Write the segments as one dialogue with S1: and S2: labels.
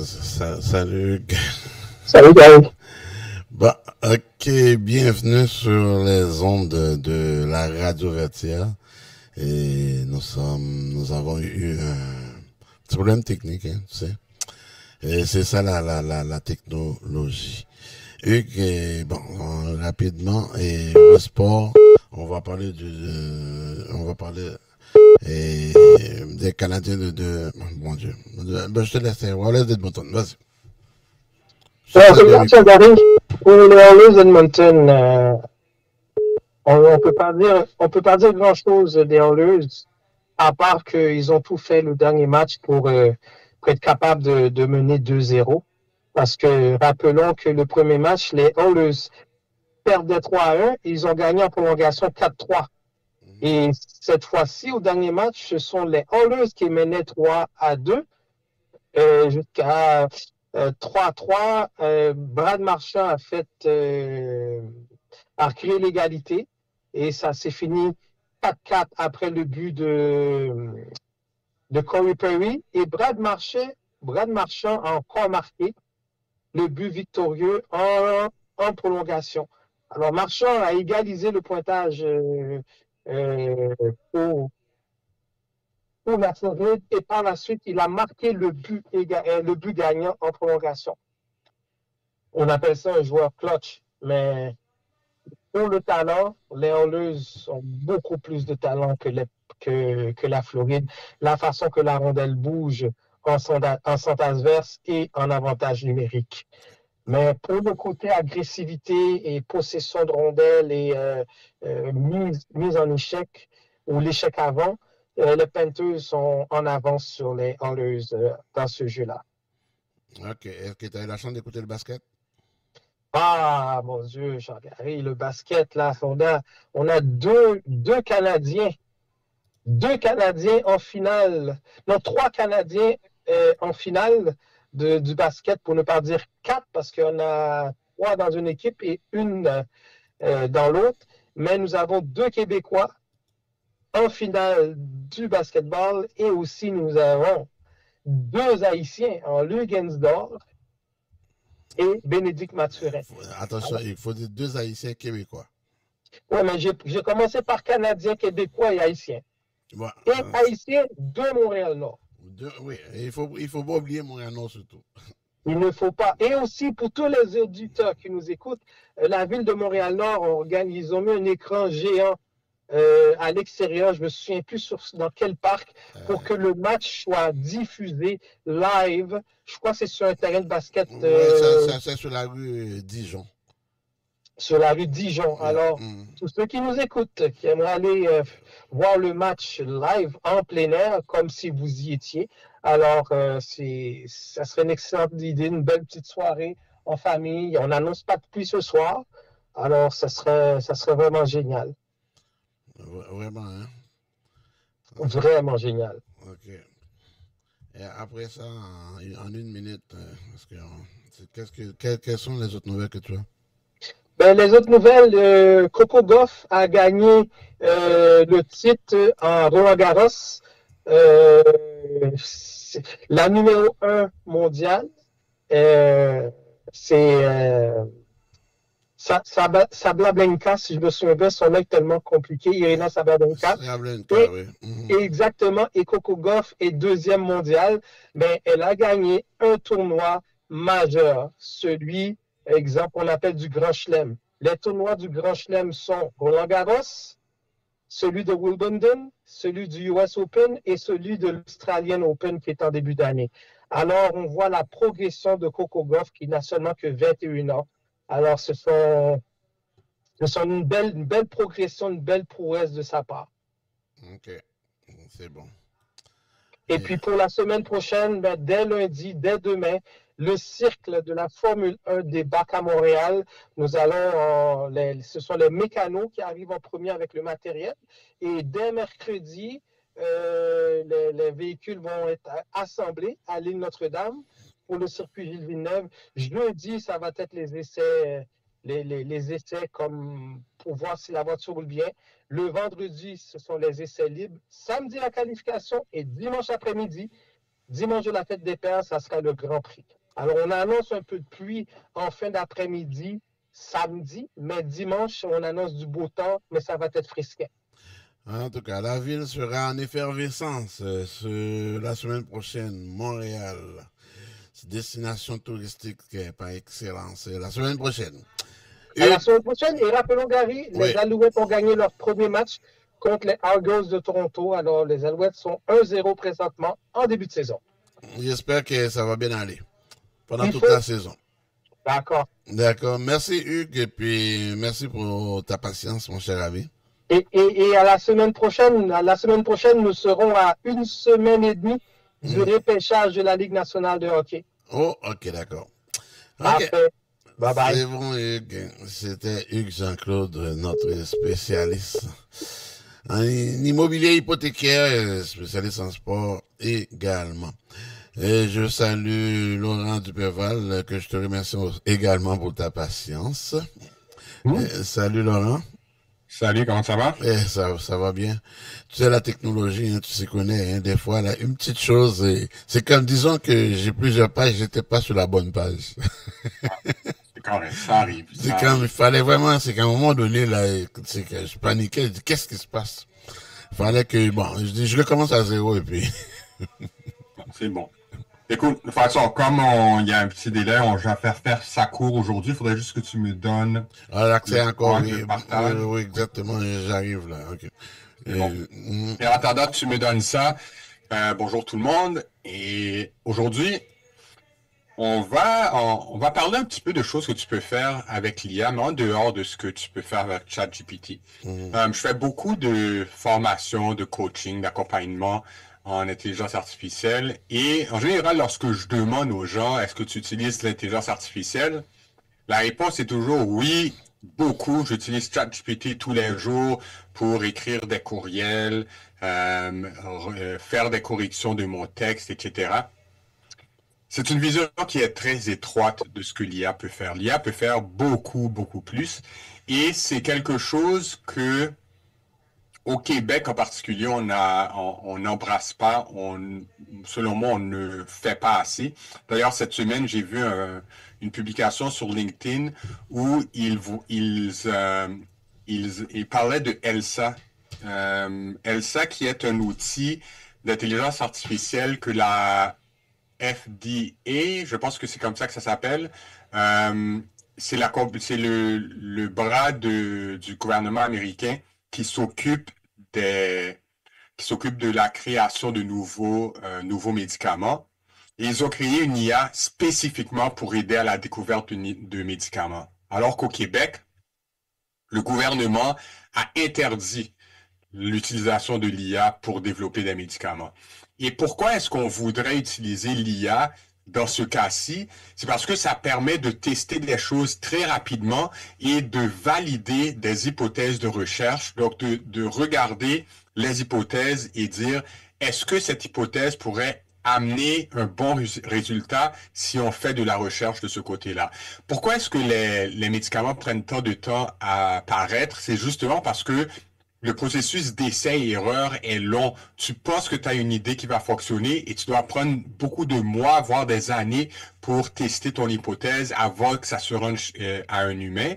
S1: Salut.
S2: Salut, Gary.
S1: Bah, ok, bienvenue sur les ondes de la radio Vertière. Et nous avons eu un petit problème technique, hein, tu sais. Et c'est ça la technologie. Hugues, rapidement, et le sport, on va parler et, des Canadiens mon Dieu. Je te laisse, on va laisser Edmonton, vas-y.
S2: Tiens, Gary, pour les Oilers d'Edmonton, on peut pas dire grand-chose des Oilers, à part qu'ils ont tout fait le dernier match pour être capable de mener 2-0. Parce que rappelons que le premier match, les Oilers perdaient 3-1, ils ont gagné en prolongation 4-3. Et cette fois-ci, au dernier match, ce sont les Oilers qui menaient 3-2 jusqu'à 3-3. Brad Marchand a créé l'égalité et ça s'est fini 4-4 après le but de Corey Perry. Et Brad Marchand a encore marqué le but victorieux en prolongation. Alors Marchand a égalisé le pointage pour la Floride et par la suite, il a marqué le but gagnant en prolongation. On appelle ça un joueur clutch, mais pour le talent, les Oilers ont beaucoup plus de talent que la Floride. La façon que la rondelle bouge en sens adverse et en avantage numérique. Mais pour le côté agressivité et possession de rondelle et mise en échec ou l'échec avant, les Panthers sont en avance sur les Oilers dans ce jeu-là.
S1: Ok, est-ce que tu as eu la chance d'écouter le basket?
S2: Ah, mon Dieu, Jean-Gary, le basket, là, on a deux Canadiens en finale, non, trois Canadiens en finale du basket, pour ne pas dire quatre, parce qu'on a trois dans une équipe et une dans l'autre. Mais nous avons deux Québécois en finale du basketball et aussi nous avons deux Haïtiens en Lugensdorf et Bénédicte Mathurin.
S1: Attention, il faut dire deux Haïtiens québécois.
S2: Oui, mais j'ai commencé par Canadiens, Québécois et Haïtiens.
S1: Ouais,
S2: et Haïtiens de Montréal-Nord.
S1: Oui, il faut pas oublier Montréal-Nord surtout.
S2: Il ne faut pas. Et aussi, pour tous les auditeurs qui nous écoutent, la ville de Montréal-Nord, ils ont mis un écran géant à l'extérieur, je ne me souviens plus dans quel parc, pour que le match soit diffusé live. Je crois que c'est sur un terrain de basket.
S1: C'est sur la rue Dijon.
S2: Sur la rue Dijon. Alors, tous ceux qui nous écoutent, qui aimeraient aller voir le match live en plein air, comme si vous y étiez, alors ça serait une excellente idée, une belle petite soirée en famille. On n'annonce pas de pluie ce soir, alors ça serait vraiment génial.
S1: Vraiment, hein?
S2: Vraiment génial.
S1: OK. Et après ça, en une minute, quelles sont les autres nouvelles que tu as?
S2: Ben, les autres nouvelles, Coco Gauff a gagné le titre en Roland-Garros, la numéro 1 mondiale. C'est Sabablenka, si je me souviens bien, son nom est tellement compliqué, Irina Sabablenka.
S1: Oui.
S2: Exactement, et Coco Gauff est deuxième mondiale, mais elle a gagné un tournoi majeur, celui, exemple, on appelle du Grand Chelem. Les tournois du Grand Chelem sont Roland-Garros, celui de Wimbledon, celui du US Open et celui de l'Australian Open qui est en début d'année. Alors, on voit la progression de Coco Gauff qui n'a seulement que 21 ans. Alors, ce sont une belle progression, une belle prouesse de sa part.
S1: OK, c'est bon.
S2: Et puis pour la semaine prochaine, ben, dès lundi, dès demain, le cycle de la Formule 1 débarque à Montréal. Ce sont les mécanos qui arrivent en premier avec le matériel. Et dès mercredi, les véhicules vont être assemblés à l'île Notre-Dame pour le circuit Gilles Villeneuve. Jeudi, ça va être les essais comme pour voir si la voiture roule bien. Le vendredi, ce sont les essais libres. Samedi, la qualification et dimanche après-midi, Dimanche de la fête des pères, ça sera le Grand Prix. Alors, on annonce un peu de pluie en fin d'après-midi, samedi, mais dimanche, on annonce du beau temps, mais ça va être frisquet.
S1: En tout cas, la ville sera en effervescence la semaine prochaine. Montréal, destination touristique par excellence. La semaine prochaine.
S2: À la semaine prochaine, et rappelons, Gary, les Alouettes ont gagné leur premier match contre les Argos de Toronto. Alors, les Alouettes sont 1-0 présentement en début de saison.
S1: J'espère que ça va bien aller pendant toute la saison.
S2: D'accord.
S1: D'accord. Merci, Hugues, et puis merci pour ta patience, mon cher ami.
S2: Et à la semaine prochaine, nous serons à 1 semaine et demie du repêchage de la Ligue nationale de hockey.
S1: Oh, ok, d'accord.
S2: Parfait. Bye bye.
S1: C'est bon, Hugues. C'était Hugues Jean-Claude, notre spécialiste en immobilier hypothécaire, spécialiste en sport également. Et je salue Laurent Duperval, que je te remercie également pour ta patience. Salut Laurent.
S3: Salut, comment ça va?
S1: Ça va bien. Tu sais, la technologie, hein, tu sais connais, hein, des fois, là, une petite chose, c'est comme, disons que j'ai plusieurs pages, j'étais pas sur la bonne page.
S3: C'est correct, ça arrive.
S1: C'est comme, il fallait vraiment, c'est qu'à un moment donné, là, c'est que je paniquais, je dis, qu'est-ce qui se passe? Il fallait que, bon, je dis, je recommence à zéro, et puis.
S3: C'est bon. Écoute, de toute façon, comme il y a un petit délai, je vais faire ça court aujourd'hui. Il faudrait juste que tu me donnes
S1: l'accès encore, oui.
S3: Oui,
S1: exactement, j'arrive là. Okay.
S3: Bon. Et en attendant que tu me donnes ça, bonjour tout le monde. Et aujourd'hui, on va parler un petit peu de choses que tu peux faire avec l'IA, mais en dehors de ce que tu peux faire avec ChatGPT. Je fais beaucoup de formations, de coaching, d'accompagnement en intelligence artificielle. Et en général, lorsque je demande aux gens, est-ce que tu utilises l'intelligence artificielle? La réponse est toujours oui, beaucoup. J'utilise ChatGPT tous les jours pour écrire des courriels, faire des corrections de mon texte, etc. C'est une vision qui est très étroite de ce que l'IA peut faire. L'IA peut faire beaucoup, beaucoup plus. Et c'est quelque chose que au Québec, en particulier, on n'embrasse pas. Selon moi, on ne fait pas assez. D'ailleurs, cette semaine, j'ai vu une publication sur LinkedIn où ils parlaient de Elsa. Elsa, qui est un outil d'intelligence artificielle que la FDA, je pense que c'est comme ça que ça s'appelle, c'est le bras du gouvernement américain qui s'occupe de la création de nouveaux médicaments. Et ils ont créé une IA spécifiquement pour aider à la découverte de médicaments. Alors qu'au Québec, le gouvernement a interdit l'utilisation de l'IA pour développer des médicaments. Et pourquoi est-ce qu'on voudrait utiliser l'IA dans ce cas-ci? C'est parce que ça permet de tester des choses très rapidement et de valider des hypothèses de recherche, donc de regarder les hypothèses et dire, est-ce que cette hypothèse pourrait amener un bon résultat si on fait de la recherche de ce côté-là. Pourquoi est-ce que les médicaments prennent tant de temps à apparaître? C'est justement parce que le processus d'essai et erreur est long. Tu penses que tu as une idée qui va fonctionner et tu dois prendre beaucoup de mois, voire des années pour tester ton hypothèse avant que ça se rende à un humain.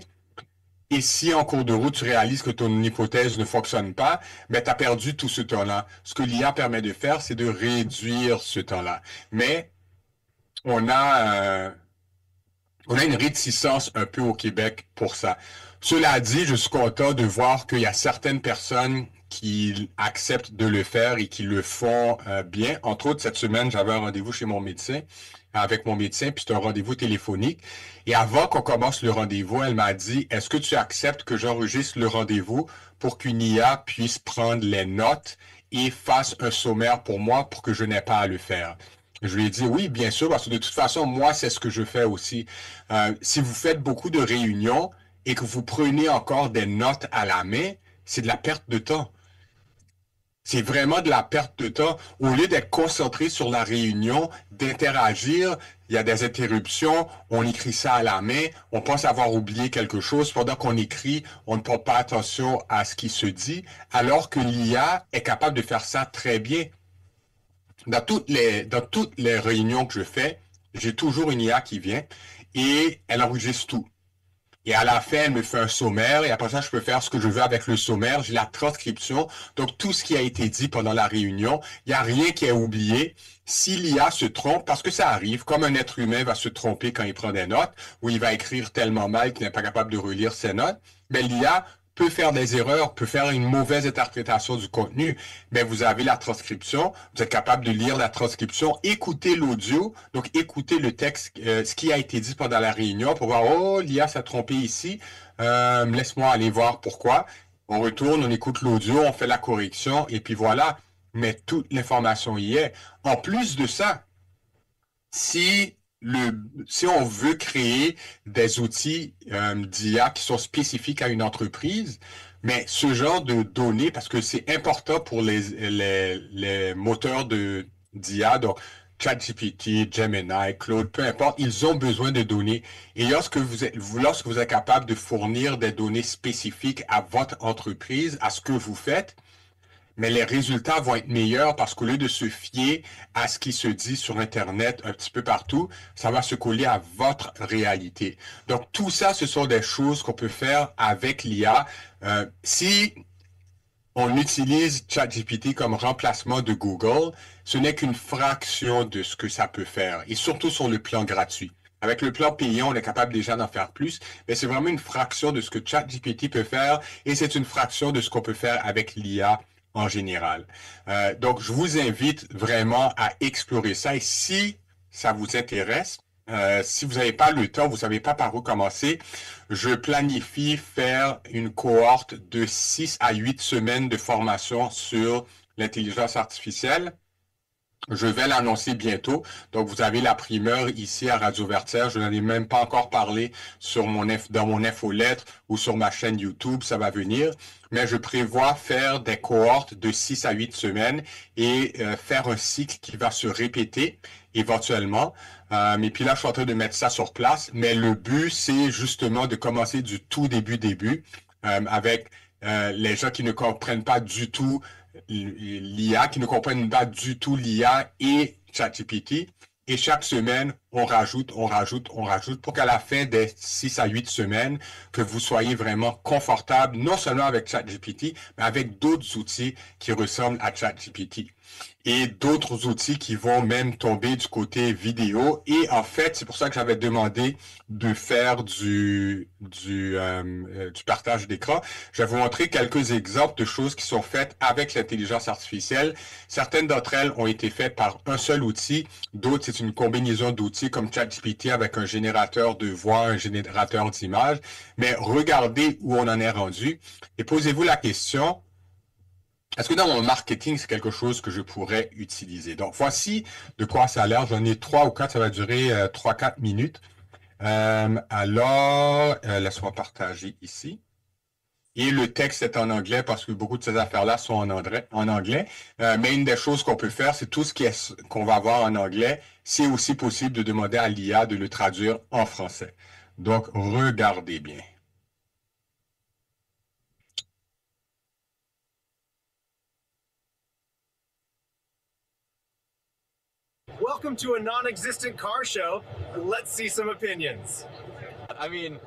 S3: Et si en cours de route, tu réalises que ton hypothèse ne fonctionne pas, ben, tu as perdu tout ce temps-là. Ce que l'IA permet de faire, c'est de réduire ce temps-là. Mais on a une réticence un peu au Québec pour ça. Cela dit, je suis content de voir qu'il y a certaines personnes qui acceptent de le faire et qui le font bien. Entre autres, cette semaine, j'avais un rendez-vous chez mon médecin, avec mon médecin, puis c'est un rendez-vous téléphonique. Et avant qu'on commence le rendez-vous, elle m'a dit, est-ce que tu acceptes que j'enregistre le rendez-vous pour qu'une IA puisse prendre les notes et fasse un sommaire pour moi pour que je n'ai pas à le faire? Je lui ai dit oui, bien sûr, parce que de toute façon, moi, c'est ce que je fais aussi. Si vous faites beaucoup de réunions et que vous prenez encore des notes à la main, c'est de la perte de temps. C'est vraiment de la perte de temps. Au lieu d'être concentré sur la réunion, d'interagir, il y a des interruptions, on écrit ça à la main, on pense avoir oublié quelque chose. Pendant qu'on écrit, on ne porte pas attention à ce qui se dit, alors que l'IA est capable de faire ça très bien. dans toutes les réunions que je fais, j'ai toujours une IA qui vient et elle enregistre tout. Et à la fin, elle me fait un sommaire et après ça, je peux faire ce que je veux avec le sommaire. J'ai la transcription. Donc, tout ce qui a été dit pendant la réunion, il n'y a rien qui est oublié. Si l'IA se trompe, parce que ça arrive, comme un être humain va se tromper quand il prend des notes, ou il va écrire tellement mal qu'il n'est pas capable de relire ses notes, mais l'IA peut faire des erreurs, peut faire une mauvaise interprétation du contenu, mais vous avez la transcription, vous êtes capable de lire la transcription, écouter l'audio, donc écouter le texte, ce qui a été dit pendant la réunion pour voir, oh, l'IA s'est trompé ici, laisse-moi aller voir pourquoi. On retourne, on écoute l'audio, on fait la correction, et puis voilà, mais toute l'information y est. En plus de ça, si on veut créer des outils d'IA qui sont spécifiques à une entreprise, mais ce genre de données, parce que c'est important pour les moteurs d'IA, donc ChatGPT, Gemini, Claude, peu importe, ils ont besoin de données. Et lorsque vous êtes capable de fournir des données spécifiques à votre entreprise, à ce que vous faites, mais les résultats vont être meilleurs parce qu'au lieu de se fier à ce qui se dit sur Internet un petit peu partout, ça va se coller à votre réalité. Donc, tout ça, ce sont des choses qu'on peut faire avec l'IA. Si on utilise ChatGPT comme remplacement de Google, ce n'est qu'une fraction de ce que ça peut faire, et surtout sur le plan gratuit. Avec le plan payant, on est capable déjà d'en faire plus, mais c'est vraiment une fraction de ce que ChatGPT peut faire, et c'est une fraction de ce qu'on peut faire avec l'IA en général. Donc, je vous invite vraiment à explorer ça. Et si ça vous intéresse, si vous n'avez pas le temps, vous ne savez pas par où commencer, je planifie faire une cohorte de 6 à 8 semaines de formation sur l'intelligence artificielle. Je vais l'annoncer bientôt. Donc, vous avez la primeur ici à Radio Vertière. Je n'en ai même pas encore parlé dans mon infolettre ou sur ma chaîne YouTube. Ça va venir. Mais je prévois faire des cohortes de 6 à 8 semaines et faire un cycle qui va se répéter éventuellement. Et puis là, je suis en train de mettre ça sur place. Mais le but, c'est justement de commencer du tout début, avec les gens qui ne comprennent pas du tout l'IA, qui ne comprennent pas du tout l'IA et ChatGPT. Et chaque semaine, on rajoute pour qu'à la fin des 6 à 8 semaines, que vous soyez vraiment confortable, non seulement avec ChatGPT, mais avec d'autres outils qui ressemblent à ChatGPT. Et d'autres outils qui vont même tomber du côté vidéo. Et en fait, c'est pour ça que j'avais demandé de faire du partage d'écran. Je vais vous montrer quelques exemples de choses qui sont faites avec l'intelligence artificielle. Certaines d'entre elles ont été faites par un seul outil. D'autres, c'est une combinaison d'outils comme ChatGPT avec un générateur de voix, un générateur d'images. Mais regardez où on en est rendu et posez-vous la question, est-ce que dans mon marketing, c'est quelque chose que je pourrais utiliser? Donc, voici de quoi ça a l'air. J'en ai 3 ou 4, ça va durer 3-4 minutes. Laisse-moi partager ici. Et le texte est en anglais parce que beaucoup de ces affaires-là sont en anglais. Mais une des choses qu'on peut faire, c'est tout ce qu'on va avoir en anglais. C'est aussi possible de demander à l'IA de le traduire en français. Donc, regardez bien.
S4: Welcome to a non-existent car show. Let's see some opinions.
S5: I mean,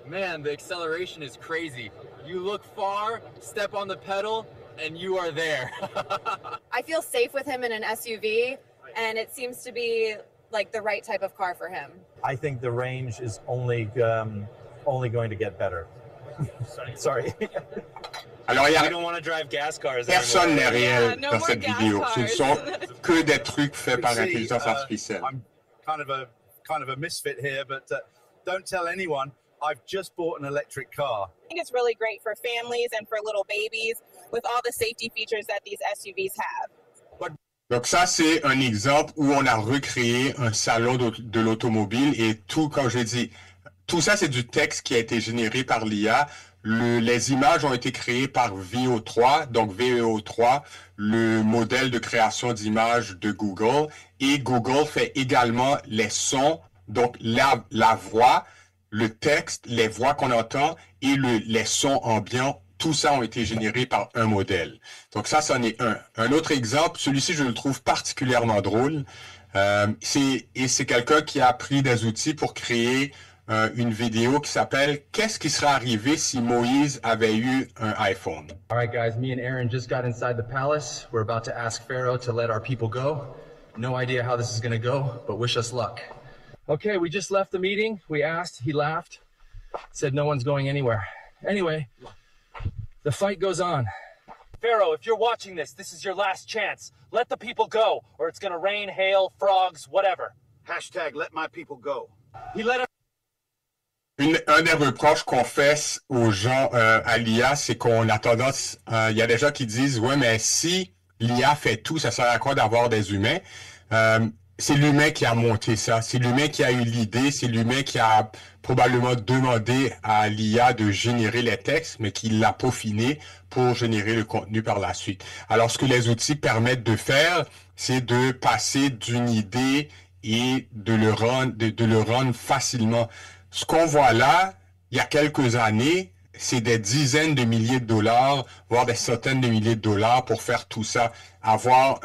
S5: man, the acceleration is crazy. You look far, step on the pedal, and you are there.
S6: I feel safe with him in an SUV, and it seems to be like the right type of car for him.
S7: I think the range is only going to get better. Sorry.
S3: Alors, il y a personne n'est réel dans cette vidéo. Ce ne sont que des trucs faits par l'intelligence artificielle.
S4: I'm kind of a misfit here, but don't tell anyone. I've just bought an electric car.
S8: I think it's really great for families and for little babies with all the safety features that these SUVs have.
S3: Donc ça, c'est un exemple où on a recréé un salon de l'automobile et tout, comme j'ai dit, tout ça, c'est du texte qui a été généré par l'IA. Les images ont été créées par VO3, donc VO3, le modèle de création d'images de Google. Et Google fait également les sons, donc la voix, le texte, les voix qu'on entend et les sons ambiants. tout ça ont été générés par un modèle. Donc ça, c'en est un. Un autre exemple, celui-ci, je le trouve particulièrement drôle. C'est quelqu'un qui a pris des outils pour créer une vidéo qui s'appelle « Qu'est-ce qui serait arrivé si Moïse avait eu un iPhone? »
S9: All right, guys, me and Aaron just got inside the palace. We're about to ask Pharaoh to let our people go. No idea how this is going to go, but wish us luck. Okay, we just left the meeting. We asked, he laughed, said no one's going anywhere. Anyway, the fight goes on.
S10: Pharaoh, if you're watching this, this is your last chance. Let the people go, or it's going to rain, hail, frogs, whatever.
S4: Hashtag let my people go.
S10: He let
S3: Un des reproches qu'on fait aux gens à l'IA, c'est qu'on a tendance, il y a des gens qui disent, ouais, mais si l'IA fait tout, ça sert à quoi d'avoir des humains? C'est l'humain qui a monté ça, c'est l'humain qui a eu l'idée, c'est l'humain qui a probablement demandé à l'IA de générer les textes, mais qui l'a peaufiné pour générer le contenu par la suite. Alors, ce que les outils permettent de faire, c'est de passer d'une idée et de le rendre facilement. Ce qu'on voit là, il y a quelques années, c'est des dizaines de milliers de dollars, voire des centaines de milliers de dollars pour faire tout ça. Avoir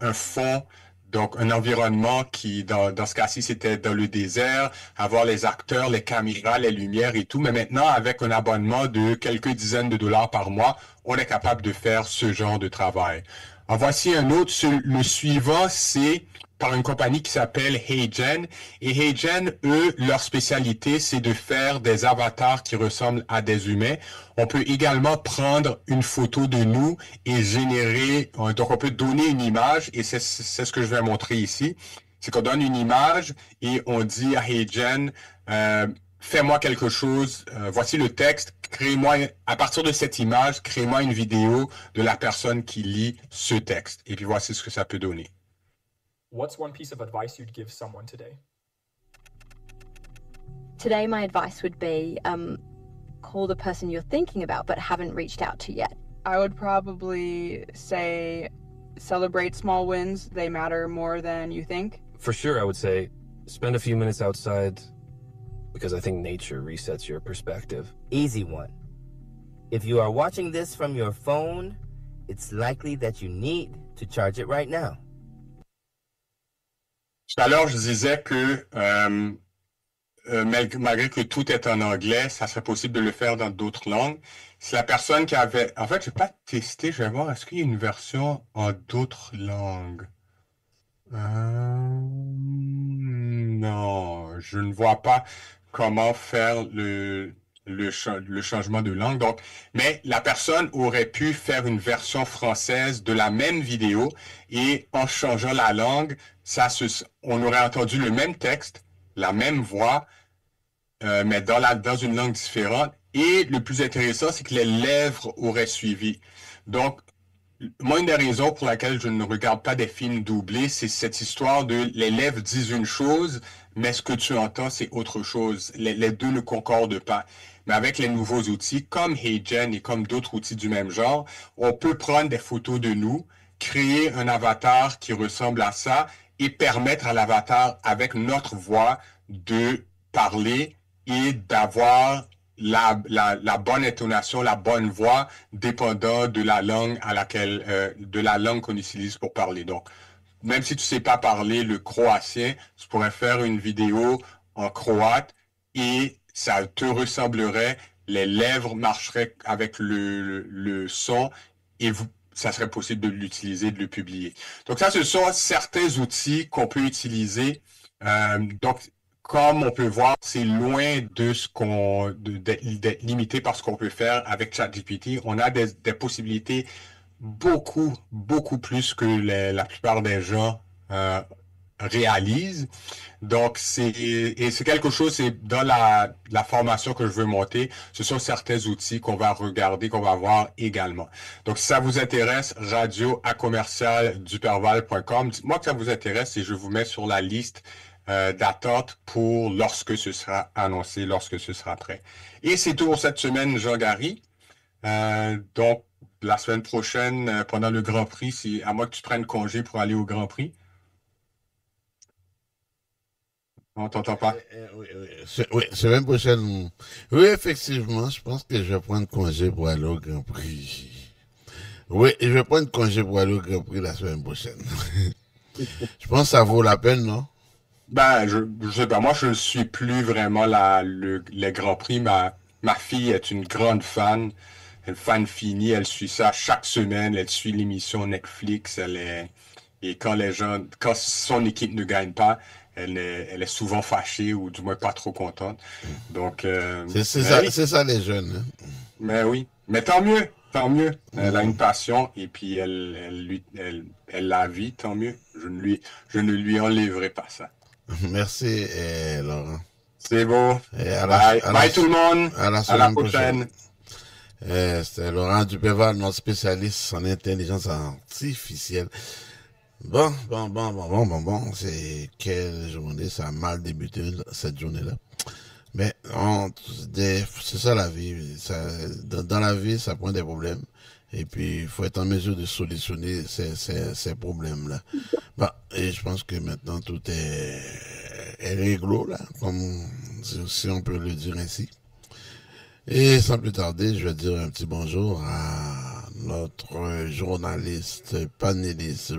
S3: un fond, donc un environnement qui, dans ce cas-ci, c'était dans le désert, avoir les acteurs, les caméras, les lumières et tout. Mais maintenant, avec un abonnement de quelques dizaines de dollars par mois, on est capable de faire ce genre de travail. En voici un autre. Le suivant, c'est par une compagnie qui s'appelle HeyGen. Et HeyGen, eux, leur spécialité, c'est de faire des avatars qui ressemblent à des humains. On peut également prendre une photo de nous et générer, donc on peut donner une image, et c'est ce que je vais montrer ici. C'est qu'on donne une image et on dit à HeyGen, fais-moi quelque chose, voici le texte, crée-moi, à partir de cette image, crée-moi une vidéo de la personne qui lit ce texte. Et puis voici ce que ça peut donner.
S11: What's one piece of advice you'd give someone today?
S12: Today, my advice would be call the person you're thinking about but haven't reached out to yet.
S13: I would probably say celebrate small wins. They matter more than you think.
S14: For sure, I would say spend a few minutes outside because I think nature resets your perspective.
S15: Easy one. If you are watching this from your phone, it's likely that you need to charge it right now.
S3: Tout à l'heure, je disais que malgré que tout est en anglais, ça serait possible de le faire dans d'autres langues. Si la personne qui avait... En fait, je n'ai pas testé, je vais voir, est-ce qu'il y a une version en d'autres langues? Non, je ne vois pas comment faire le changement de langue. Donc, mais la personne aurait pu faire une version française de la même vidéo et en changeant la langue, on aurait entendu le même texte, la même voix, mais dans une langue différente. Et le plus intéressant, c'est que les lèvres auraient suivi. Donc, moi, une des raisons pour laquelle je ne regarde pas des films doublés, c'est cette histoire de les lèvres disent une chose, mais ce que tu entends, c'est autre chose. Les deux ne concordent pas. Mais avec les nouveaux outils, comme HeyGen et comme d'autres outils du même genre, on peut prendre des photos de nous, créer un avatar qui ressemble à ça et permettre à l'avatar, avec notre voix, de parler et d'avoir la bonne intonation, la bonne voix, dépendant de la langue de la langue qu'on utilise pour parler. Donc, même si tu sais pas parler le croatien, tu pourrais faire une vidéo en croate et ça te ressemblerait, les lèvres marcheraient avec le son et ça serait possible de l'utiliser, de le publier. Donc ça, ce sont certains outils qu'on peut utiliser. Donc, comme on peut voir, c'est loin d'être limité par ce qu'on peut faire avec ChatGPT. On a des possibilités beaucoup plus que la plupart des gens réalisent. Donc, c'est quelque chose, c'est dans la formation que je veux monter, ce sont certains outils qu'on va regarder, qu'on va voir également. Donc, si ça vous intéresse, radio@duperval.com. Dites-moi que ça vous intéresse et je vous mets sur la liste d'attente pour lorsque ce sera annoncé, lorsque ce sera prêt. Et c'est tout pour cette semaine, Jean-Gary. Donc, la semaine prochaine, pendant le Grand Prix, à moins que tu prennes congé pour aller au Grand Prix. On t'entend pas.
S1: Oui, semaine prochaine. Oui, effectivement, je pense que je vais prendre congé pour aller au Grand Prix. Oui, je vais prendre congé pour aller au Grand Prix la semaine prochaine. Je pense que ça vaut la peine, non?
S3: Ben, je sais pas, moi je suis plus vraiment le Grand Prix. Ma fille est une grande fan. Elle est fan finie, elle suit ça chaque semaine, elle suit l'émission Netflix, et quand son équipe ne gagne pas, elle est souvent fâchée ou du moins pas trop contente. Donc,
S1: c'est ça les jeunes. Hein?
S3: Mais oui, mais tant mieux. Elle a une passion et puis elle la vit, tant mieux. Je ne lui enlèverai pas ça.
S1: Merci, Laurent.
S3: C'est beau. Bye tout le monde.
S1: À la prochaine. C'était Laurent Dupéval, notre spécialiste en intelligence artificielle. Bon. C'est quelle journée, ça a mal débuté cette journée-là. Mais c'est ça la vie. Dans la vie, ça prend des problèmes. Et puis, il faut être en mesure de solutionner ces problèmes-là. Bon, et je pense que maintenant, tout est réglo, là, comme si on peut le dire ainsi. Et sans plus tarder, je vais dire un petit bonjour à notre journaliste, panéliste,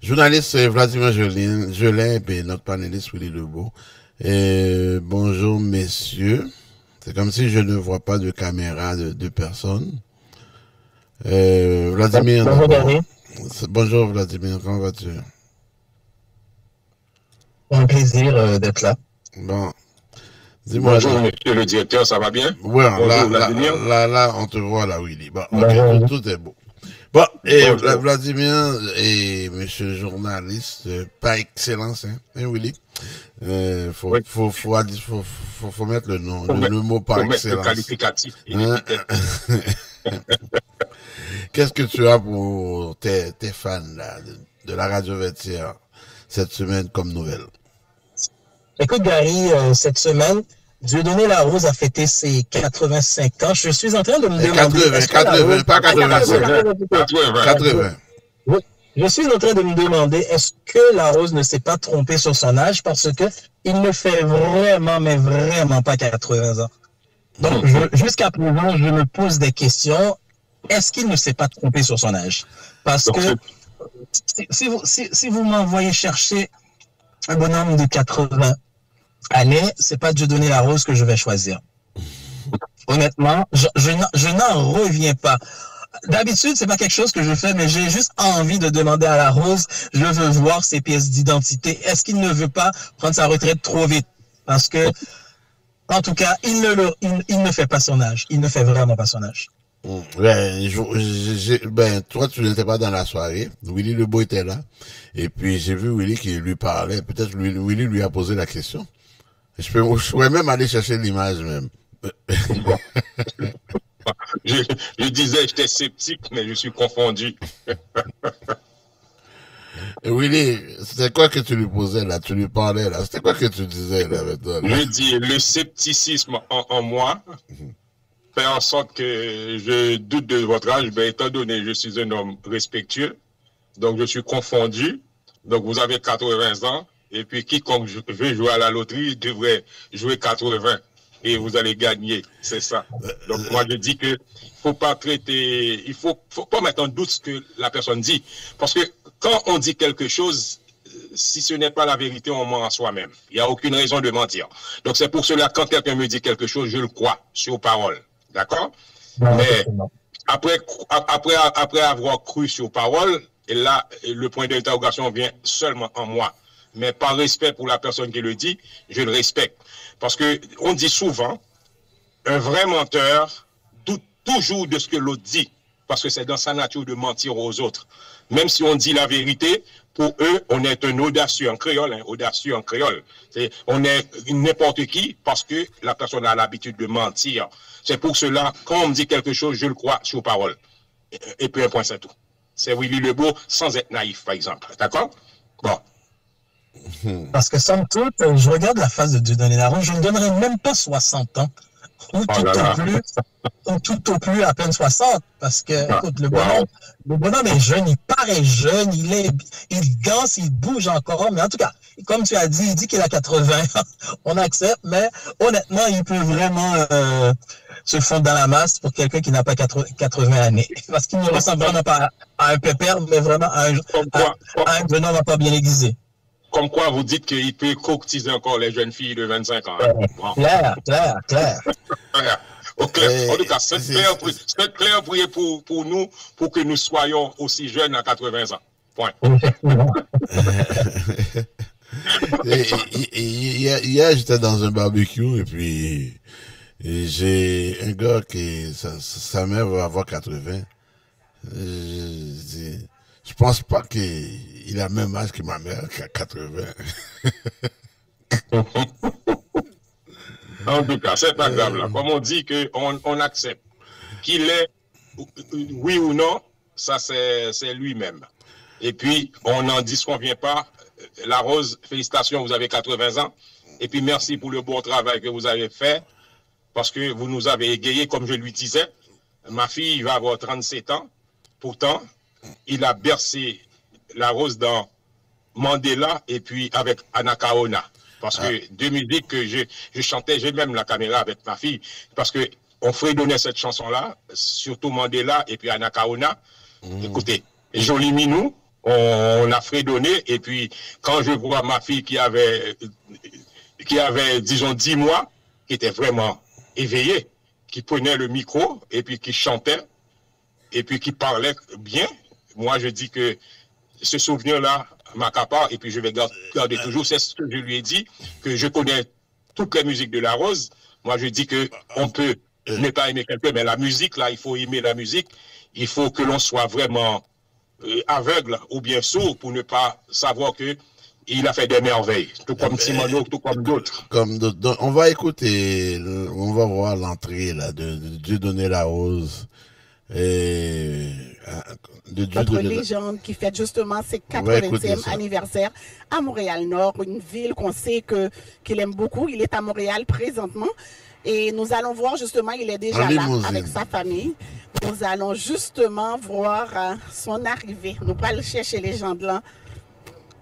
S1: Vladimir Jelin, et puis notre panéliste Willy Lebeau. Et bonjour messieurs. C'est comme si je ne vois pas de caméra de personne. Vladimir. Bonjour Vladimir, comment vas-tu?
S16: Un plaisir d'être là.
S1: Bon. Dis-moi.
S17: Bonjour monsieur le directeur, ça va bien?
S1: Ouais, là, on te voit là, Willy. Bon, okay, tout est beau. Bon, et Vladimir et monsieur le journaliste, par excellence, hein, Willy. Faut mettre le nom, le mot par excellence.
S17: Le qualificatif.
S1: Qu'est-ce que tu as pour tes fans là, de la radio Vertière cette semaine comme nouvelle?
S16: Écoute Gary, cette semaine, Dieudonné Larose a fêté ses 85 ans. Je suis en train de me demander...
S1: 80, pas 85. 80.
S16: Oui. Je suis en train de me demander, est-ce que Larose ne s'est pas trompé sur son âge parce que il ne fait vraiment, mais vraiment pas 80 ans. Donc, jusqu'à présent, je me pose des questions. Est-ce qu'il ne s'est pas trompé sur son âge? Parce que si vous m'envoyez chercher un bonhomme de 80 années, c'est pas Dieudonné Larose que je vais choisir. Honnêtement, je n'en reviens pas. D'habitude, c'est pas quelque chose que je fais, mais j'ai juste envie de demander à Larose, je veux voir ses pièces d'identité. Est-ce qu'il ne veut pas prendre sa retraite trop vite? Parce que, en tout cas, il ne fait pas son âge. Il ne fait vraiment pas son âge.
S1: Toi, tu n'étais pas dans la soirée. Willy Lebeau était là. Et puis, j'ai vu Willy qui lui parlait. Peut-être Willy lui a posé la question. Je pourrais même aller chercher l'image même.
S17: Je disais, j'étais sceptique, mais je suis confondu.
S1: Willy, c'était quoi que tu lui posais là? Tu lui parlais là? C'était quoi que tu disais là avec toi?
S17: Je dis, le scepticisme en moi fait en sorte que je doute de votre âge, mais étant donné que je suis un homme respectueux, donc je suis confondu. Donc vous avez 80 ans, et puis quiconque veut jouer à la loterie devrait jouer 80. Et vous allez gagner, c'est ça. Donc moi je dis que faut pas traiter, il faut pas mettre en doute ce que la personne dit, parce que quand on dit quelque chose, si ce n'est pas la vérité, on ment à soi-même. Il n'y a aucune raison de mentir. Donc c'est pour cela quand quelqu'un me dit quelque chose, je le crois sur parole, d'accord? Mais après avoir cru sur parole, et là le point d'interrogation vient seulement en moi. Mais par respect pour la personne qui le dit, je le respecte. Parce que on dit souvent, un vrai menteur doute toujours de ce que l'autre dit, parce que c'est dans sa nature de mentir aux autres. Même si on dit la vérité, pour eux, on est un audacieux en créole, audacieux en créole. On est n'importe qui parce que la personne a l'habitude de mentir. C'est pour cela, quand on me dit quelque chose, je le crois sur parole. Et puis un point, c'est tout. C'est Willy Lebeau sans être naïf, par exemple. D'accord? Bon.
S16: Parce que somme toute, je regarde la face de Dieudonné Larose, je ne donnerais même pas 60 ans ou tout au plus à peine 60. Parce que, écoute, le bonhomme est jeune, il paraît jeune, il danse, il bouge encore. Mais en tout cas, comme tu as dit, il dit qu'il a 80 ans. On accepte, mais honnêtement, il peut vraiment se fondre dans la masse pour quelqu'un qui n'a pas 80 années. Parce qu'il ne ressemble vraiment pas à un pépère, mais vraiment à un jeune homme pas bien aiguisé.
S17: Comme quoi, vous dites qu'il peut courtiser encore les jeunes filles de 25 ans.
S16: Clair.
S17: Ok. En tout cas, c'est clair prier pour nous, pour que nous soyons aussi jeunes à 80 ans. Point.
S1: Hier, j'étais dans un barbecue et puis j'ai un gars qui, sa mère va avoir 80. Je pense pas qu'il a le même âge que ma mère qui a 80.
S17: En tout cas, c'est pas grave là. Comme on dit qu'on accepte qu'il est oui ou non, ça c'est lui-même. Et puis, on n'en disconvient pas. La Rose, félicitations, vous avez 80 ans. Et puis, merci pour le bon travail que vous avez fait. Parce que vous nous avez égayé, comme je lui disais. Ma fille va avoir 37 ans. Pourtant, il a bercé La Rose dans Mandela et puis avec Anacaona. Parce que deux musiques que je chantais, j'ai même la caméra avec ma fille. Parce que on fredonnait cette chanson-là, surtout Mandela et puis Anacaona. Écoutez, Joli Minou, on a fredonné. Et puis, quand je vois ma fille qui avait disons, 10 mois, qui était vraiment éveillée, qui prenait le micro et puis qui chantait, et puis qui parlait bien, moi je dis que ce souvenir-là m'accapare et puis je vais garder toujours. C'est ce que je lui ai dit, que je connais toutes les musiques de La Rose. Moi je dis que on peut ne pas aimer quelqu'un, mais la musique, là, il faut aimer la musique. Il faut que l'on soit vraiment aveugle ou bien sourd pour ne pas savoir que il a fait des merveilles, tout comme Simono, tout comme d'autres.
S1: On va écouter, on va voir l'entrée là de Dieudonné La Rose.
S18: Notre légende qui fête justement ses 80e anniversaire à Montréal-Nord, une ville qu'on sait qu'il aime beaucoup. Il est à Montréal présentement et nous allons voir justement, il est déjà là avec sa famille. Nous allons justement voir son arrivée. Nous pas le chercher les gens de là.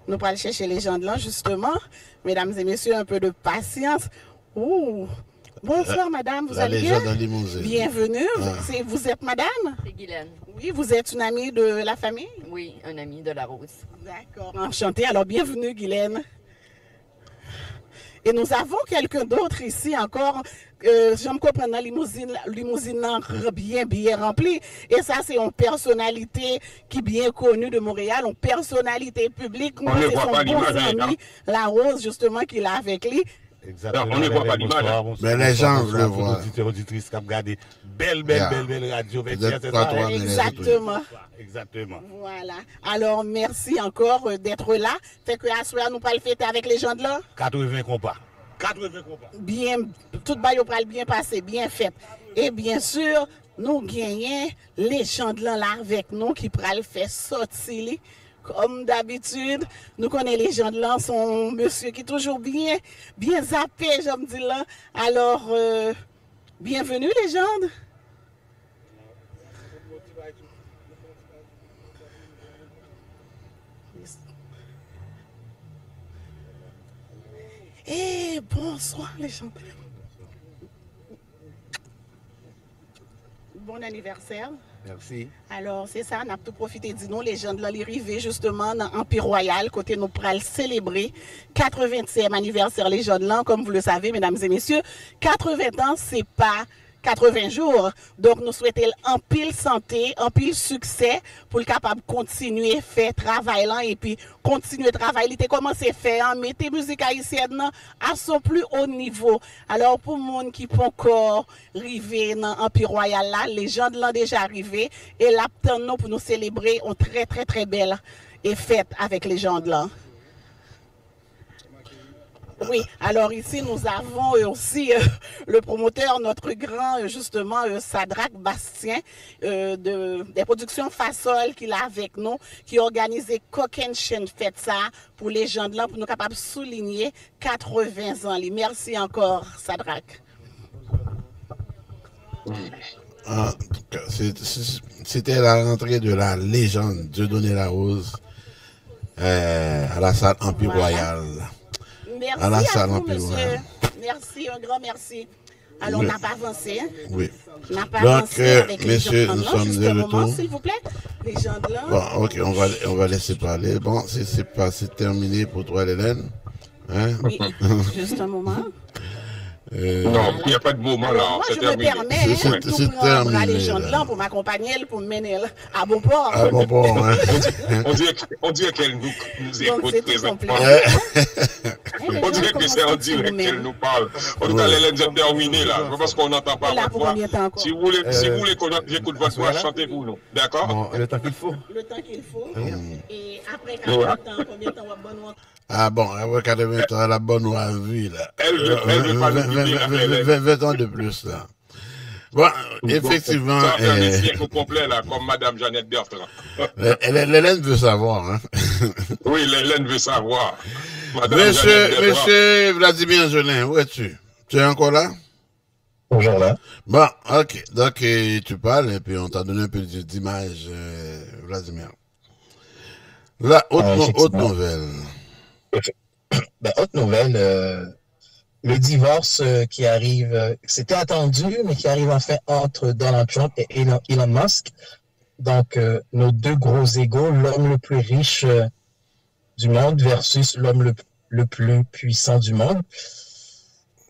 S18: Nous pas le chercher les gens de là justement. Mesdames et messieurs, un peu de patience. Ouh. Bonsoir madame, vous allez bien? Bienvenue. Vous êtes madame?
S19: C'est Guylaine.
S18: Oui, vous êtes une amie de la famille?
S19: Oui, un ami de La Rose.
S18: D'accord, enchantée. Alors bienvenue Guylaine. Et nous avons quelqu'un d'autre ici encore. Je me comprends dans limousine bien remplie. Et ça, c'est une personnalité qui est bien connue de Montréal, une personnalité publique. Moi, c'est son bon ami, La Rose, justement, qui l'a avec lui.
S20: Exactement.
S17: On ne voit pas l'image.
S1: Mais les gens le voient.
S20: Auditrices qui ont regardé belle radio.
S18: Exactement. Voilà. Alors, merci encore d'être là. Fait que à ce soir, nous pas le fêter avec les gens de là.
S20: 80 compas.
S18: Bien, tout bail pral bien passé, bien fait. Et bien sûr, nous gagnons les gens de là avec nous qui pral faire sortir. Comme d'habitude, nous connaissons les gens de là, son monsieur qui est toujours bien zappé, je me dis là. Alors, bienvenue les gens. Et bonsoir les gens. Bon anniversaire.
S20: Merci.
S18: Alors, c'est ça, on a tout profité de nous, les gens de l'arrivée justement dans l'Empire Royal, côté nous pral célébrer 80e anniversaire, les gens de l'an, comme vous le savez, mesdames et messieurs. 80 ans, c'est pas 80 jours. Donc, nous souhaitons en pile santé, en pile succès pour le capable de continuer à faire travail là et puis continuer à travailler. Il a commencé à faire, mettre musique haïtienne à son plus haut niveau. Alors, pour le monde qui peut encore arriver dans l'Empire Royal là, les gens de l'an déjà arrivés et là, pour nous célébrer une très belle fête avec les gens de l'an. Oui, alors ici nous avons aussi le promoteur, notre grand justement Sadrak Bastien des productions Fasol qu'il a avec nous, qui a organisé Coquin Chaîne Fête ça pour les gens de là, pour nous capables de souligner 80 ans. Merci encore Sadrak.
S1: En tout cas, c'était la rentrée de la légende Dieudonné Larose à la salle Empire Royal.
S18: Merci
S1: à la salle
S18: vous,
S1: Empire
S18: monsieur.
S1: Royal.
S18: Merci, un grand merci. Alors,
S1: Oui.
S18: on n'a pas avancé. Hein?
S1: Oui.
S18: On n'a pas
S1: Donc,
S18: avancé avec les
S1: messieurs,
S18: gens de
S1: nous
S18: là.
S1: sommes
S18: Juste
S1: de
S18: un moment,
S1: retour.
S18: s'il vous plaît. Les gens de là.
S1: Bon, ok, on va laisser parler. Bon, c'est terminé pour toi, Hélène. Hein?
S18: Oui, juste un moment.
S17: Non, il n'y a pas de moment là.
S18: Moi,
S17: C'est
S18: je me
S17: terminé.
S18: permets hein, de
S1: c'est
S18: prendre les
S1: terminé,
S18: gens de
S1: là.
S18: là pour m'accompagner, pour me mener là, à bon port.
S1: Ah bon, bon, hein.
S17: On dirait qu'elle nous
S18: Donc,
S17: écoute
S18: c'était
S17: présentement.
S18: complet.
S17: On dirait que c'est en direct qu'elle nous parle. En tout cas, l'Hélène, c'est terminé là. Parce qu'on n'entend pas
S18: Là,
S17: votre
S18: pour
S17: voix.
S18: combien de temps encore?
S17: Si vous voulez que j'écoute votre voix, chantez pour nous. D'accord?
S20: Bon, le temps qu'il faut.
S18: Le temps qu'il faut. Et après
S17: Ouais.
S18: 40 ans, combien de temps on va bonne
S1: Ah bon, après 80 ans, la bonne ou à vie, là.
S17: Elle veut pas nous quitter,
S1: 20 ans de plus, là. Bon, effectivement.
S17: Ça va faire des siècles au complet là, comme Madame Jeannette Bertrand.
S1: Hélène veut savoir, hein.
S17: Oui, l'Hélène veut savoir. Madame Jeannette Bertrand.
S1: Monsieur Vladimir Jolin, où es-tu? Tu es encore là?
S16: Bonjour là.
S1: Bon, ok. Donc, tu parles et puis on t'a donné un peu d'image, Vladimir. Là, autre nouvelle.
S16: Ben, autre nouvelle, le divorce qui arrive, c'était attendu, mais qui arrive enfin entre Donald Trump et Elon Musk. Donc, nos deux gros égaux, l'homme le plus riche du monde versus l'homme le plus puissant du monde.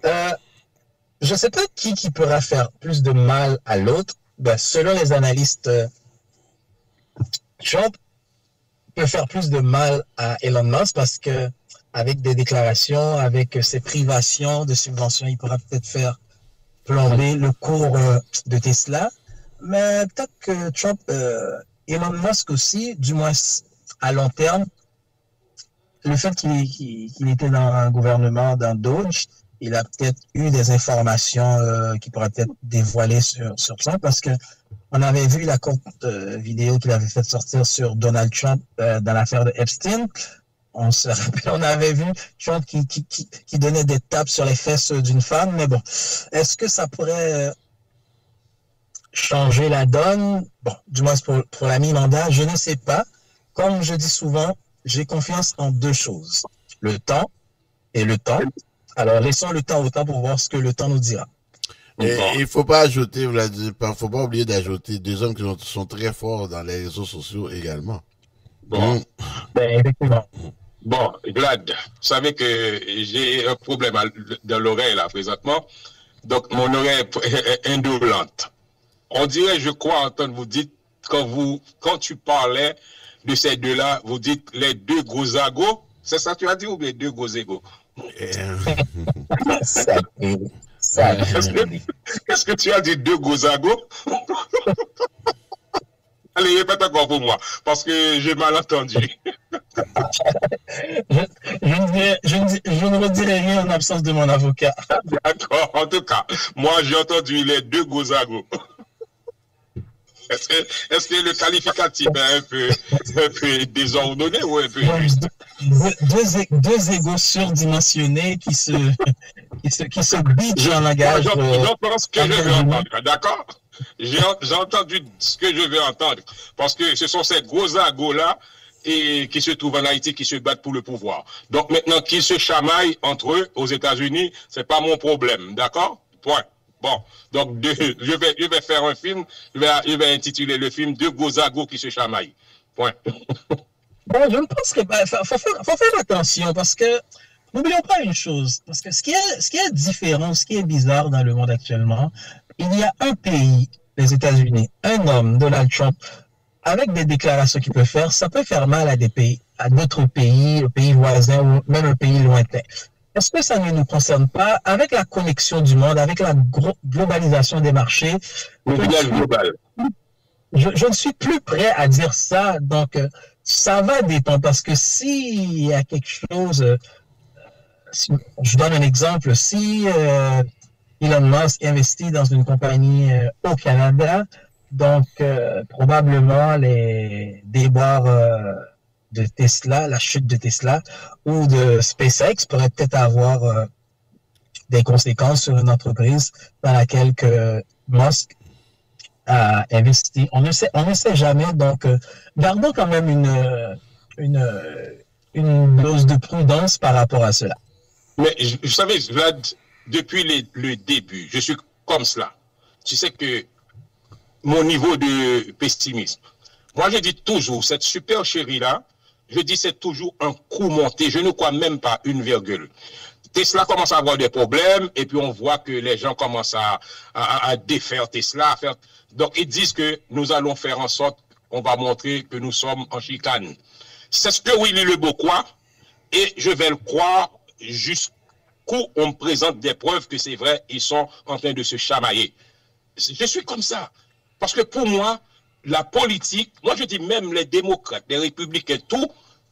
S16: Je ne sais pas qui pourra faire plus de mal à l'autre. Ben, selon les analystes, Trump peut faire plus de mal à Elon Musk parce que avec des déclarations, avec ses privations de subventions, il pourra peut-être faire plomber le cours de Tesla. Mais peut-être que Trump, Elon Musk aussi, du moins à long terme, le fait qu'il était dans un gouvernement, dans Doge, il a peut-être eu des informations qu'il pourrait peut-être dévoiler sur Trump parce que on avait vu la courte vidéo qu'il avait fait sortir sur Donald Trump dans l'affaire de Epstein. On se rappelle, on avait vu Trump qui donnait des tapes sur les fesses d'une femme, mais bon, est-ce que ça pourrait changer la donne? Bon, du moins pour la mi-mandat, je ne sais pas. Comme je dis souvent, j'ai confiance en deux choses, le temps et le temps. Alors, laissons le temps au temps pour voir ce que le temps nous dira.
S1: Et il faut pas ajouter, Vladimir, faut pas oublier d'ajouter deux hommes qui sont très forts dans les réseaux sociaux également.
S17: Bon.
S16: Ben, effectivement.
S17: Bon, Glad, vous savez que j'ai un problème dans l'oreille là présentement. Donc, mon oreille est indolente. On dirait, je crois, entendre vous dites, quand tu parlais de ces deux-là, vous dites les deux gros agos. C'est ça que tu as dit ou les deux gros égos? Qu'est-ce que tu as dit, deux gros agos? Allez, répète encore pour moi, parce que j'ai mal entendu.
S16: Je ne redirai rien en absence de mon avocat.
S17: D'accord, en tout cas, moi j'ai entendu les deux gros agos. Est-ce que le qualificatif est un peu désordonné ou un peu juste?
S16: Deux égos surdimensionnés qui se bitchent en langage.
S17: J'entends ce que je veux entendre, d'accord? J'ai entendu ce que je veux entendre, parce que ce sont ces gros agos-là et qui se trouvent en Haïti, qui se battent pour le pouvoir. Donc maintenant, qu'ils se chamaillent entre eux aux États-Unis, c'est pas mon problème, d'accord? Point. Bon, donc je vais faire un film, je vais intituler le film Deux gros agos qui se chamaillent. Point.
S16: Bon, je pense que faut faire attention parce que n'oublions pas une chose, parce que ce qui est différent, ce qui est bizarre dans le monde actuellement, il y a un pays, les États-Unis, un homme, Donald Trump, avec des déclarations qu'il peut faire, ça peut faire mal à des pays, à d'autres pays voisins ou même un pays lointain. Est-ce que ça ne nous concerne pas avec la connexion du monde, avec la globalisation des marchés?
S17: Le village global.
S16: Je ne suis plus prêt à dire ça, donc ça va dépendre parce que s'il y a quelque chose, je donne un exemple, si Elon Musk investit dans une compagnie au Canada, donc probablement les déboires de Tesla, la chute de Tesla ou de SpaceX pourrait peut-être avoir des conséquences sur une entreprise dans laquelle que Musk a investi. On ne sait jamais, donc gardons quand même une dose de prudence par rapport à cela.
S17: Mais vous savez, Vlad, depuis le début, je suis comme cela. Tu sais que mon niveau de pessimisme, moi je dis toujours, cette super chérie-là, je dis c'est toujours un coup monté, je ne crois même pas une virgule. Tesla commence à avoir des problèmes et puis on voit que les gens commencent à défaire Tesla. Donc ils disent que nous allons faire en sorte qu'on va montrer que nous sommes en chicane. C'est ce que Willy Lebeau croit et je vais le croire jusqu'où on me présente des preuves que c'est vrai, ils sont en train de se chamailler. Je suis comme ça. Parce que pour moi, la politique, moi je dis même les démocrates, les républicains, tout,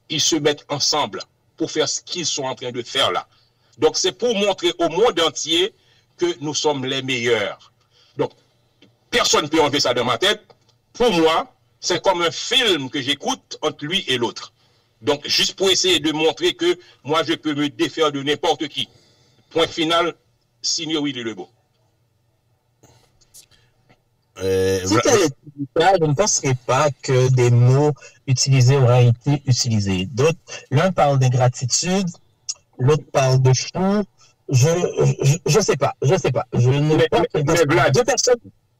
S17: ils se mettent ensemble pour faire ce qu'ils sont en train de faire là. Donc c'est pour montrer au monde entier que nous sommes les meilleurs. Donc personne ne peut enlever ça de ma tête. Pour moi, c'est comme un film que j'écoute entre lui et l'autre. Donc juste pour essayer de montrer que moi je peux me défaire de n'importe qui. Point final, signé Willy Lebeau.
S16: Si tel était le cas, je ne penserais pas que des mots utilisés auraient été utilisés. L'un parle d'ingratitude, l'autre parle de fou. Je sais pas. Je ne pense que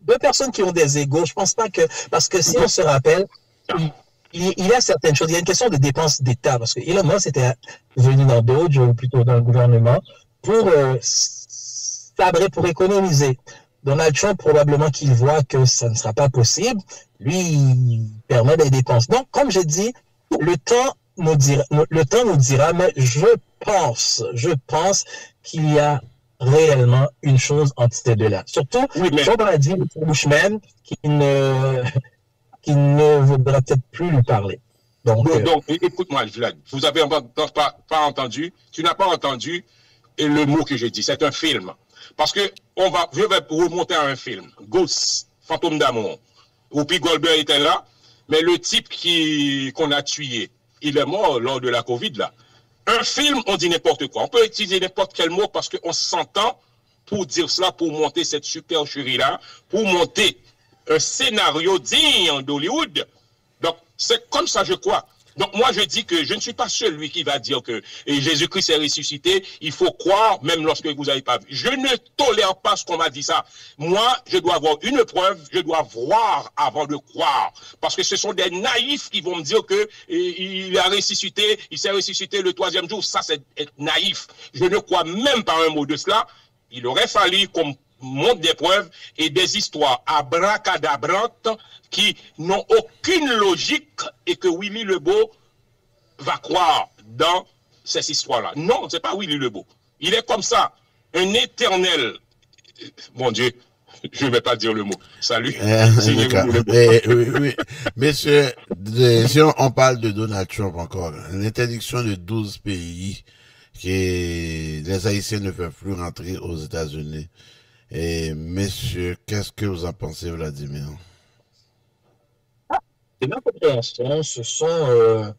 S16: deux personnes qui ont des égos, je pense pas que, parce que si on se rappelle, il y a certaines choses, il y a une question de dépenses d'État, parce que Elon Musk était venu dans Doge, ou plutôt dans le gouvernement, pour sabrer, pour économiser. Donald Trump, probablement qu'il voit que ça ne sera pas possible, lui, il permet des dépenses. Donc, comme j'ai dit, le temps nous dira, mais je pense qu'il y a réellement une chose entre ces deux-là. Surtout, Trump a dit de bouche même qu'il ne voudra peut-être plus lui parler. Donc
S17: écoute-moi, Vlad, vous avez pas entendu, tu n'as pas entendu le mot que j'ai dit, c'est un film. Parce que je vais remonter à un film, Ghost, Fantôme d'amour. Whoopi Goldberg était là, mais le type qu'on a tué, il est mort lors de la Covid là. Un film, on dit n'importe quoi. On peut utiliser n'importe quel mot parce qu'on s'entend pour dire cela, pour monter cette supercherie là, pour monter un scénario digne d'Hollywood. Donc c'est comme ça je crois. Donc moi je dis que je ne suis pas celui qui va dire que Jésus-Christ est ressuscité, il faut croire même lorsque vous n'avez pas vu. Je ne tolère pas ce qu'on m'a dit ça. Moi je dois avoir une preuve, je dois voir avant de croire. Parce que ce sont des naïfs qui vont me dire que il a ressuscité, il s'est ressuscité le 3e jour. Ça c'est être naïf. Je ne crois même pas un mot de cela. Il aurait fallu qu'on montre des preuves et des histoires abracadabrantes qui n'ont aucune logique et que Willy Lebeau va croire dans ces histoires-là. Non, c'est pas Willy Lebeau. Il est comme ça, un éternel. Mon Dieu, je ne vais pas dire le mot. Salut.
S1: Oui. Messieurs, si on parle de Donald Trump encore, l'interdiction de 12 pays que les Haïtiens ne peuvent plus rentrer aux États-Unis. Et messieurs, qu'est-ce que vous en pensez, Vladimir?
S16: De ma compréhension, ce sont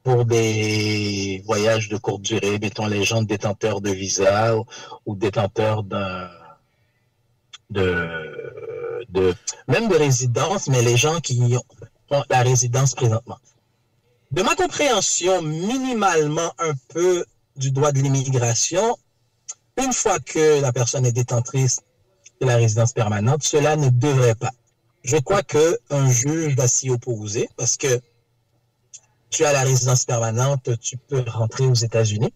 S16: pour des voyages de courte durée, mettons les gens détenteurs de visa ou détenteurs même de résidence, mais les gens qui ont la résidence présentement. De ma compréhension, minimalement un peu du droit de l'immigration, une fois que la personne est détentrice de la résidence permanente, cela ne devrait pas. Je crois qu'un juge va s'y opposer parce que tu as la résidence permanente, tu peux rentrer aux États-Unis.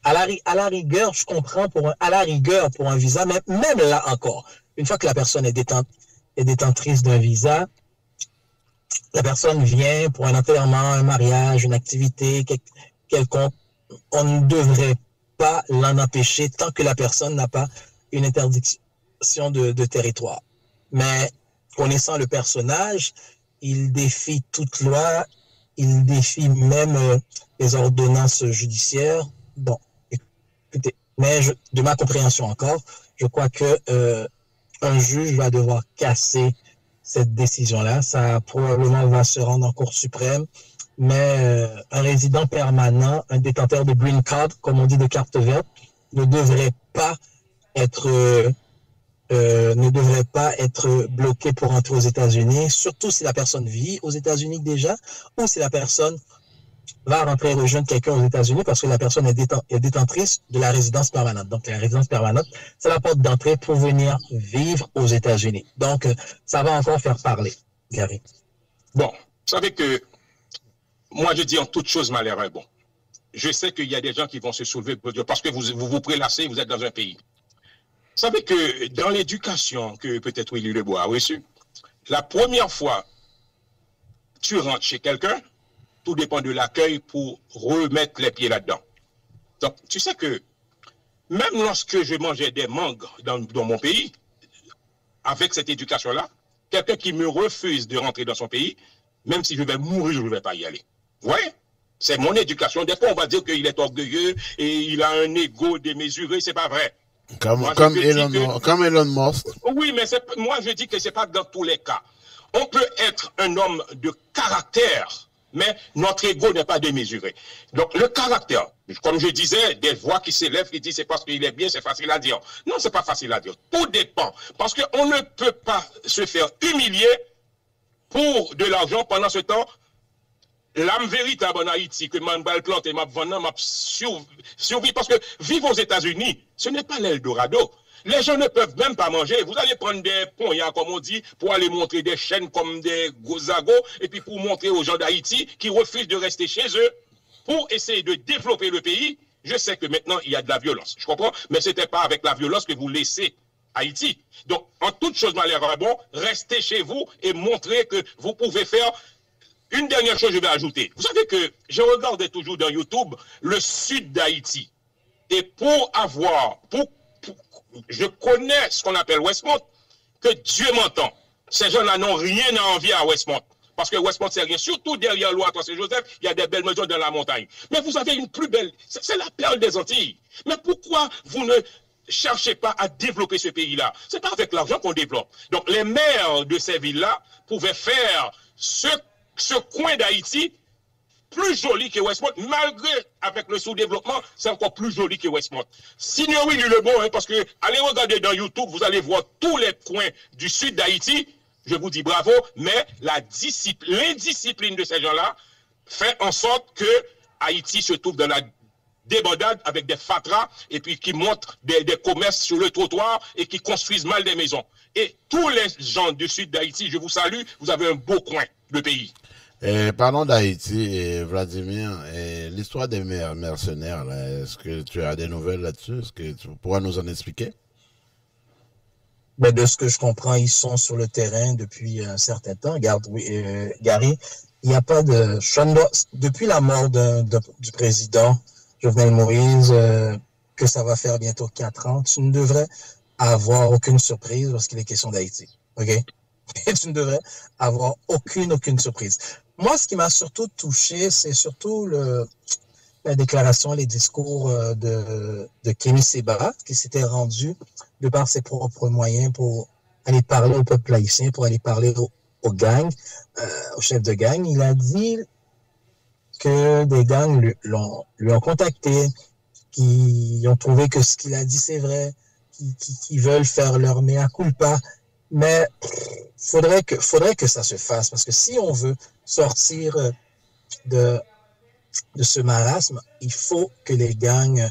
S16: À la rigueur, je comprends pour un visa, mais même là encore, une fois que la personne est détentrice d'un visa, la personne vient pour un enterrement, un mariage, une activité quelconque, on ne devrait pas l'en empêcher tant que la personne n'a pas une interdiction de territoire. Mais connaissant le personnage, il défie toute loi, il défie même les ordonnances judiciaires. Bon, écoutez, mais de ma compréhension encore, je crois que un juge va devoir casser cette décision-là. Ça probablement va se rendre en Cour suprême, mais un résident permanent, un détenteur de green card, comme on dit de carte verte, ne devrait pas être ne devrait pas être bloqué pour entrer aux États-Unis, surtout si la personne vit aux États-Unis déjà, ou si la personne va rentrer et rejoindre quelqu'un aux États-Unis parce que la personne est détentrice de la résidence permanente. Donc, la résidence permanente, c'est la porte d'entrée pour venir vivre aux États-Unis. Donc, ça va encore faire parler, Gary.
S17: Bon, vous savez que moi, je dis en toute chose malheur est bon. Je sais qu'il y a des gens qui vont se soulever parce que vous prélassez, vous êtes dans un pays. Vous savez que dans l'éducation que peut-être Willy Lebois a reçue, la première fois tu rentres chez quelqu'un, tout dépend de l'accueil pour remettre les pieds là-dedans. Donc, tu sais que même lorsque je mangeais des mangues dans mon pays, avec cette éducation-là, quelqu'un qui me refuse de rentrer dans son pays, même si je vais mourir, je ne vais pas y aller. Vous voyez? C'est mon éducation. Des fois, on va dire qu'il est orgueilleux et il a un ego démesuré. C'est pas vrai.
S1: Comme Elon Musk.
S17: Oui, mais moi, je dis que c'est pas dans tous les cas. On peut être un homme de caractère, mais notre ego n'est pas démesuré. Donc, le caractère, comme je disais, des voix qui s'élèvent, qui disent c'est parce qu'il est bien, c'est facile à dire. Non, c'est pas facile à dire. Tout dépend. Parce qu'on ne peut pas se faire humilier pour de l'argent pendant ce temps. L'âme véritable en Haïti, que m'a plante et m'a vendu, m'a survécu. Parce que vivre aux États-Unis, ce n'est pas l'Eldorado. Les gens ne peuvent même pas manger. Vous allez prendre des poignards, comme on dit, pour aller montrer des chaînes comme des gozagos, et puis pour montrer aux gens d'Haïti qui refusent de rester chez eux, pour essayer de développer le pays. Je sais que maintenant, il y a de la violence. Je comprends, mais ce n'était pas avec la violence que vous laissez Haïti. Donc, en toute chose malheureuse, bon, restez chez vous et montrez que vous pouvez faire. Une dernière chose, je vais ajouter. Vous savez que je regardais toujours dans YouTube le sud d'Haïti. Et je connais ce qu'on appelle Westmont, que Dieu m'entend. Ces gens-là n'ont rien à envier à Westmont. Parce que Westmont, c'est rien. Surtout derrière Loire-Saint-Joseph, il y a des belles maisons dans la montagne. Mais vous avez une plus belle... C'est la perle des Antilles. Mais pourquoi vous ne cherchez pas à développer ce pays-là? C'est pas avec l'argent qu'on développe. Donc, les maires de ces villes-là pouvaient faire ce coin d'Haïti plus joli que Westmont, malgré avec le sous-développement, c'est encore plus joli que Westmont. Signor Willy Lebois, hein, parce que allez regarder dans YouTube, vous allez voir tous les coins du sud d'Haïti. Je vous dis bravo, mais l'indiscipline de ces gens-là fait en sorte que Haïti se trouve dans la débandade avec des fatras et puis qui montent des commerces sur le trottoir et qui construisent mal des maisons. Et tous les gens du sud d'Haïti, je vous salue, vous avez un beau coin de pays.
S1: Parlons d'Haïti, Vladimir, l'histoire des mercenaires, est-ce que tu as des nouvelles là-dessus? Est-ce que tu pourras nous en expliquer?
S16: Ben, de ce que je comprends, ils sont sur le terrain depuis un certain temps. Regarde, Gary, il n'y a pas de... Depuis la mort du président Jovenel Moïse, que ça va faire bientôt 4 ans, tu ne devrais avoir aucune surprise lorsqu'il est question d'Haïti. OK? Et tu ne devrais avoir aucune surprise. Moi, ce qui m'a surtout touché, c'est surtout la déclaration, les discours de Kémy Séba, qui s'était rendu de par ses propres moyens pour aller parler au peuple haïtien, pour aller parler aux gangs, aux chefs de gang. Il a dit que des gangs lui ont contacté, qui ont trouvé que ce qu'il a dit c'est vrai, qui veulent faire leur mea culpa. Mais faudrait que ça se fasse, parce que si on veut sortir de ce marasme, il faut que les gangs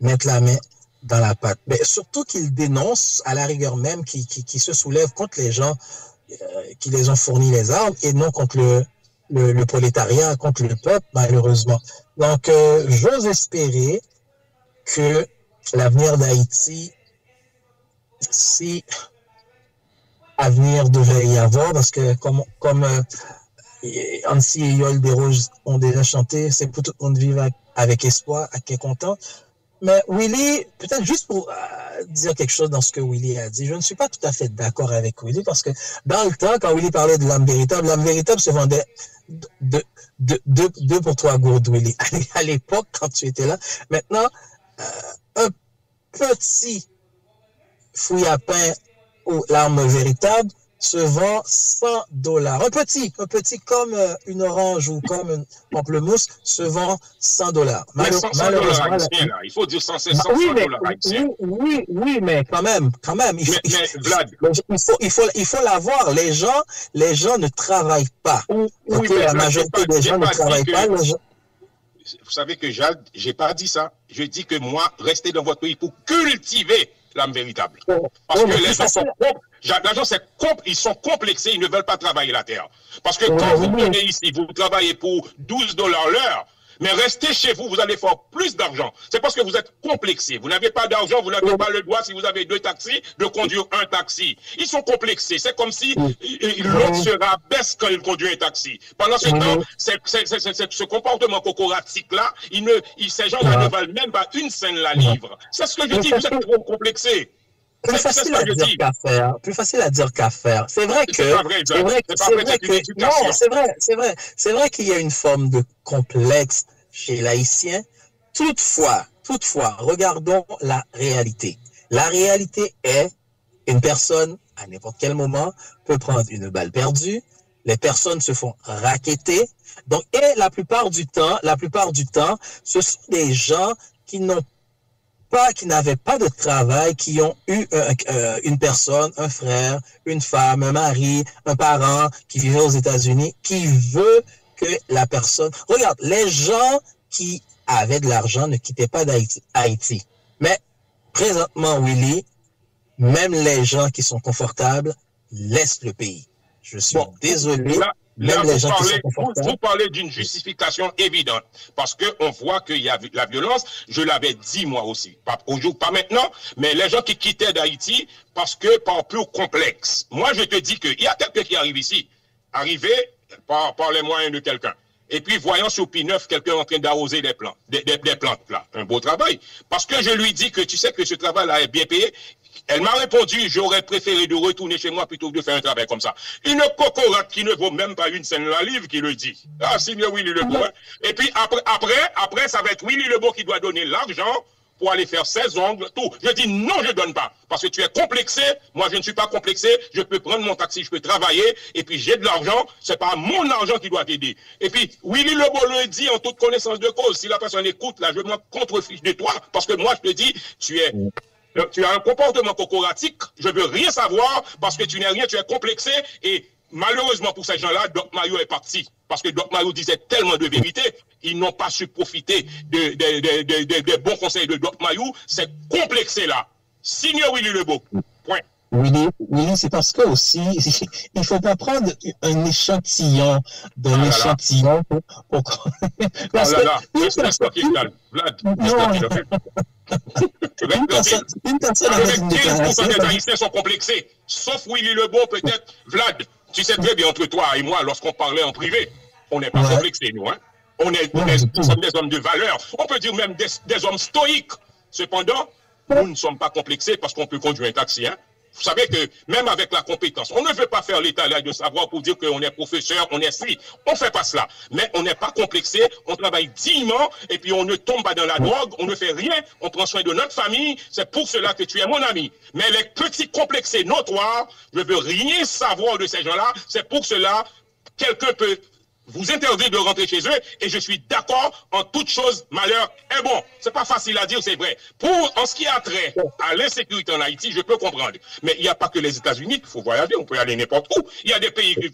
S16: mettent la main dans la pâte. Mais surtout qu'ils dénoncent à la rigueur même, qui se soulèvent contre les gens qui les ont fourni les armes et non contre le prolétariat, contre le peuple, malheureusement. Donc, j'ose espérer que l'avenir d'Haïti, si avenir devait y avoir, parce que comme Ansi et Yol Desroges ont déjà chanté, c'est pour tout le monde vivre avec espoir, à qui est content. Mais Willy, peut-être juste pour dire quelque chose dans ce que Willy a dit, je ne suis pas tout à fait d'accord avec Willy, parce que dans le temps, quand Willy parlait de l'âme véritable se vendait 2 pour 3 gourdes, Willy. À l'époque, quand tu étais là. Maintenant, un petit fouille à pain ou l'arme véritable se vend $100. Un petit comme une orange ou comme une pamplemousse se vend $100.
S17: Mais $100 haïtiens, là. Il faut dire $100 haïtiens.
S16: Oui, mais quand même.
S17: Vlad.
S16: Il faut l'avoir. Les gens ne travaillent pas.
S17: Oui,
S16: la majorité des gens ne travaillent pas.
S17: Vous savez que j'ai pas dit ça. Je dis que moi, restez dans votre pays pour cultiver l'âme véritable. Parce que les gens ils sont complexés, ils ne veulent pas travailler la terre. Parce que quand vous venez ici, vous travaillez pour $12 l'heure, mais restez chez vous, vous allez faire plus d'argent. C'est parce que vous êtes complexés. Vous n'avez pas d'argent, vous n'avez pas le droit, si vous avez 2 taxis, de conduire un taxi. Ils sont complexés. C'est comme si l'autre se rabaisse quand il conduit un taxi. Pendant ce temps, ce comportement cocoratique-là, ces gens-là ne valent même pas 1 cent la livre. C'est ce que je dis, vous êtes trop complexés.
S16: Plus facile à dire qu'à faire. Plus facile à dire qu'à faire. C'est vrai qu'il y a une forme de complexe chez l'haïtien. Toutefois, regardons la réalité. La réalité est une personne, à n'importe quel moment, peut prendre une balle perdue. Les personnes se font racketter. Donc, et la plupart du temps, ce sont des gens qui n'avaient pas de travail, qui ont eu une personne, un frère, une femme, un mari, un parent qui vivait aux États-Unis, qui veut que la personne... Regarde, les gens qui avaient de l'argent ne quittaient pas Haïti. Mais présentement, Willy, même les gens qui sont confortables laissent le pays. Je suis désolé.
S17: Là, vous parlez d'une justification évidente, parce qu'on voit qu'il y a la violence, je l'avais dit moi aussi, pas maintenant, mais les gens qui quittaient d'Haïti, parce que par pur complexe. Moi, je te dis qu'il y a quelqu'un qui arrive ici, arrivé par les moyens de quelqu'un, et puis voyant sur P9 quelqu'un en train d'arroser des plantes là, un beau travail, parce que je lui dis que tu sais que ce travail-là est bien payé. Elle m'a répondu, j'aurais préféré de retourner chez moi plutôt que de faire un travail comme ça. Une cocorate qui ne vaut même pas 1 cent la livre qui le dit. Ah, c'est bien Willy Lebeau. Hein? Et puis après, ça va être Willy Lebeau qui doit donner l'argent pour aller faire ses ongles, tout. Je dis non, je ne donne pas. Parce que tu es complexé. Moi, je ne suis pas complexé. Je peux prendre mon taxi, je peux travailler. Et puis, j'ai de l'argent. C'est pas mon argent qui doit t'aider. Et puis, Willy Lebeau le dit en toute connaissance de cause. Si la personne écoute, là, je me contrefiche de toi. Parce que moi, je te dis, tu as un comportement cocoratique, je veux rien savoir parce que tu n'es rien, tu es complexé et malheureusement pour ces gens-là, Doc Mario est parti. Parce que Doc Mario disait tellement de vérité, ils n'ont pas su profiter des bons conseils de Doc Mario, c'est complexé là. Signe Willy Lebeau. Point.
S16: Willy, c'est parce que aussi, il faut pas prendre un échantillon d'un échantillon pour... Parce
S17: une personne avec une déclaration... Les Haïtiens sont complexés, sauf Willy Lebeau peut-être. Vlad, tu sais très bien entre toi et moi, lorsqu'on parlait en privé, on n'est pas complexés, nous, hein. Nous sommes des hommes de valeur. On peut dire même des hommes stoïques. Cependant, nous ne sommes pas complexés parce qu'on peut conduire un taxi, hein. Vous savez que même avec la compétence, on ne veut pas faire l'état là de savoir pour dire qu'on est professeur, on est si. On ne fait pas cela. Mais on n'est pas complexé, on travaille dignement et puis on ne tombe pas dans la drogue, on ne fait rien, on prend soin de notre famille. C'est pour cela que tu es mon ami. Mais les petits complexés notoires, je ne veux rien savoir de ces gens-là. C'est pour cela quelqu'un peut vous interdire de rentrer chez eux et je suis d'accord en toute chose, malheur est bon. C'est pas facile à dire, c'est vrai. En ce qui a trait à l'insécurité en Haïti, je peux comprendre. Mais il n'y a pas que les États-Unis qu'il faut voyager, on peut aller n'importe où. Il y a des pays que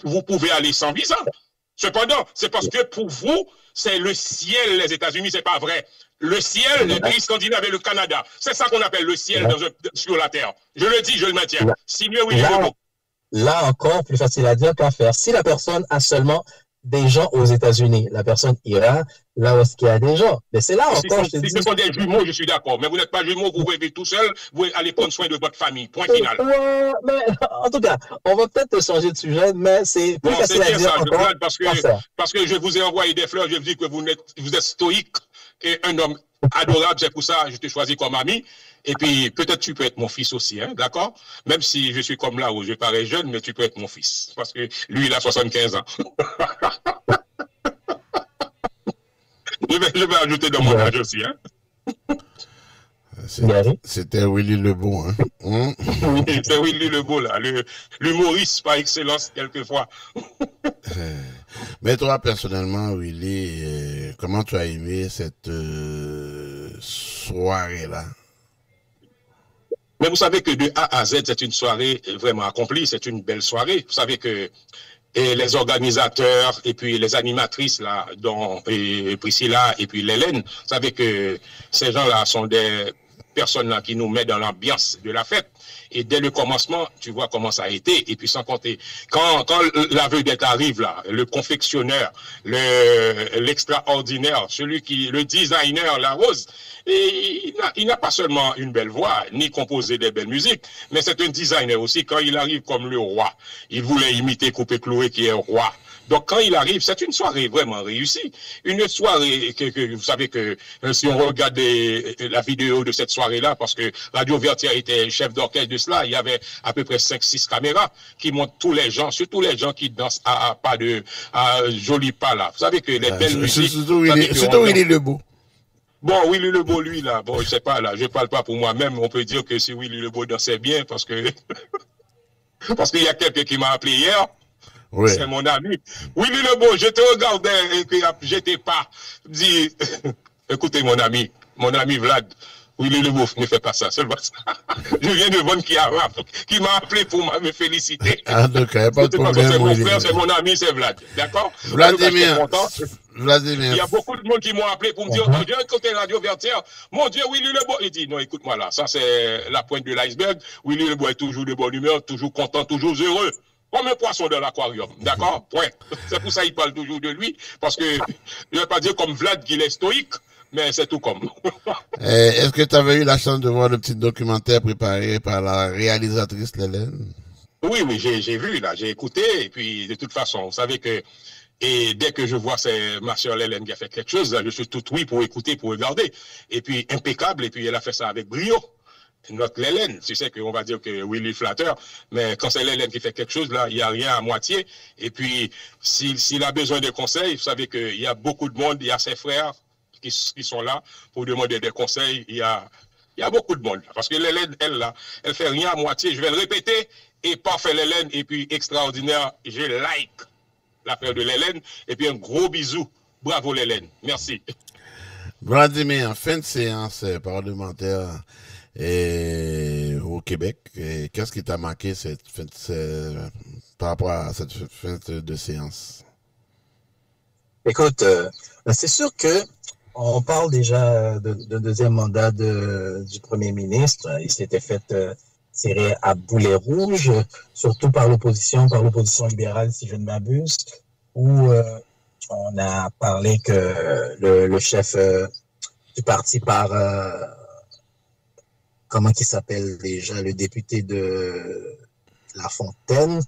S17: vous pouvez aller sans visa. Cependant, c'est parce que pour vous, c'est le ciel, les États-Unis, c'est pas vrai. Le ciel, les pays scandinaves et le Canada, c'est ça qu'on appelle le ciel sur la terre. Je le dis, je le maintiens. Signe Willy Lebeau.
S16: Là encore, plus facile à dire qu'à faire. Si la personne a seulement des gens aux États-Unis, la personne ira là où il y a des gens. Mais c'est là encore, je te dis...
S17: Si ce sont des jumeaux, je suis d'accord. Mais vous n'êtes pas jumeaux, vous rêvez tout seul, vous allez prendre soin de votre famille. Point final.
S16: Mais, en tout cas, on va peut-être changer de sujet, mais c'est plus facile à dire encore.
S17: Parce que je vous ai envoyé des fleurs, je vous dis que vous êtes stoïque et un homme adorable, c'est pour ça que je t'ai choisi comme ami. Et puis, peut-être tu peux être mon fils aussi, hein, d'accord? Même si je suis comme là où je parais jeune, mais tu peux être mon fils. Parce que lui, il a 75 ans. je vais ajouter dans mon âge aussi, hein?
S1: C'était Willy Lebeau, hein?
S17: C'est Willy Lebeau, là, l'humoriste par excellence, quelquefois.
S1: Mais toi, personnellement, Willy, comment tu as aimé cette soirée-là?
S17: Mais vous savez que de A à Z, c'est une soirée vraiment accomplie, c'est une belle soirée. Vous savez que les organisateurs et puis les animatrices, là, dont et Priscilla et puis Hélène, vous savez que ces gens-là sont des personnes là qui nous mettent dans l'ambiance de la fête. Et dès le commencement, tu vois comment ça a été. Et puis sans compter, quand la vedette arrive là, le confectionneur, l'extraordinaire, le designer, la rose, et il n'a pas seulement une belle voix, ni composé des belles musiques, mais c'est un designer aussi. Quand il arrive comme le roi, il voulait imiter Coupé Chloé qui est roi. Donc quand il arrive, c'est une soirée vraiment réussie. Une soirée que vous savez que si on regarde la vidéo de cette soirée-là, parce que Radio Vertière était chef d'orchestre de cela, il y avait à peu près 5-6 caméras qui montrent tous les gens, surtout les gens qui dansent à joli pas là. Vous savez que les belles musiques...
S1: Surtout Willy Lebeau.
S17: Bon, Willy Lebeau, lui, là, bon, je sais pas, là, je parle pas pour moi-même, on peut dire que si Willy Lebeau dansait bien, parce que qu'il y a quelqu'un qui m'a appelé hier. Oui. C'est mon ami. Willy Lebeau, je te regardais et puis j'étais pas. Dis, écoutez mon ami Vlad, Willy Lebeau ne fait pas ça, seulement ça. Je viens de voir qui m'a appelé pour me féliciter.
S1: Ah, donc, il n'y a pas de problème.
S17: C'est mon frère, c'est mon ami, c'est Vlad. D'accord?
S1: Vladimir.
S17: Il y a beaucoup de monde qui m'ont appelé pour me dire, oh, j'ai écouté Radio Vertière. Mon Dieu, Willy Lebeau. Il dit, non, écoute-moi là, ça c'est la pointe de l'iceberg. Willy Lebeau est toujours de bonne humeur, toujours content, toujours heureux. Comme un poisson de l'aquarium, d'accord? Point. C'est pour ça qu'il parle toujours de lui, parce que je ne vais pas dire comme Vlad qu'il est stoïque, mais c'est tout comme.
S1: Est-ce que tu avais eu la chance de voir le petit documentaire préparé par la réalisatrice Hélène?
S17: Oui, j'ai vu, là, j'ai écouté, et puis de toute façon, vous savez que, et dès que je vois c'est ma soeur Hélène qui a fait quelque chose, là, je suis tout oui pour écouter, pour regarder, et puis impeccable, et puis elle a fait ça avec brio. Notre Hélène, tu sais qu'on va dire que Willy flatteur, mais quand c'est Hélène qui fait quelque chose, là, il n'y a rien à moitié. Et puis, s'il a besoin de conseils, vous savez qu'il y a beaucoup de monde, il y a ses frères qui sont là pour demander des conseils. Il y a beaucoup de monde. Parce que Hélène, elle, là, elle fait rien à moitié. Je vais le répéter. Et parfait Hélène, et puis extraordinaire, je like l'affaire de Hélène. Et puis un gros bisou. Bravo Hélène. Merci.
S1: Vladimir, fin de séance parlementaire. Au Québec, qu'est-ce qui t'a marqué par rapport à cette fin de séance?
S16: Écoute, c'est sûr que on parle déjà d'un deuxième mandat du premier ministre. Il s'était fait tirer à boulet rouge, surtout par l'opposition libérale, si je ne m'abuse, où on a parlé que le chef du parti comment il s'appelle déjà, le député de La Fontaine,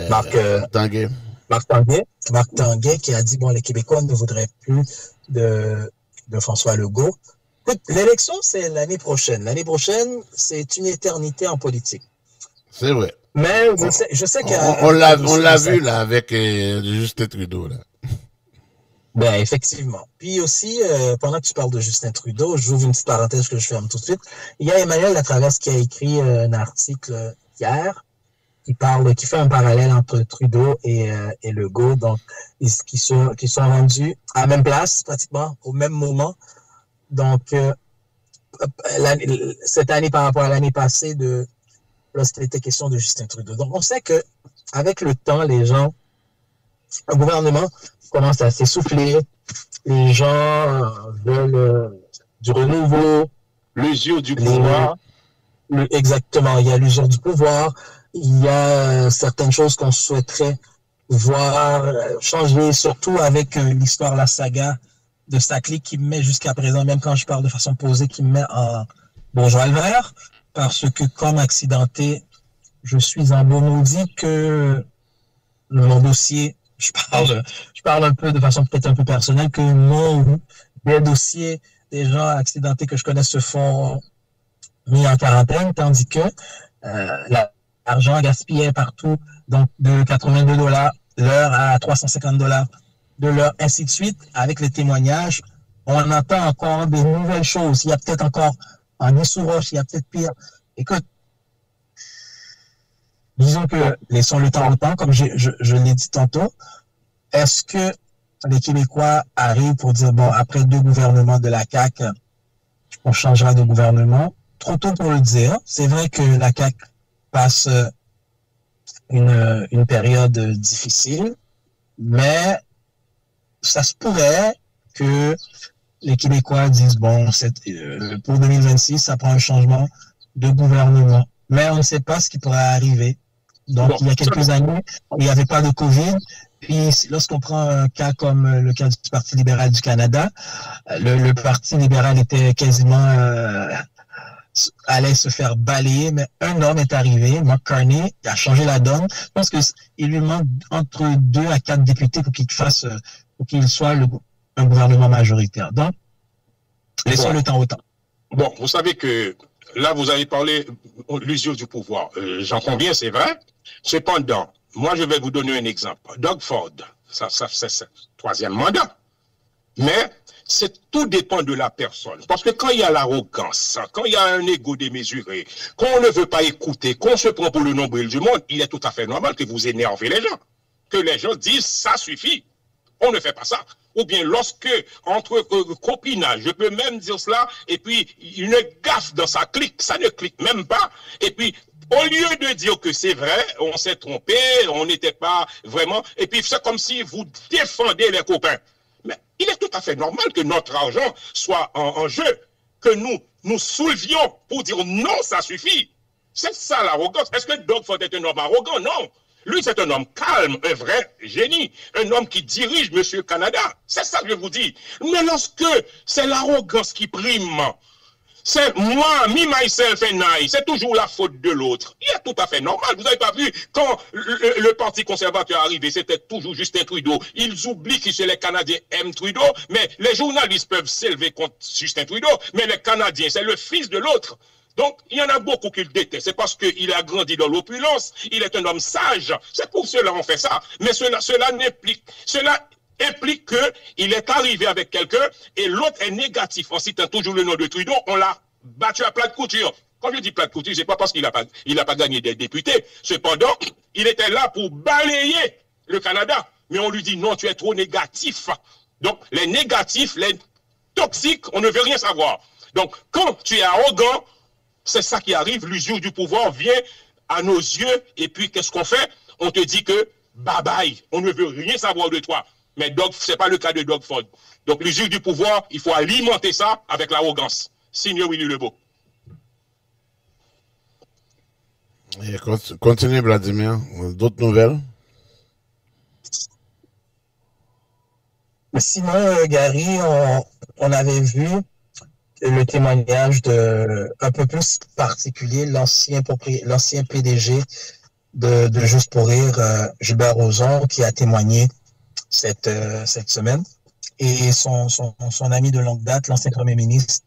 S16: Marc Tanguay. Marc Tanguay qui a dit, bon, les Québécois ne voudraient plus de François Legault. Écoute, l'élection, c'est l'année prochaine. L'année prochaine, c'est une éternité en politique.
S1: C'est vrai.
S16: Mais je sais
S1: qu'on l'a vu, là, avec Justin Trudeau, là.
S16: Ben, effectivement. Puis aussi, pendant que tu parles de Justin Trudeau, j'ouvre une petite parenthèse que je ferme tout de suite. Il y a Emmanuel Latraverse qui a écrit un article hier qui fait un parallèle entre Trudeau et Legault, donc qui sont rendus à la même place, pratiquement au même moment. Donc, cette année par rapport à l'année passée lorsqu'il était question de Justin Trudeau. Donc, on sait que avec le temps, le gouvernement commence à s'essouffler, les gens veulent du renouveau.
S17: L'usure du pouvoir.
S16: Exactement, il y a l'usure du pouvoir, il y a certaines choses qu'on souhaiterait voir changer, surtout avec l'histoire, la saga de Saclay qui me met jusqu'à présent, même quand je parle de façon posée, qui me met en bourgeois vert, parce que comme accidenté, je suis en bon maudit que mon dossier, je parle un peu de façon peut-être un peu personnelle, que des dossiers des gens accidentés que je connais se font mis en quarantaine, tandis que l'argent gaspillé partout, donc de 82 $ l'heure à 350 $ de l'heure, ainsi de suite, avec les témoignages, on entend encore des nouvelles choses. Il y a peut-être encore Anguille-sous-Roche, il y a peut-être pire. Écoute, disons que laissons le temps au temps, comme je l'ai dit tantôt. Est-ce que les Québécois arrivent pour dire, bon, après 2 gouvernements de la CAQ, on changera de gouvernement? Trop tôt pour le dire. C'est vrai que la CAQ passe une période difficile, mais ça se pourrait que les Québécois disent, bon, pour 2026, ça prend un changement de gouvernement. Mais on ne sait pas ce qui pourrait arriver. Donc, il y a quelques années, il n'y avait pas de COVID. Puis, lorsqu'on prend un cas comme le cas du Parti libéral du Canada, le Parti libéral était quasiment allait se faire balayer, mais un homme est arrivé, Mark Carney, qui a changé la donne. Je pense qu'il lui manque entre 2 à 4 députés pour qu'il soit un gouvernement majoritaire. Donc, laissons le temps au temps.
S17: Bon, vous savez que là, vous avez parlé de l'usure du pouvoir. J'en conviens, c'est vrai. Cependant, moi, je vais vous donner un exemple. Doug Ford, ça c'est 3e mandat. Mais tout dépend de la personne. Parce que quand il y a l'arrogance, quand il y a un ego démesuré, qu'on ne veut pas écouter, qu'on se prend pour le nombril du monde, il est tout à fait normal que vous énervez les gens. Que les gens disent, ça suffit. On ne fait pas ça. Ou bien lorsque, entre copinage, je peux même dire cela, et puis une gaffe dans sa clique, ça ne clique même pas. Et puis, au lieu de dire que c'est vrai, on s'est trompé, on n'était pas vraiment, et puis c'est comme si vous défendez les copains. Mais il est tout à fait normal que notre argent soit en jeu, que nous soulevions pour dire non, ça suffit. C'est ça l'arrogance. Est-ce que Doug Ford est un homme arrogant? Non. Lui, c'est un homme calme, un vrai génie, un homme qui dirige Monsieur Canada. C'est ça que je vous dis. Mais lorsque c'est l'arrogance qui prime, c'est moi, me, myself and I, c'est toujours la faute de l'autre. Il est tout à fait normal. Vous n'avez pas vu, quand le Parti conservateur est arrivé, c'était toujours Justin Trudeau. Ils oublient que les Canadiens aiment Trudeau, mais les journalistes peuvent s'élever contre Justin Trudeau, mais les Canadiens, c'est le fils de l'autre. Donc, il y en a beaucoup qui le détestent. C'est parce qu'il a grandi dans l'opulence. Il est un homme sage. C'est pour cela qu'on fait ça. Mais cela implique qu'il est arrivé avec quelqu'un et l'autre est négatif. En citant toujours le nom de Trudeau, on l'a battu à plat de couture. Quand je dis plat de couture, c'est pas parce qu'il n'a pas gagné des députés. Cependant, il était là pour balayer le Canada. Mais on lui dit non, tu es trop négatif. Donc, les négatifs, les toxiques, on ne veut rien savoir. Donc, quand tu es arrogant, c'est ça qui arrive, l'usure du pouvoir vient à nos yeux, et puis qu'est-ce qu'on fait? On te dit que bye bye, on ne veut rien savoir de toi. Mais ce n'est pas le cas de Doug Ford. Donc l'usure du pouvoir, il faut alimenter ça avec l'arrogance. Signor Willy Lebeau.
S1: Continue, Vladimir. D'autres nouvelles?
S16: Sinon, Gary, on avait vu le témoignage un peu plus particulier, l'ancien PDG de Juste pour rire, Gilbert Rozon, qui a témoigné cette semaine. Et son ami de longue date, l'ancien premier ministre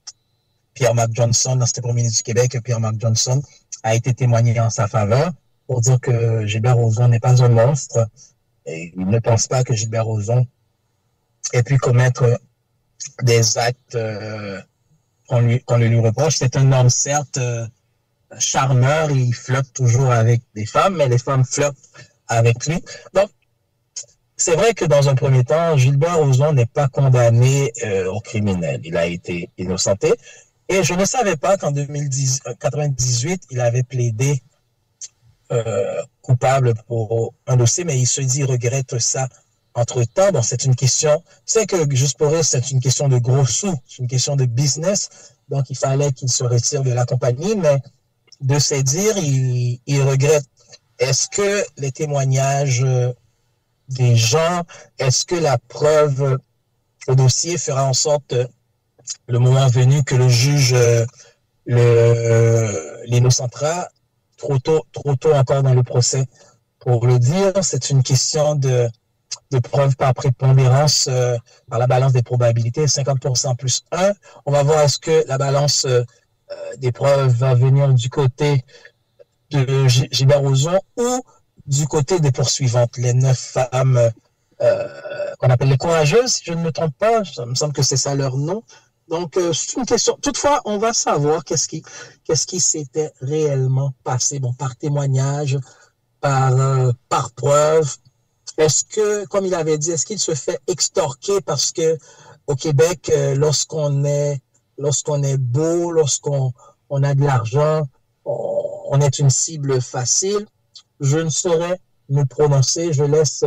S16: Pierre-Marc Johnson, l'ancien premier ministre du Québec, Pierre-Marc Johnson, a été témoigné en sa faveur pour dire que Gilbert Rozon n'est pas un monstre. Et il ne pense pas que Gilbert Rozon ait pu commettre des actes qu'on le lui reproche. C'est un homme, certes, charmeur, il flotte toujours avec des femmes, mais les femmes flottent avec lui. Donc, c'est vrai que dans un premier temps, Gilbert Rozon n'est pas condamné au criminel. Il a été innocenté. Et je ne savais pas qu'en 1998, il avait plaidé coupable pour un dossier, mais il se dit regrette ça entre-temps. Donc, c'est une question, c'est que Juste pour rire, c'est une question de gros sous, c'est une question de business. Donc, il fallait qu'il se retire de la compagnie, mais de ses dires, il regrette. Est-ce que les témoignages des gens, est-ce que la preuve au dossier fera en sorte, le moment venu, que le juge l'innocentera trop tôt encore dans le procès pour le dire? C'est une question de preuve par prépondérance, par la balance des probabilités, 50% plus 1. On va voir est-ce que la balance des preuves va venir du côté de Gilbert Rozon ou du côté des poursuivantes, les 9 femmes qu'on appelle les courageuses, si je ne me trompe pas, ça me semble que c'est ça leur nom. Donc, c'est une question. Toutefois, on va savoir qu'est-ce qui s'était réellement passé. Bon, par témoignage, par preuve. Est-ce que, comme il avait dit, est-ce qu'il se fait extorquer parce que au Québec, lorsqu'on est beau, lorsqu'on a de l'argent, on est une cible facile? Je ne saurais me prononcer. Je laisse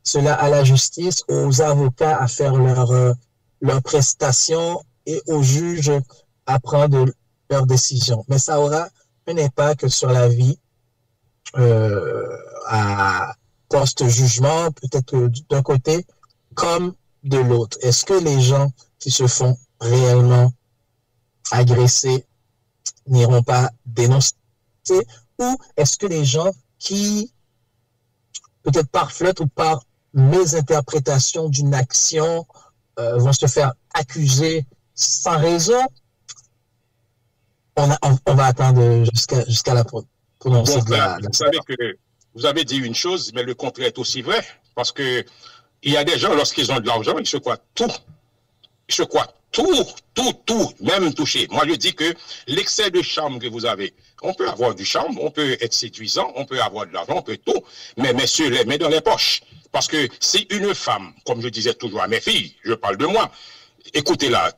S16: cela à la justice, aux avocats à faire leurs prestations et aux juges à prendre leurs décisions. Mais ça aura un impact sur la vie à post-jugement, peut-être d'un côté comme de l'autre. Est-ce que les gens qui se font réellement agresser n'iront pas dénoncer, ou est-ce que les gens qui, peut-être par flotte ou par mésinterprétation d'une action, vont se faire accuser sans raison? On va attendre jusqu'à la prononcée de la...
S17: Vous savez que vous avez dit une chose, mais le contraire est aussi vrai, parce que il y a des gens, lorsqu'ils ont de l'argent, ils se croient tout. Ils se croient tout, même toucher. Moi, je dis que l'excès de charme que vous avez, on peut avoir du charme, on peut être séduisant, on peut avoir de l'argent, on peut tout, mais messieurs, les mains dans les poches. Parce que si une femme, comme je disais toujours à mes filles, je parle de moi, écoutez-la,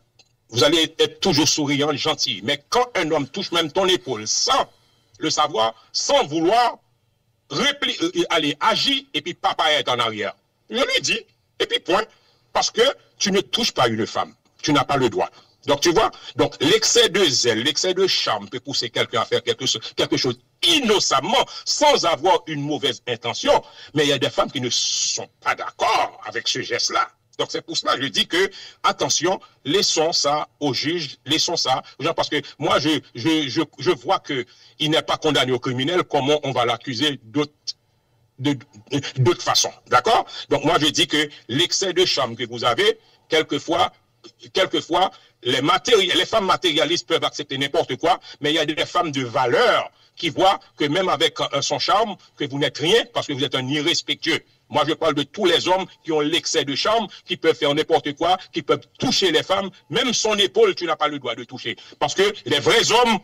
S17: vous allez être toujours souriant, gentil, mais quand un homme touche même ton épaule sans le savoir, sans vouloir, aller agir et puis papa est en arrière. Je lui dis, et puis point. Parce que tu ne touches pas une femme. Tu n'as pas le droit. Donc tu vois, donc l'excès de zèle, l'excès de charme peut pousser quelqu'un à faire quelque chose innocemment, sans avoir une mauvaise intention. Mais il y a des femmes qui ne sont pas d'accord avec ce geste-là. Donc c'est pour cela que je dis que, attention, laissons ça aux juges, laissons ça aux gens, parce que moi je vois qu'il n'est pas condamné au criminel, comment on va l'accuser d'autres façons, d'accord? Donc moi je dis que l'excès de charme que vous avez, quelquefois, les femmes matérialistes peuvent accepter n'importe quoi, mais il y a des femmes de valeur qui voient que même avec son charme, que vous n'êtes rien, parce que vous êtes un irrespectueux. Moi, je parle de tous les hommes qui ont l'excès de charme, qui peuvent faire n'importe quoi, qui peuvent toucher les femmes. Même son épaule, tu n'as pas le droit de toucher. Parce que les vrais hommes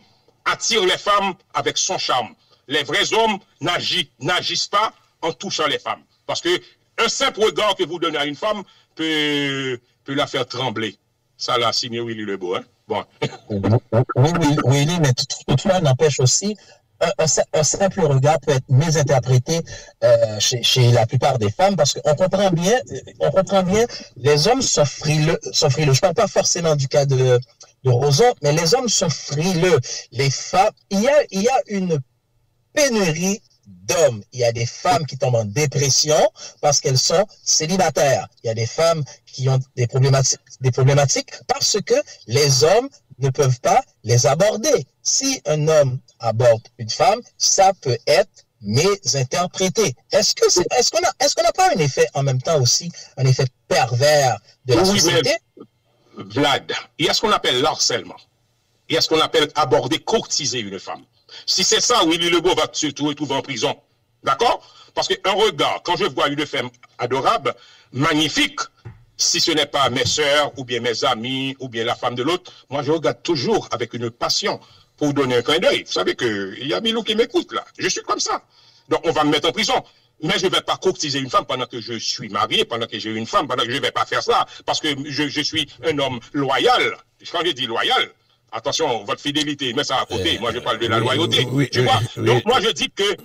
S17: attirent les femmes avec son charme. Les vrais hommes n'agissent pas en touchant les femmes. Parce que un simple regard que vous donnez à une femme peut la faire trembler. Ça l'a signé Willy Lebeau, hein? Bon.
S16: Oui, mais toutefois, n'empêche aussi, un simple regard peut être mésinterprété chez la plupart des femmes, parce qu'on comprend bien, les hommes sont frileux. Je ne parle pas forcément du cas de Roson, mais les hommes sont frileux. Les femmes, il y a une pénurie d'hommes. Il y a des femmes qui tombent en dépression parce qu'elles sont célibataires. Il y a des femmes qui ont des problématiques parce que les hommes ne peuvent pas les aborder. Si un homme aborde une femme, ça peut être mésinterprété. Est-ce qu'on n'a pas un effet en même temps aussi, un effet pervers de la société?
S17: Mais, Vlad, il y a ce qu'on appelle l'harcèlement. Il y a ce qu'on appelle aborder, courtiser une femme. Si c'est ça, Willy Lebeau va se retrouver en prison. D'accord? Parce qu'un regard, quand je vois une femme adorable, magnifique, si ce n'est pas mes sœurs, ou bien mes amis, ou bien la femme de l'autre, moi je regarde toujours avec une passion pour donner un clin d'œil. Vous savez qu'il y a Milou qui m'écoute là. Je suis comme ça. Donc on va me mettre en prison. Mais je ne vais pas courtiser une femme pendant que je suis marié, pendant que j'ai une femme, pendant que je ne vais pas faire ça, parce que je suis un homme loyal. Quand je dis loyal, attention, votre fidélité, mets ça à côté. Moi, je parle de la loyauté. Tu vois? Donc, moi, je dis qu'il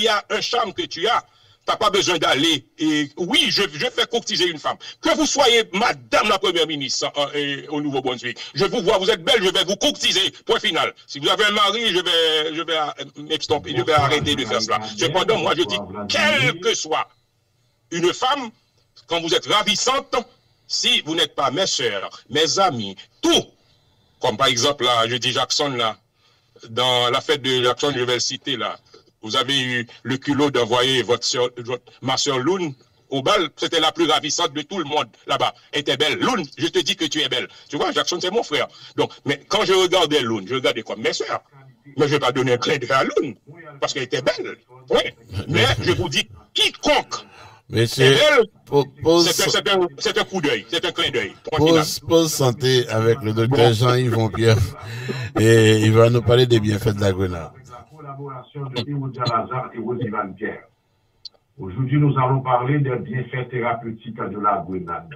S17: y a un charme que tu as. Tu n'as pas besoin d'aller. Oui, je fais courtiser une femme. Que vous soyez Madame la Première ministre au Nouveau-Brunswick, je vous vois, vous êtes belle, je vais vous courtiser. Point final. Si vous avez un mari, je vais m'extomper, je vais arrêter de faire cela. Cependant, moi, je dis, quelle que soit une femme, quand vous êtes ravissante, si vous n'êtes pas mes sœurs, mes amis, tout, comme par exemple, là, je dis Jackson, là, dans la fête de Jackson, je vais le citer, là, vous avez eu le culot d'envoyer ma sœur Loun au bal. C'était la plus ravissante de tout le monde là-bas. Elle était belle. Loun, je te dis que tu es belle. Tu vois, Jackson, c'est mon frère. Donc, mais quand je regardais Loun, je regardais comme mes sœurs. Mais je ne vais pas donner un clin d'œil à Loun, parce qu'elle était belle. Oui. Mais je vous dis, quiconque
S1: Monsieur,
S17: c'est un coup d'œil, c'est un clin d'œil.
S1: Pause santé avec le docteur Jean-Yves Pierre et il va nous parler des bienfaits de la grenade.
S21: La collaboration de Ewodia Lazare et Rosivan Pierre. Aujourd'hui, nous allons parler des bienfaits thérapeutiques de la grenade.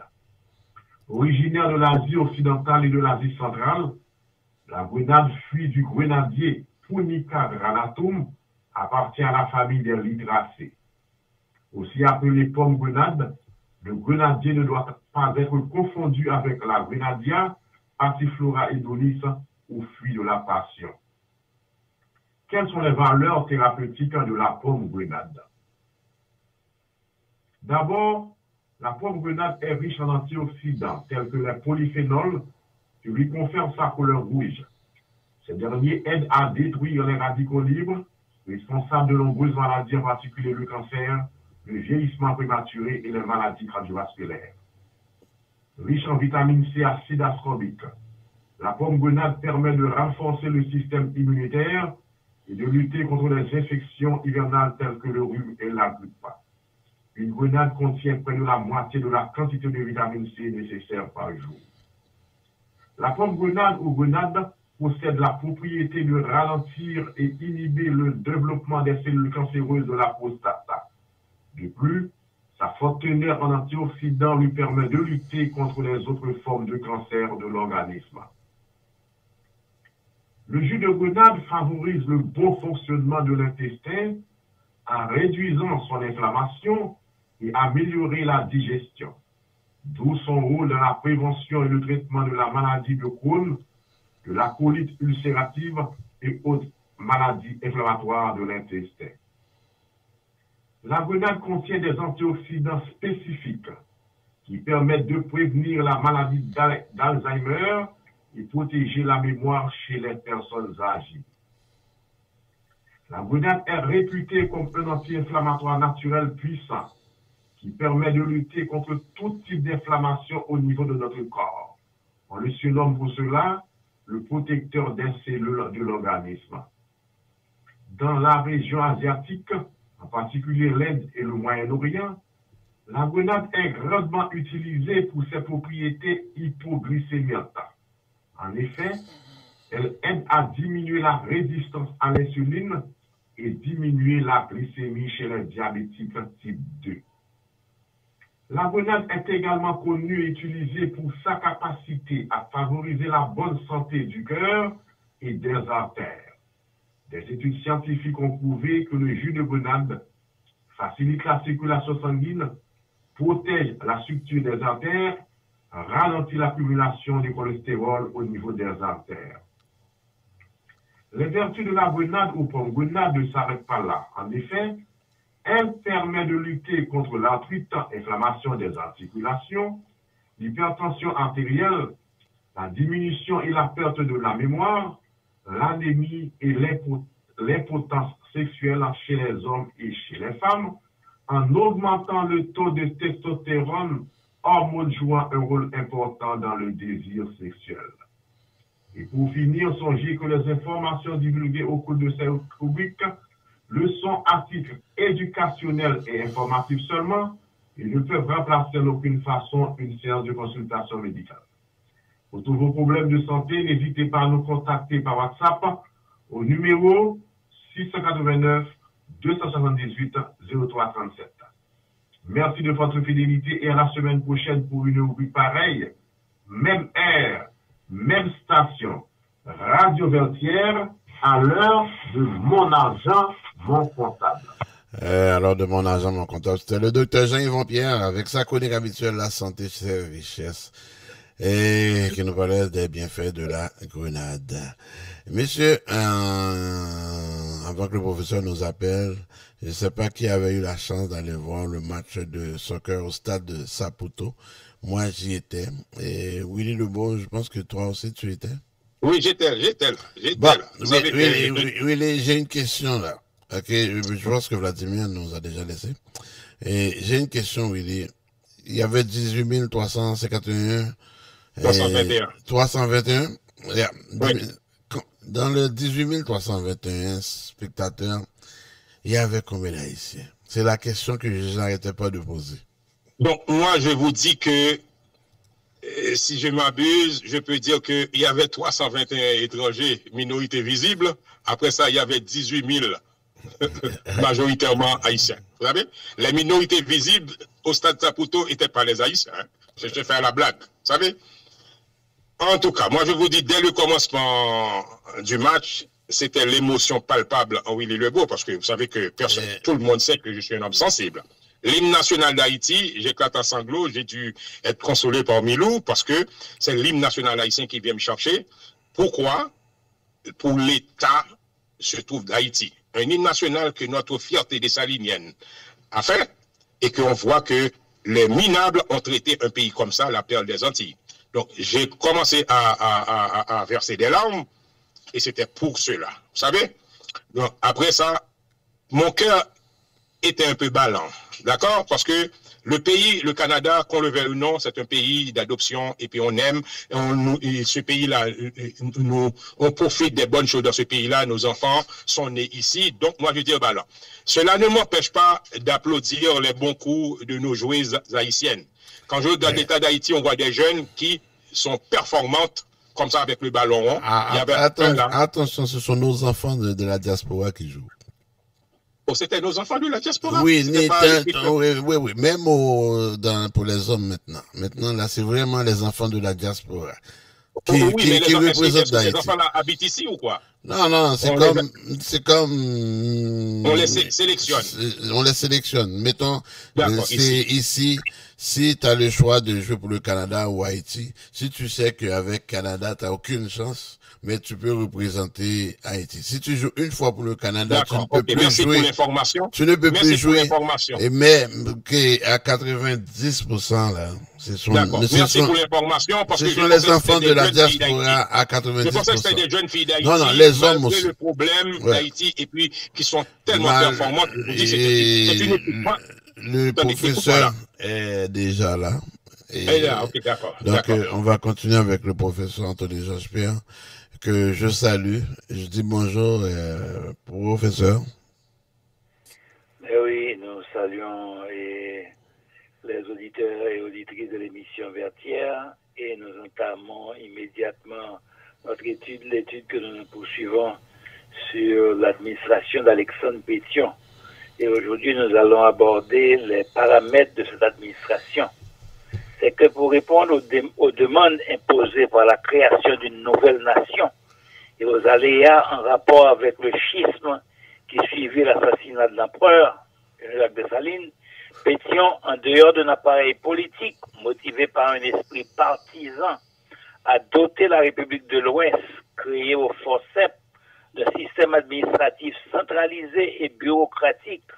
S21: Originaire de l'Asie occidentale et de l'Asie centrale, la grenade fruit du grenadier Punica granatum appartient à la famille des Lydraceae. Aussi appelé pomme grenade, le grenadier ne doit pas être confondu avec la Grenadia, Passiflora edonis ou fruit de la passion. Quelles sont les valeurs thérapeutiques de la pomme grenade? D'abord, la pomme grenade est riche en antioxydants tels que les polyphénols qui lui confèrent sa couleur rouge. Ces derniers aident à détruire les radicaux libres, responsables de nombreuses maladies, en particulier le cancer, le vieillissement prématuré et les maladies cardiovasculaires. Riche en vitamine C acide ascorbique, la pomme grenade permet de renforcer le système immunitaire et de lutter contre les infections hivernales telles que le rhume et la grippe. Une grenade contient près de la moitié de la quantité de vitamine C nécessaire par jour. La pomme grenade ou grenade possède la propriété de ralentir et inhiber le développement des cellules cancéreuses de la prostate. De plus, sa forte teneur en antioxydants lui permet de lutter contre les autres formes de cancer de l'organisme. Le jus de grenade favorise le bon fonctionnement de l'intestin en réduisant son inflammation et améliorer la digestion, d'où son rôle dans la prévention et le traitement de la maladie de Crohn, de la colite ulcérative et autres maladies inflammatoires de l'intestin. La grenade contient des antioxydants spécifiques qui permettent de prévenir la maladie d'Alzheimer et protéger la mémoire chez les personnes âgées. La grenade est réputée comme un anti-inflammatoire naturel puissant qui permet de lutter contre tout type d'inflammation au niveau de notre corps. On le surnomme pour cela le protecteur des cellules de l'organisme. Dans la région asiatique, en particulier l'Inde et le Moyen-Orient, la grenade est grandement utilisée pour ses propriétés hypoglycémiantes. En effet, elle aide à diminuer la résistance à l'insuline et diminuer la glycémie chez les diabétiques type 2. La grenade est également connue et utilisée pour sa capacité à favoriser la bonne santé du cœur et des artères. Des études scientifiques ont prouvé que le jus de grenade facilite la circulation sanguine, protège la structure des artères, ralentit l'accumulation du cholestérol au niveau des artères. Les vertus de la grenade ou pomme grenade ne s'arrêtent pas là. En effet, elle permet de lutter contre l'arthrite, inflammation des articulations, l'hypertension artérielle, la diminution et la perte de la mémoire, l'anémie et l'impotence sexuelle chez les hommes et chez les femmes, en augmentant le taux de testostérone, hormone jouant un rôle important dans le désir sexuel. Et pour finir, songez que les informations divulguées au cours de cette rubrique le sont à titre éducationnel et informatif seulement et ne peuvent remplacer en aucune façon une séance de consultation médicale. Pour tous vos problèmes de santé, n'hésitez pas à nous contacter par WhatsApp au numéro 689 278 0337. Merci de votre fidélité et à la semaine prochaine pour une rubrique pareille. Même heure, même station, Radio Vertière, à l'heure de mon argent, mon comptable.
S1: Alors, de mon argent, mon comptable, c'était le docteur Jean-Yves Pierre avec sa chronique habituelle, la santé, c'est richesse, et qui nous parlait des bienfaits de la grenade. Messieurs, avant que le professeur nous appelle, je ne sais pas qui avait eu la chance d'aller voir le match de soccer au stade de Saputo. Moi, j'y étais. Et Willy Lebeau, je pense que toi aussi, tu étais.
S17: Oui, j'étais
S1: Bon,
S17: là.
S1: Willy, j'ai une question là. Ok, je pense que Vladimir nous a déjà laissé. Et j'ai une question, Willy. Il y avait 18 351.
S17: 321.
S1: 321. Yeah.
S17: Oui.
S1: Dans le 18 321 spectateurs, il y avait combien d'Haïtiens? C'est la question que je n'arrêtais pas de poser.
S17: Donc, moi, je vous dis que si je m'abuse, je peux dire qu'il y avait 321 étrangers, minorités visibles. Après ça, il y avait 18 000 majoritairement haïtiens. Vous savez, les minorités visibles au stade Saputo n'étaient pas les haïtiens. Hein. Je te fais la blague. Vous savez? En tout cas, moi, je vous dis, dès le commencement du match, c'était l'émotion palpable en Willy Lebeau, parce que vous savez que tout le monde sait que je suis un homme sensible. L'hymne national d'Haïti, j'éclate en sanglots, j'ai dû être consolé par Milou, parce que c'est l'hymne national haïtien qui vient me chercher. Pourquoi? Pour l'État se trouve d'Haïti. Un hymne national que notre fierté des Saliniennes a fait, et qu'on voit que les minables ont traité un pays comme ça, la perle des Antilles. Donc, j'ai commencé à verser des larmes, et c'était pour cela. Vous savez? Donc, après ça, mon cœur était un peu ballant. D'accord? Parce que le pays, le Canada, qu'on le veuille ou non, c'est un pays d'adoption, et puis on aime, et ce pays-là, on profite des bonnes choses dans ce pays-là, nos enfants sont nés ici, donc moi je dis ballant. Cela ne m'empêche pas d'applaudir les bons coups de nos joueuses haïtiennes. Quand je regarde l'état d'Haïti, on voit des jeunes qui sont performantes, comme ça avec le ballon rond.
S1: Attention, ce sont nos enfants de la diaspora qui jouent.
S17: Oh, c'était nos enfants de la diaspora.
S1: Oui, oui. Même pour les hommes maintenant. Maintenant, là, c'est vraiment les enfants de la diaspora qui représentent d'Haïti.
S17: Les enfants là habitent ici ou quoi?
S1: Non, c'est comme...
S17: On les sélectionne.
S1: On les sélectionne. Mettons, c'est ici, si tu as le choix de jouer pour le Canada ou Haïti, si tu sais qu'avec Canada, tu n'as aucune chance, mais tu peux représenter Haïti. Si tu joues une fois pour le Canada, tu ne peux plus jouer. Tu ne peux plus jouer. Et mais à 90%, là, ce sont les enfants de la diaspora à 90%.
S17: Je pensais que c'était des jeunes filles d'Haïti.
S1: Non, les hommes aussi.
S17: Le problème d'Haïti et puis qui sont tellement performantes.
S1: Le professeur est déjà là.
S17: Ok, d'accord.
S1: Donc, on va continuer avec le professeur Anthony Georges-Pierre, que je salue. Je dis bonjour, professeur.
S2: Oui, nous saluons les auditeurs et auditrices de l'émission Vertière et nous entamons immédiatement l'étude que nous poursuivons sur l'administration d'Alexandre Pétion. Et aujourd'hui, nous allons aborder les paramètres de cette administration. C'est que pour répondre aux demandes imposées par la création d'une nouvelle nation et aux aléas en rapport avec le schisme qui suivit l'assassinat de l'empereur, Jacques Dessalines, Pétion, en dehors d'un appareil politique motivé par un esprit partisan, a doté la République de l'Ouest, créée au forceps, d'un système administratif centralisé et bureaucratique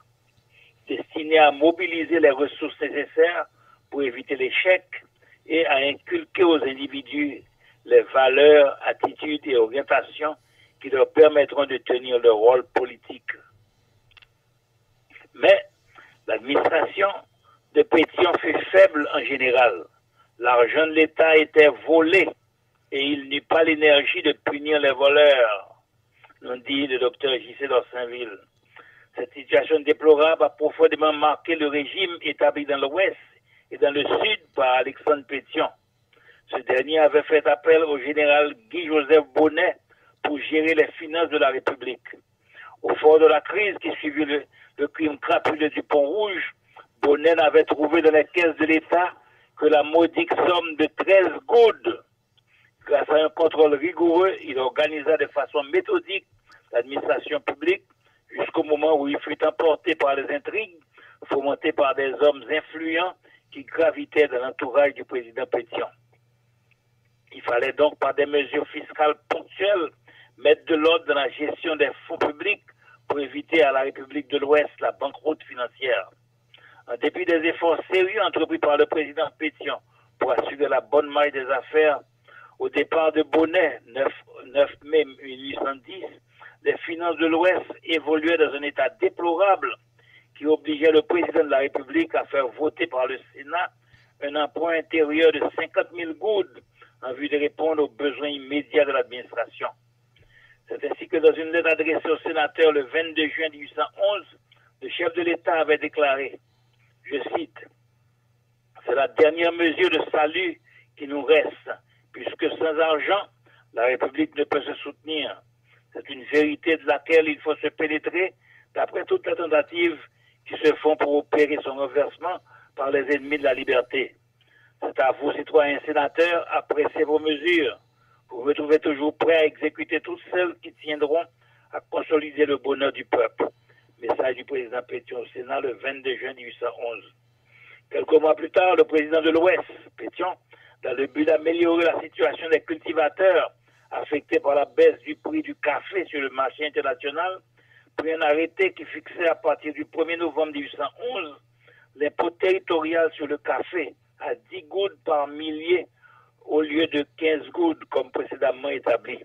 S2: destiné à mobiliser les ressources nécessaires pour éviter l'échec et à inculquer aux individus les valeurs, attitudes et orientations qui leur permettront de tenir leur rôle politique. Mais l'administration de Pétion fut faible en général. L'argent de l'État était volé et il n'eut pas l'énergie de punir les voleurs, nous dit le docteur J.C. d'Orsainville. Cette situation déplorable a profondément marqué le régime établi dans l'Ouest et dans le Sud par Alexandre Pétion. Ce dernier avait fait appel au général Guy-Joseph Bonnet pour gérer les finances de la République. Au fort de la crise qui suivit le crime crapuleux du Pont-Rouge, Bonnet n'avait trouvé dans les caisses de l'État que la modique somme de 13 goudes. Grâce à un contrôle rigoureux, il organisa de façon méthodique l'administration publique jusqu'au moment où il fut emporté par les intrigues fomentées par des hommes influents qui gravitaient dans l'entourage du président Pétion. Il fallait donc, par des mesures fiscales ponctuelles, mettre de l'ordre dans la gestion des fonds publics pour éviter à la République de l'Ouest la banqueroute financière. En dépit des efforts sérieux entrepris par le président Pétion pour assurer la bonne marche des affaires, au départ de Bonnet, 9 mai 1810, les finances de l'Ouest évoluaient dans un état déplorable qui obligeait le président de la République à faire voter par le Sénat un emprunt intérieur de 50 000 goudes en vue de répondre aux besoins immédiats de l'administration. C'est ainsi que dans une lettre adressée au sénateur le 22 juin 1811, le chef de l'État avait déclaré, je cite, « C'est la dernière mesure de salut qui nous reste, puisque sans argent, la République ne peut se soutenir. C'est une vérité de laquelle il faut se pénétrer d'après toutes les tentatives qui se font pour opérer son renversement par les ennemis de la liberté. C'est à vous, citoyens sénateurs, à presser vos mesures. Vous me trouvez toujours prêt à exécuter toutes celles qui tiendront à consolider le bonheur du peuple. » Message du président Pétion au Sénat le 22 juin 1811. Quelques mois plus tard, le président de l'Ouest, Pétion, dans le but d'améliorer la situation des cultivateurs affectés par la baisse du prix du café sur le marché international, prit un arrêté qui fixait à partir du 1er novembre 1811 l'impôt territorial sur le café à 10 gouttes par millier au lieu de 15 gouttes comme précédemment établi.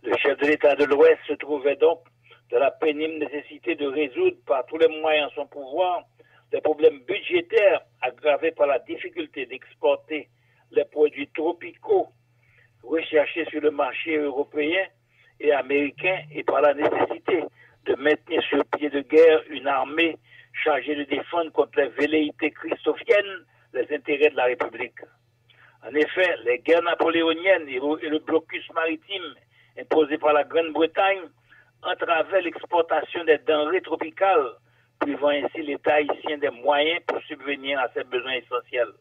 S2: Le chef de l'État de l'Ouest se trouvait donc dans la pénible nécessité de résoudre par tous les moyens en son pouvoir des problèmes budgétaires aggravés par la difficulté d'exporter les produits tropicaux recherchés sur le marché européen et américain et par la nécessité de maintenir sur pied de guerre une armée chargée de défendre contre les velléités christophiennes les intérêts de la République. En effet, les guerres napoléoniennes et le blocus maritime imposé par la Grande-Bretagne entravaient l'exportation des denrées tropicales, privant ainsi l'État haïtien des moyens pour subvenir à ses besoins essentiels.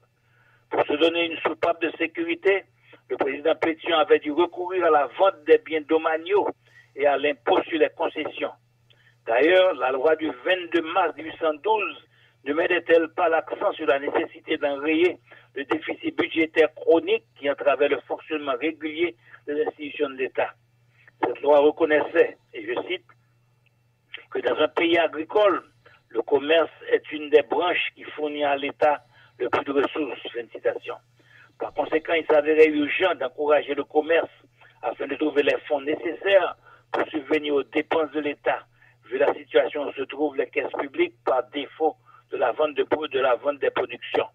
S2: Pour se donner une soupape de sécurité, le président Pétion avait dû recourir à la vente des biens domaniaux et à l'impôt sur les concessions. D'ailleurs, la loi du 22 mars 1812 ne mettait-elle pas l'accent sur la nécessité d'enrayer le déficit budgétaire chronique qui entravait le fonctionnement régulier des institutions de l'État? Cette loi reconnaissait, et je cite, que dans un pays agricole, le commerce est une des branches qui fournit à l'État le plus de ressources. Fin de citation. Par conséquent, il s'avérait urgent d'encourager le commerce afin de trouver les fonds nécessaires pour subvenir aux dépenses de l'État, vu la situation où se trouvent les caisses publiques par défaut de la vente des productions.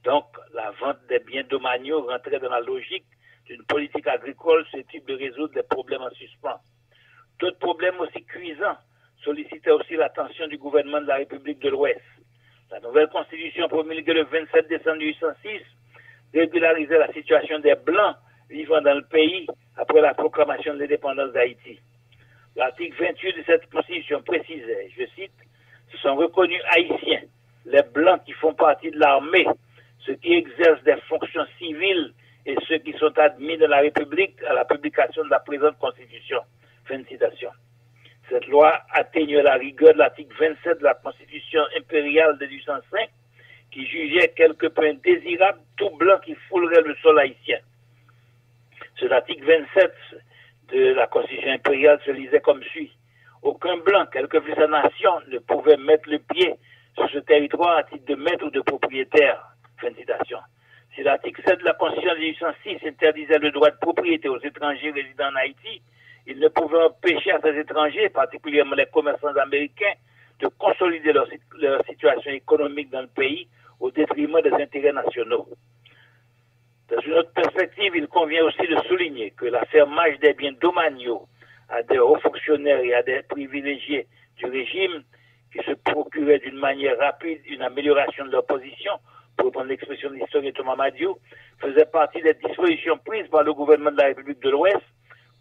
S2: Donc, la vente des biens domaniaux rentrait dans la logique d'une politique agricole susceptible de résoudre les problèmes en suspens. D'autres problèmes aussi cuisants sollicitaient aussi l'attention du gouvernement de la République de l'Ouest. La nouvelle constitution promulguée le 27 décembre 1806 régularisait la situation des Blancs vivant dans le pays après la proclamation de l'indépendance d'Haïti. L'article 28 de cette constitution précisait, je cite, « Ce sont reconnus haïtiens, les Blancs qui font partie de l'armée, ceux qui exercent des fonctions civiles et ceux qui sont admis de la République à la publication de la présente constitution. » Fin de citation. Cette loi atteignait la rigueur de l'article 27 de la Constitution impériale de 1805 qui jugeait quelque peu indésirable tout blanc qui foulerait le sol haïtien. Cet article 27 de la Constitution impériale se lisait comme suit. Aucun blanc, quelle que fût sa nation, ne pouvait mettre le pied sur ce territoire à titre de maître ou de propriétaire. Fin de citation. Si l'article 7 de la Constitution de 1806 interdisait le droit de propriété aux étrangers résidant en Haïti, il ne pouvait empêcher à ces étrangers, particulièrement les commerçants américains, de consolider leur situation économique dans le pays au détriment des intérêts nationaux. Dans une autre perspective, il convient aussi de souligner que l'affermage des biens domaniaux à des hauts fonctionnaires et à des privilégiés du régime qui se procuraient d'une manière rapide une amélioration de leur position, pour reprendre l'expression de l'historien Thomas Madiou, faisait partie des dispositions prises par le gouvernement de la République de l'Ouest,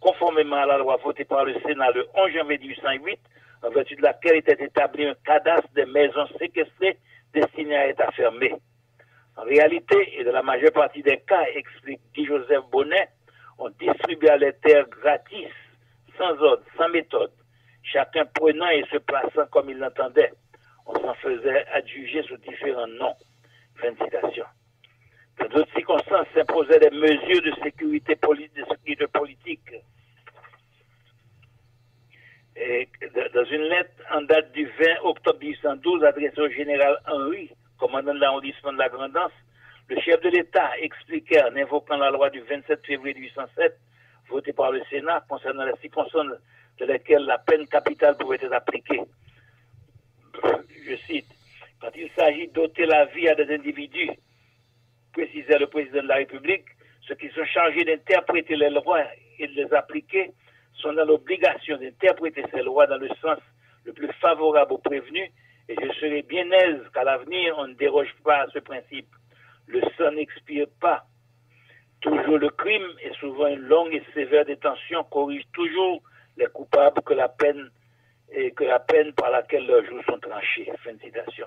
S2: conformément à la loi votée par le Sénat le 11 janvier 1808, en vertu de laquelle était établi un cadastre des maisons séquestrées destinées à être affermées. En réalité, et dans la majeure partie des cas, explique Guy Joseph Bonnet, on distribuait les terres gratis, sans ordre, sans méthode, chacun prenant et se plaçant comme il l'entendait. On s'en faisait adjuger sous différents noms. Fin de citation. Dans d'autres circonstances, s'imposaient des mesures de sécurité politique. Et dans une lettre en date du 20 octobre 1812 adressée au général Henry, commandant de l'arrondissement de la Grand'Anse, le chef de l'État expliquait en invoquant la loi du 27 février 1807, votée par le Sénat, concernant les circonstances de lesquelles la peine capitale pouvait être appliquée. Je cite, « Quand il s'agit d'ôter la vie à des individus, précisait le président de la République, ceux qui sont chargés d'interpréter les lois et de les appliquer sont dans l'obligation d'interpréter ces lois dans le sens le plus favorable aux prévenus et je serai bien aise qu'à l'avenir, on ne déroge pas à ce principe. Le sang n'expire pas. Toujours le crime et souvent une longue et sévère détention corrige toujours les coupables que la peine par laquelle leurs jours sont tranchés. Fin de citation.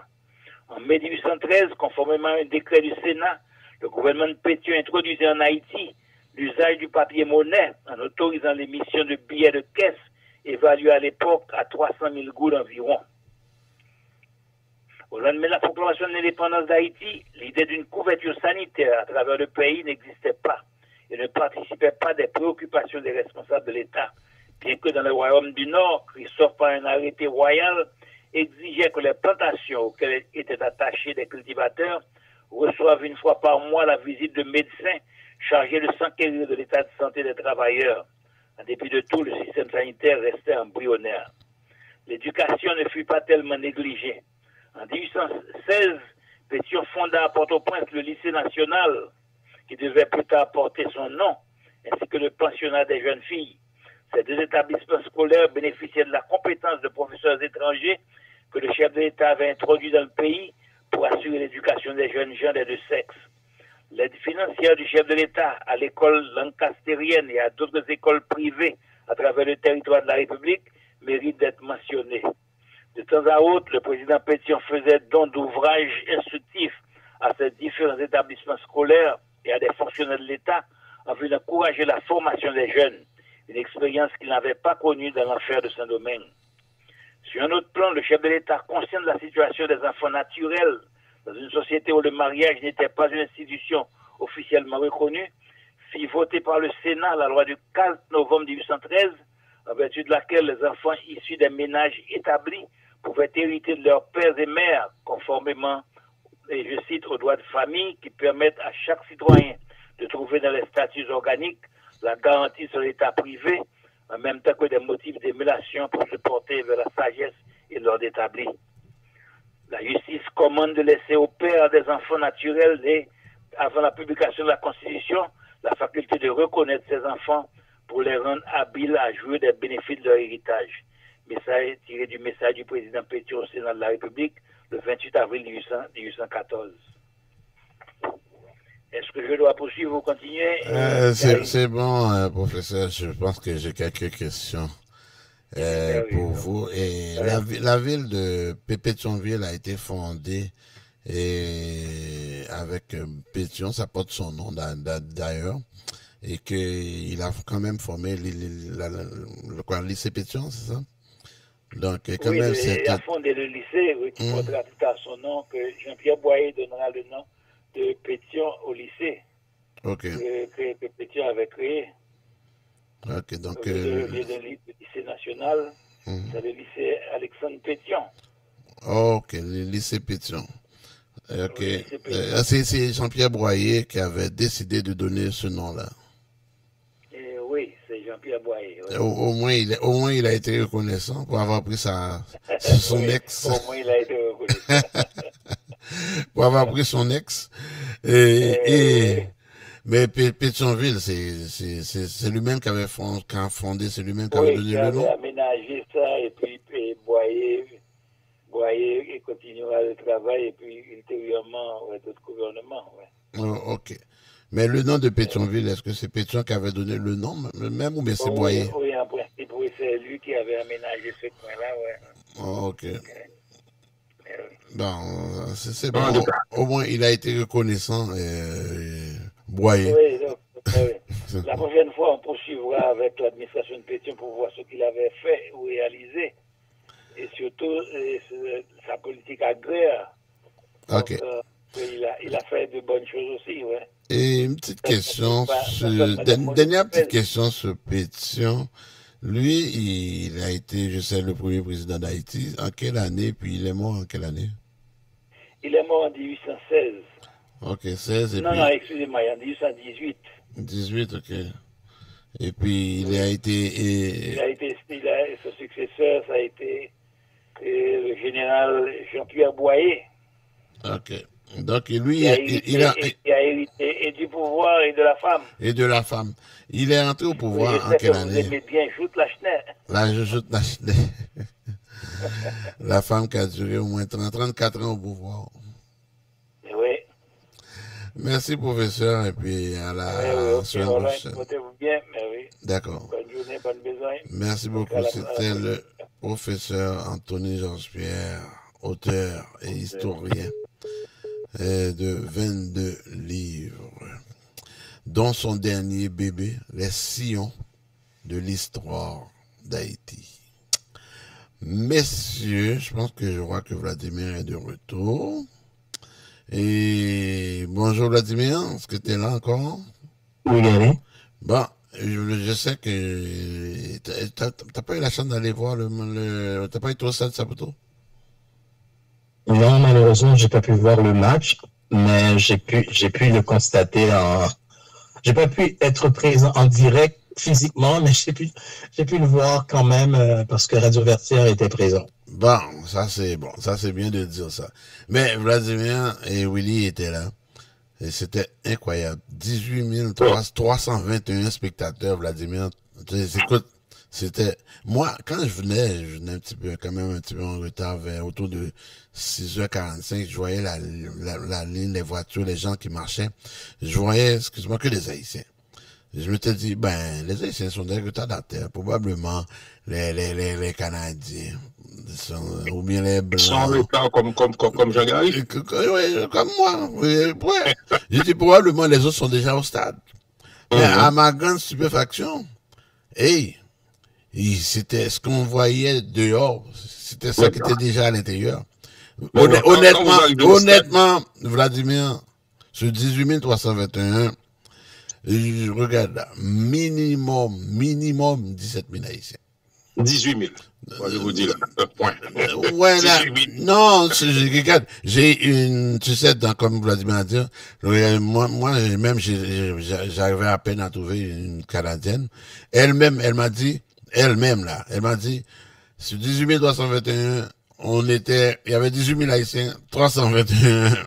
S2: En mai 1813, conformément à un décret du Sénat, le gouvernement de Pétion introduisait en Haïti l'usage du papier monnaie en autorisant l'émission de billets de caisse évalués à l'époque à 300 000 gouttes environ. Au lendemain de la proclamation de l'indépendance d'Haïti, l'idée d'une couverture sanitaire à travers le pays n'existait pas et ne participait pas des préoccupations des responsables de l'État, bien que dans le royaume du Nord, Christophe, par un arrêté royal, exigeait que les plantations auxquelles étaient attachés des cultivateurs reçoivent une fois par mois la visite de médecins chargés de s'enquérir de l'état de santé des travailleurs. En dépit de tout, le système sanitaire restait embryonnaire. L'éducation ne fut pas tellement négligée. En 1816, Pétion fonda à Port-au-Prince le lycée national, qui devait plus tard porter son nom, ainsi que le pensionnat des jeunes filles. Ces deux établissements scolaires bénéficiaient de la compétence de professeurs étrangers que le chef de l'État avait introduit dans le pays pour assurer l'éducation des jeunes gens des deux sexes. L'aide financière du chef de l'État à l'école lancastérienne et à d'autres écoles privées à travers le territoire de la République mérite d'être mentionnée. De temps à autre, le président Pétion faisait don d'ouvrages instructifs à ces différents établissements scolaires et à des fonctionnaires de l'État en vue d'encourager la formation des jeunes, une expérience qu'il n'avait pas connue dans l'enfer de Saint-Domingue. Sur un autre plan, le chef de l'État, conscient de la situation des enfants naturels dans une société où le mariage n'était pas une institution officiellement reconnue, fit voter par le Sénat la loi du 4 novembre 1813, en vertu de laquelle les enfants issus des ménages établis pouvaient hériter de leurs pères et mères, conformément, et je cite, aux droits de famille qui permettent à chaque citoyen de trouver dans les statuts organiques la garantie sur l'état privé, en même temps que des motifs d'émulation pour se porter vers la sagesse et l'ordre établi. La justice commande de laisser au père des enfants naturels et, avant la publication de la Constitution, la faculté de reconnaître ces enfants pour les rendre habiles à jouir des bénéfices de leur héritage. Message tiré du message du président Pétion au Sénat de la République le 28 avril 1814. Est-ce que je dois poursuivre ou continuer?
S1: C'est bon, professeur. Je pense que j'ai quelques questions pour vous. Et la ville de Pétionville a été fondée avec Pétion, ça porte son nom d'ailleurs, et qu'il a quand même formé le lycée Pétion, c'est ça? Donc, quand
S2: oui,
S1: même,
S2: il a fondé le lycée, oui, qui portera plus tard son nom, que Jean-Pierre Boyer donnera le nom de Pétion au lycée.
S1: Ok.
S2: Que Pétion avait créé.
S1: Ok, donc.
S2: Le lycée national, c'est le lycée Alexandre Pétion.
S1: Ok, le lycée Pétion. Ok. C'est Jean-Pierre Boyer qui avait décidé de donner ce nom-là.
S2: Oui, c'est Jean-Pierre Boyer. Ouais.
S1: Au moins, il a été reconnaissant pour avoir pris son ex.
S2: Au moins, il a été reconnaissant.
S1: Pour avoir pris son ex. Mais Pétionville, c'est lui-même qui avait fondé, c'est lui-même qui avait donné le nom.
S2: Il a aménagé ça, et puis Boyer continuera le travail, et puis ultérieurement, d'autres gouvernements. Ouais.
S1: Oh, ok. Mais le nom de Pétionville, est-ce que c'est Pétion qui avait donné le nom même ou bien c'est Boyer?
S2: Oui, en principe, oui, c'est lui qui avait aménagé ce coin-là, ouais.
S1: Oh, ok. Bon, c'est bon. Au moins, il a été reconnaissant, Boyer.
S2: Oui, donc, oui. La prochaine fois, on poursuivra avec l'administration de Pétion pour voir ce qu'il avait fait ou réalisé. Et surtout, sa politique agraire.
S1: Ok.
S2: Donc, il a fait de bonnes choses aussi, ouais.
S1: Et une petite question, dernière petite question sur Pétion. Lui, il a été, je sais, le premier président d'Haïti. En quelle année, puis il est mort en quelle année?
S2: Il est mort en 1816.
S1: Ok, 16 et
S2: non,
S1: puis...
S2: Non, excusez-moi, en 1818.
S1: 18, ok. Et puis, il a été...
S2: Son successeur, ça a été le général Jean-Pierre Boyer.
S1: Ok. Donc, lui,
S2: il a hérité et du pouvoir et de la femme.
S1: Et de la femme. Il est entré au pouvoir en quelle année?
S2: Vous aimez bien Joute Lachenay.
S1: Là, je Joute Lachenay. La femme qui a duré au moins 34 ans au pouvoir.
S2: Oui.
S1: Merci, professeur, et puis à la semaine prochaine.
S2: Portez-vous bien, mais oui.
S1: D'accord.
S2: Bonne journée, bonne besoin.
S1: Merci beaucoup. C'était le professeur Anthony Georges-Pierre, auteur et historien de 22 livres, dont son dernier bébé, Les sillons de l'histoire d'Haïti. Messieurs, je pense que je vois que Vladimir est de retour. Et bonjour Vladimir, est-ce que tu es là encore?
S16: Oui, Gary.
S1: Bon, je sais que t'as pas eu la chance d'aller voir t'as pas été au stade Saputo?
S16: Non, malheureusement, j'ai pas pu voir le match, mais j'ai pu le constater j'ai pas pu être présent en direct physiquement, mais j'ai pu le voir quand même parce que Radio Vertière était présent.
S1: Bon, ça c'est bien de dire ça. Mais Vladimir et Willy étaient là. Et c'était incroyable. 18 321 spectateurs, Vladimir. Écoute, c'était... Moi, quand je venais quand même un petit peu en retard, autour de 6h45, je voyais la ligne, les voitures, les gens qui marchaient. Je voyais, excuse-moi, que les Haïtiens. Je m'étais dit, les Haïtiens sont des retardataires. Probablement les Canadiens. Ou bien les Blancs.
S17: Ils sont en retard comme Jean-Gary.
S1: Oui, comme moi. Ouais. J'ai dit, probablement les autres sont déjà au stade. Mais à ma grande stupéfaction, c'était ce qu'on voyait dehors. C'était ça qui était déjà à l'intérieur. Honnêtement, Vladimir, sur 18 321, je regarde là, minimum 17 000 Haïtiens.
S17: 18 000. Moi, je vous dis là, point.
S1: Ouais, là, non, regarde, tu sais, comme Vladimir a dit, moi-même, j'arrivais à peine à trouver une Canadienne. Elle-même, elle m'a dit, sur 18 321, il y avait 18 000 Haïtiens, 321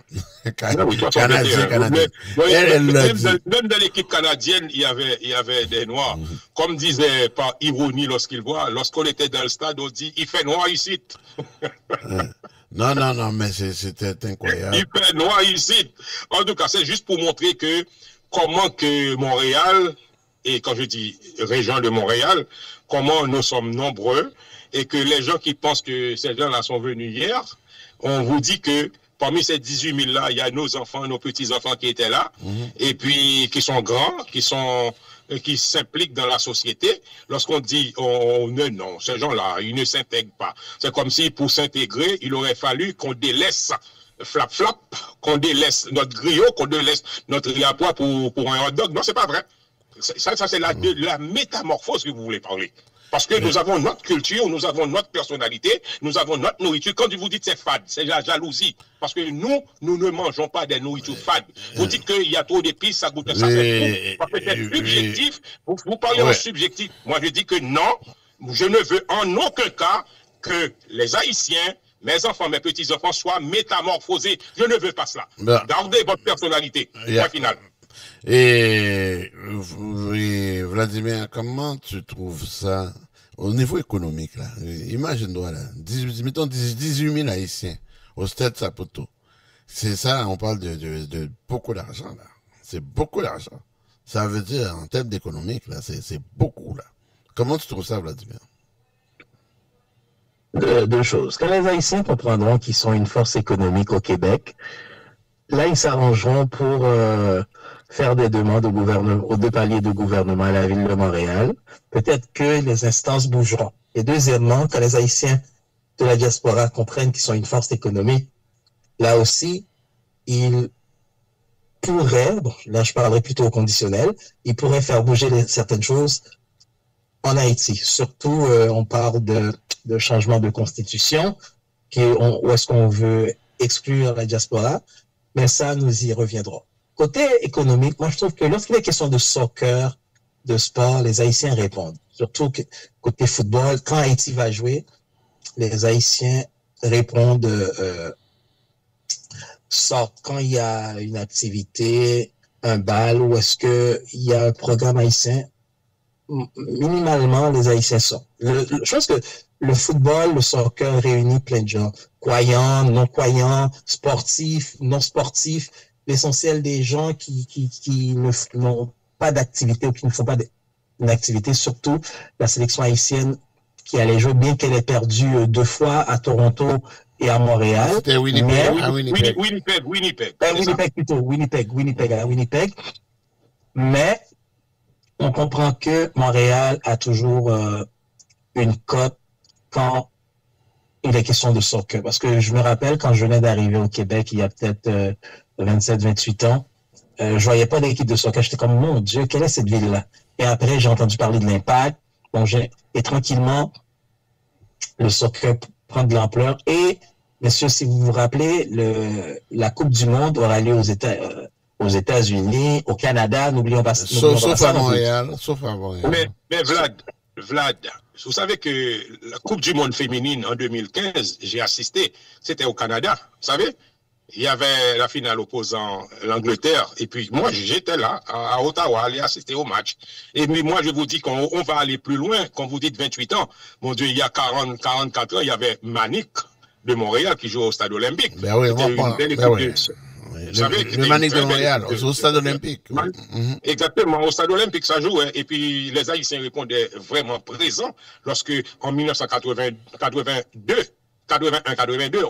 S1: Canadiens.
S17: Même dans l'équipe canadienne, il y avait des Noirs. Comme disait par ironie lorsqu'on était dans le stade, on dit, il fait noir ici.
S1: Non, mais c'était incroyable.
S17: Il fait noir ici. En tout cas, c'est juste pour montrer comment que Montréal, et quand je dis région de Montréal, comment nous sommes nombreux, et que les gens qui pensent que ces gens-là sont venus hier, on vous dit que parmi ces 18 000 là, il y a nos enfants, nos petits-enfants qui étaient là, et puis qui sont grands, qui s'impliquent dans la société. Lorsqu'on dit non, ces gens-là, ils ne s'intègrent pas. C'est comme si pour s'intégrer, il aurait fallu qu'on délaisse flap, qu'on délaisse notre griot, qu'on délaisse notre riz à pois pour un hot dog. Non, c'est pas vrai. Ça c'est la métamorphose que vous voulez parler. Parce que nous avons notre culture, nous avons notre personnalité, nous avons notre nourriture. Quand vous dites c'est fade, c'est la jalousie. Parce que nous ne mangeons pas des nourritures fades. Vous dites qu'il y a trop d'épices, ça goûte ça. C'est parce que c'est subjectif. Vous parlez en subjectif. Moi, je dis que non, je ne veux en aucun cas que les Haïtiens, mes enfants, mes petits-enfants soient métamorphosés. Je ne veux pas cela. Gardez votre personnalité. Point final.
S1: Et Vladimir, comment tu trouves ça au niveau économique là? Imagine-toi là, mettons 18 000 Haïtiens au stade Saputo. C'est ça, on parle de beaucoup d'argent là. C'est beaucoup d'argent. Ça veut dire en termes d'économique là, c'est beaucoup là. Comment tu trouves ça, Vladimir?
S16: Deux choses. Quand les Haïtiens comprendront qu'ils sont une force économique au Québec, là ils s'arrangeront pour faire des demandes aux deux paliers de gouvernement à la ville de Montréal. Peut-être que les instances bougeront. Et deuxièmement, quand les Haïtiens de la diaspora comprennent qu'ils sont une force économique, là aussi, ils pourraient, là je parlerai plutôt au conditionnel, ils pourraient faire bouger certaines choses en Haïti. Surtout, on parle de changement de constitution, où est-ce qu'on veut exclure la diaspora, mais ça, nous y reviendrons. Côté économique, moi je trouve que lorsqu'il est question de soccer, de sport, les Haïtiens répondent. Surtout que, côté football, quand Haïti va jouer, les Haïtiens répondent, sortent quand il y a une activité, un bal, ou est-ce qu'il y a un programme haïtien. minimalement, les Haïtiens sortent. Je pense que le football, le soccer réunit plein de gens. Croyants, non-croyants, sportifs, non-sportifs. L'essentiel des gens qui n'ont pas d'activité ou qui ne font pas d'activité, surtout la sélection haïtienne qui allait jouer, bien qu'elle ait perdu 2 fois à Toronto et à Montréal.
S1: C'était Winnipeg.
S16: Winnipeg. Mais on comprend que Montréal a toujours une cote quand il est question de soccer. Parce que je me rappelle quand je venais d'arriver au Québec, il y a peut-être 27-28 ans, je voyais pas d'équipe de soccer. J'étais comme, mon Dieu, quelle est cette ville-là? Et après, j'ai entendu parler de l'Impact. Et tranquillement, le soccer prend de l'ampleur. Et, messieurs, si vous vous rappelez, la Coupe du Monde aura lieu aux États-Unis, au Canada, n'oublions pas.
S1: Sauf à Montréal.
S17: Mais Vlad, vous savez que la Coupe du Monde féminine en 2015, j'ai assisté, c'était au Canada, vous savez? Il y avait la finale opposant l'Angleterre. Et puis, moi, j'étais là, à Ottawa, aller assister au match. Et puis, moi, je vous dis qu'on va aller plus loin. Quand vous dites 28 ans, mon Dieu, il y a 44 ans, il y avait Manic de Montréal qui jouait au Stade Olympique.
S1: Ben oui, le Manic de Montréal, au Stade Olympique.
S17: Exactement, au Stade Olympique, ça jouait. Et puis, les Haïtiens répondaient vraiment présents lorsque, en 1981-82,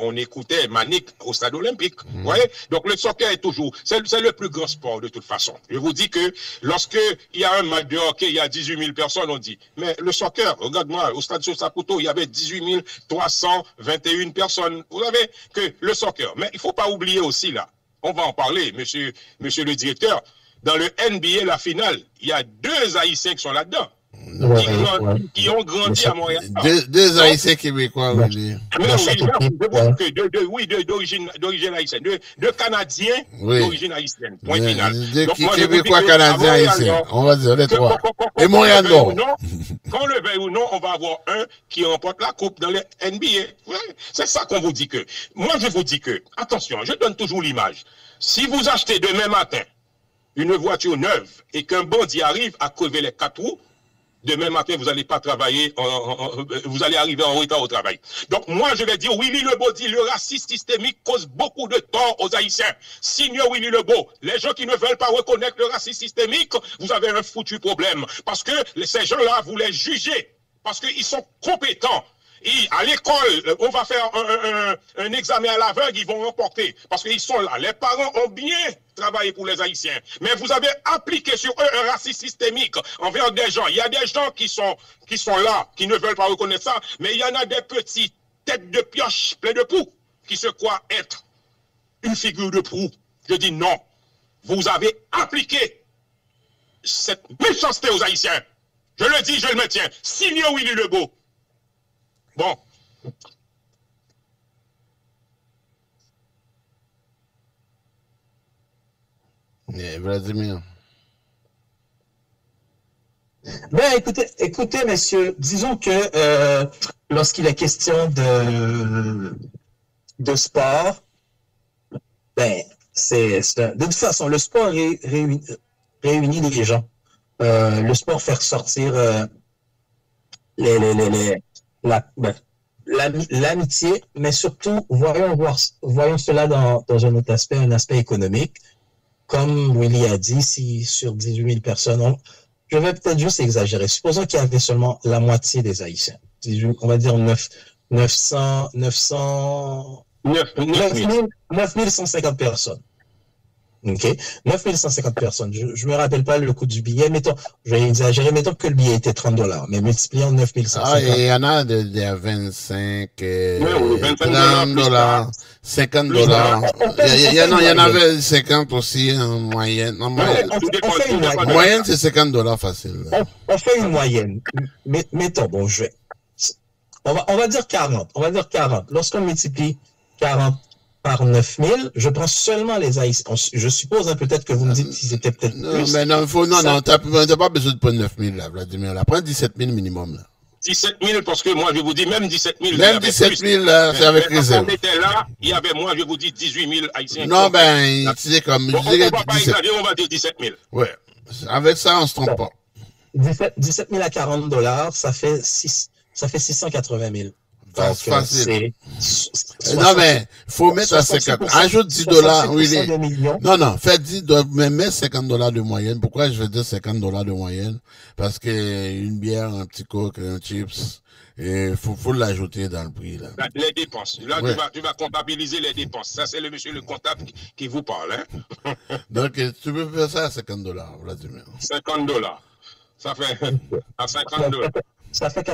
S17: on écoutait Manic au Stade Olympique. Vous voyez? Donc le soccer est toujours, c'est le plus grand sport de toute façon. Je vous dis que lorsque il y a un match de hockey, il y a 18 000 personnes, on dit, mais le soccer, regarde-moi, au Stade Saputo, il y avait 18 321 personnes. Vous savez que le soccer, mais il ne faut pas oublier aussi là, on va en parler, monsieur le directeur, dans le NBA, la finale, il y a 2 Haïtiens qui sont là-dedans. Qui ont grandi à Montréal.
S1: Deux Haïtiens québécois, oui.
S17: D'origine haïtienne. 2 Canadiens d'origine haïtienne. Point final.
S1: Québécois, Canadiens, haïtiens. On va dire les 3. Et Montréal Nord.
S17: Qu'on le veuille ou non, on va avoir un qui remporte la coupe dans le NBA. C'est ça qu'on vous dit que. Moi, je vous dis que, attention, je donne toujours l'image. Si vous achetez demain matin une voiture neuve et qu'un bandit arrive à crever les 4 roues, demain matin, vous n'allez pas travailler, vous allez arriver en retard au travail. Donc, moi, je vais dire, Willy Lebeau dit, le racisme systémique cause beaucoup de tort aux Haïtiens. Signe Willy Lebeau, les gens qui ne veulent pas reconnaître le racisme systémique, vous avez un foutu problème. Parce que ces gens-là, vous les jugez. Parce qu'ils sont compétents. Et à l'école, on va faire un examen à l'aveugle, ils vont remporter. Parce qu'ils sont là. Les parents ont bien travaillé pour les Haïtiens. Mais vous avez appliqué sur eux un racisme systémique envers des gens. Il y a des gens qui sont là, qui ne veulent pas reconnaître ça. Mais il y en a des petits têtes de pioche pleins de poux qui se croient être une figure de proue. Je dis non. Vous avez appliqué cette méchanceté aux Haïtiens. Je le dis, je le maintiens. Signe Willy Lebeau. Bon.
S1: Vladimir.
S16: Ben, écoutez, messieurs, disons que lorsqu'il est question de sport, ben, de toute façon, le sport réunit les gens. Le sport fait ressortir l'amitié, mais surtout, voyons cela dans un autre aspect, un aspect économique. Comme Willy a dit, si sur 18 000 personnes, je vais peut-être juste exagérer. Supposons qu'il y avait seulement la moitié des Haïtiens. On va dire 9150 personnes. OK? 9150 personnes. Je me rappelle pas le coût du billet. Mettons, je vais exagérer, mettons que le billet était $30, mais multipliant 9150.
S1: Ah, il y en a de 25, $30, $50. Il y en avait 50 aussi en moyenne. En moyenne, c'est $50 facile.
S16: On fait une moyenne. Mettons, bon, on va dire 40. On va dire 40. Lorsqu'on multiplie 40 par 9000, je prends seulement les Haïtiens. Je suppose peut-être que vous me dites si c'était peut-être plus.
S1: Mais non, t'as pas besoin de prendre 9000 là, Vladimir. Là, prends 17 000 minimum là.
S17: 17 000 parce que moi je vous dis même 17 000.
S1: Même 17 000 là, c'est avec réserve.
S17: Quand on était là, il y avait moi je vous dis 18 000 Haïtiens.
S1: Non ben, tu sais comme.
S17: On va pas exagérer, on va dire 17 000.
S1: Ouais. Avec ça, on se trompe pas.
S16: 17 000 à 40 $, ça fait 680 000. Donc,
S1: facile. Non, mais faut mettre à 50. Ajoute 10 $. Oui, non, fais 10 $, mais mets 50 $ de moyenne. Pourquoi je veux dire 50 $ de moyenne? Parce que une bière, un petit coke, un chips, et faut l'ajouter dans le prix, là.
S17: Les dépenses. Là,
S1: Ouais.
S17: tu vas comptabiliser les dépenses. Ça, c'est le monsieur le comptable qui vous parle, hein.
S1: Donc, tu peux faire ça à 50 $, Vladimir.
S17: 50 $. Ça fait à 50 $.
S16: Ça fait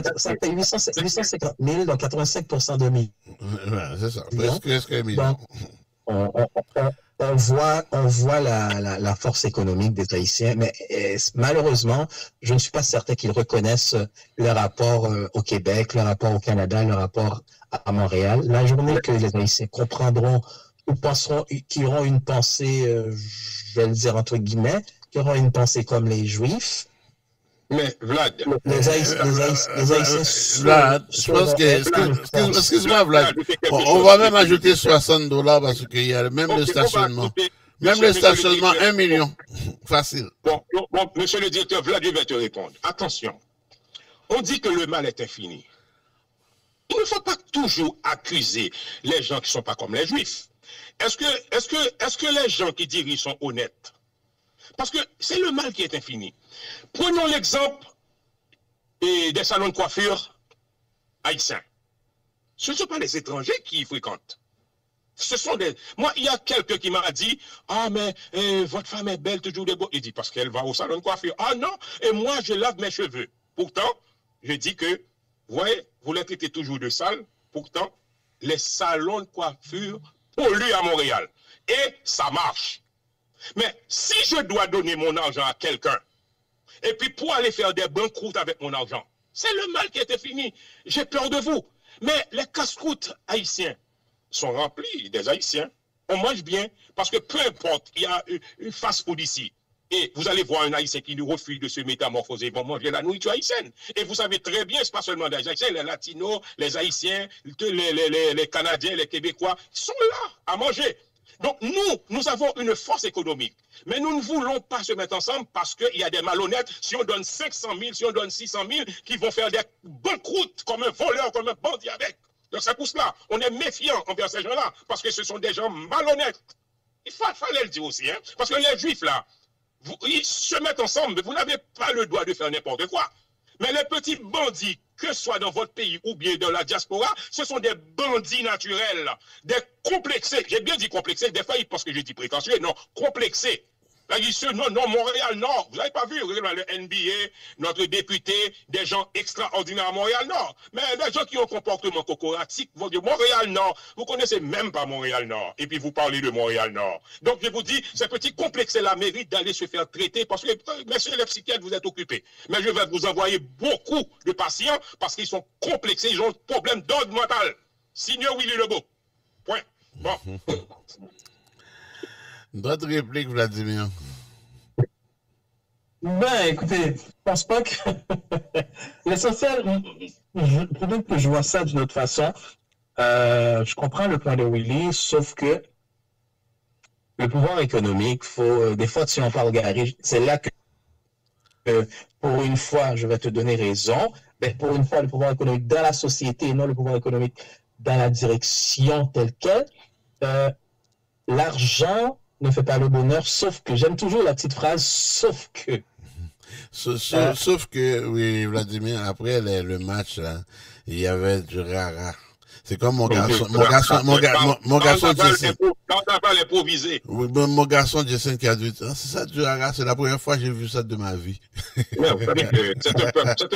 S16: 850 000, donc 85% de millions.
S1: Ouais, c'est ça. Presque un million.
S16: On voit la force économique des Haïtiens, mais malheureusement, je ne suis pas certain qu'ils reconnaissent le rapport au Québec, le rapport au Canada, le rapport à Montréal. La journée que les Haïtiens comprendront ou penseront, qui auront une pensée, je vais le dire entre guillemets, qui auront une pensée comme les Juifs.
S17: Mais Vlad,
S16: les Haïtiens
S1: Vlad, je pense que, excuse-moi Vlad, on va même ajouter 60 $ parce qu'il y a même le stationnement. Même le stationnement, 1 million. Facile.
S17: Bon, monsieur le directeur, Vlad va te répondre. Attention, on dit que le mal est infini. Il ne faut pas toujours accuser les gens qui ne sont pas comme les Juifs. Est-ce que les gens qui dirigent sont honnêtes? Parce que c'est le mal qui est infini. Prenons l'exemple des salons de coiffure haïtiens. Ce ne sont pas les étrangers qui y fréquentent. Ce sont des... Moi, il y a quelqu'un qui m'a dit, ah, mais votre femme est belle, toujours des beaux. Il dit, parce qu'elle va au salon de coiffure. Ah non, et moi, je lave mes cheveux. Pourtant, je dis que, vous voyez, vous les traitez toujours de sales. Pourtant, les salons de coiffure polluent à Montréal. Et ça marche. Mais si je dois donner mon argent à quelqu'un, et puis pour aller faire des banqueroutes avec mon argent, c'est le mal qui était fini. J'ai peur de vous. Mais les casse-croûtes haïtiens sont remplis des Haïtiens. On mange bien, parce que peu importe, il y a une fast-food ici. Et vous allez voir un Haïtien qui nous refuse de se métamorphoser pour manger la nourriture haïtienne. Et vous savez très bien, ce n'est pas seulement des Haïtiens, les Latinos, les Haïtiens, les Canadiens, les Québécois, ils sont là à manger. Donc nous avons une force économique. Mais nous ne voulons pas se mettre ensemble parce qu'il y a des malhonnêtes. Si on donne 500 000, si on donne 600 000, qui vont faire des banqueroutes comme un voleur, comme un bandit avec. Donc c'est pour cela, on est méfiant envers ces gens-là, parce que ce sont des gens malhonnêtes. Il fallait le dire aussi, hein, parce que les Juifs là, ils se mettent ensemble, mais vous n'avez pas le droit de faire n'importe quoi. Mais les petits bandits, que ce soit dans votre pays ou bien dans la diaspora, ce sont des bandits naturels, des complexés. J'ai bien dit complexés, des fois ils pensent que j'ai dit prétentieux, non, complexés. Là, ils disent non, Montréal-Nord. Vous n'avez pas vu, regardez le NBA, notre député, des gens extraordinaires à Montréal-Nord. Mais des gens qui ont un comportement cocoratique vont dire Montréal-Nord. Vous connaissez même pas Montréal-Nord. Et puis vous parlez de Montréal-Nord. Donc je vous dis, ces petits complexés-là méritent d'aller se faire traiter parce que, messieurs les psychiatres, vous êtes occupés. Mais je vais vous envoyer beaucoup de patients parce qu'ils sont complexés, ils ont un problème d'ordre mental. Signor Willy Lebeau. Point. Bon.
S1: D'autres répliques, Vladimir?
S16: Ben, écoutez, je pense pas que... L'essentiel, peut-être que je vois ça d'une autre façon. Je comprends le point de Willy, sauf que le pouvoir économique, des fois, si on parle garé, c'est là que, pour une fois, je vais te donner raison, mais pour une fois, le pouvoir économique dans la société et non le pouvoir économique dans la direction telle qu'elle, l'argent ne fait pas le bonheur, sauf que, j'aime toujours la petite phrase, sauf que.
S1: Sauf que, oui, Vladimir, après le match, là, il y avait du rara. C'est comme mon garçon Jason. Oui, mon garçon Jason qui a dit, ah, c'est ça du rara, c'est la première fois que j'ai vu ça de ma vie.
S17: Mais vous savez que c'est un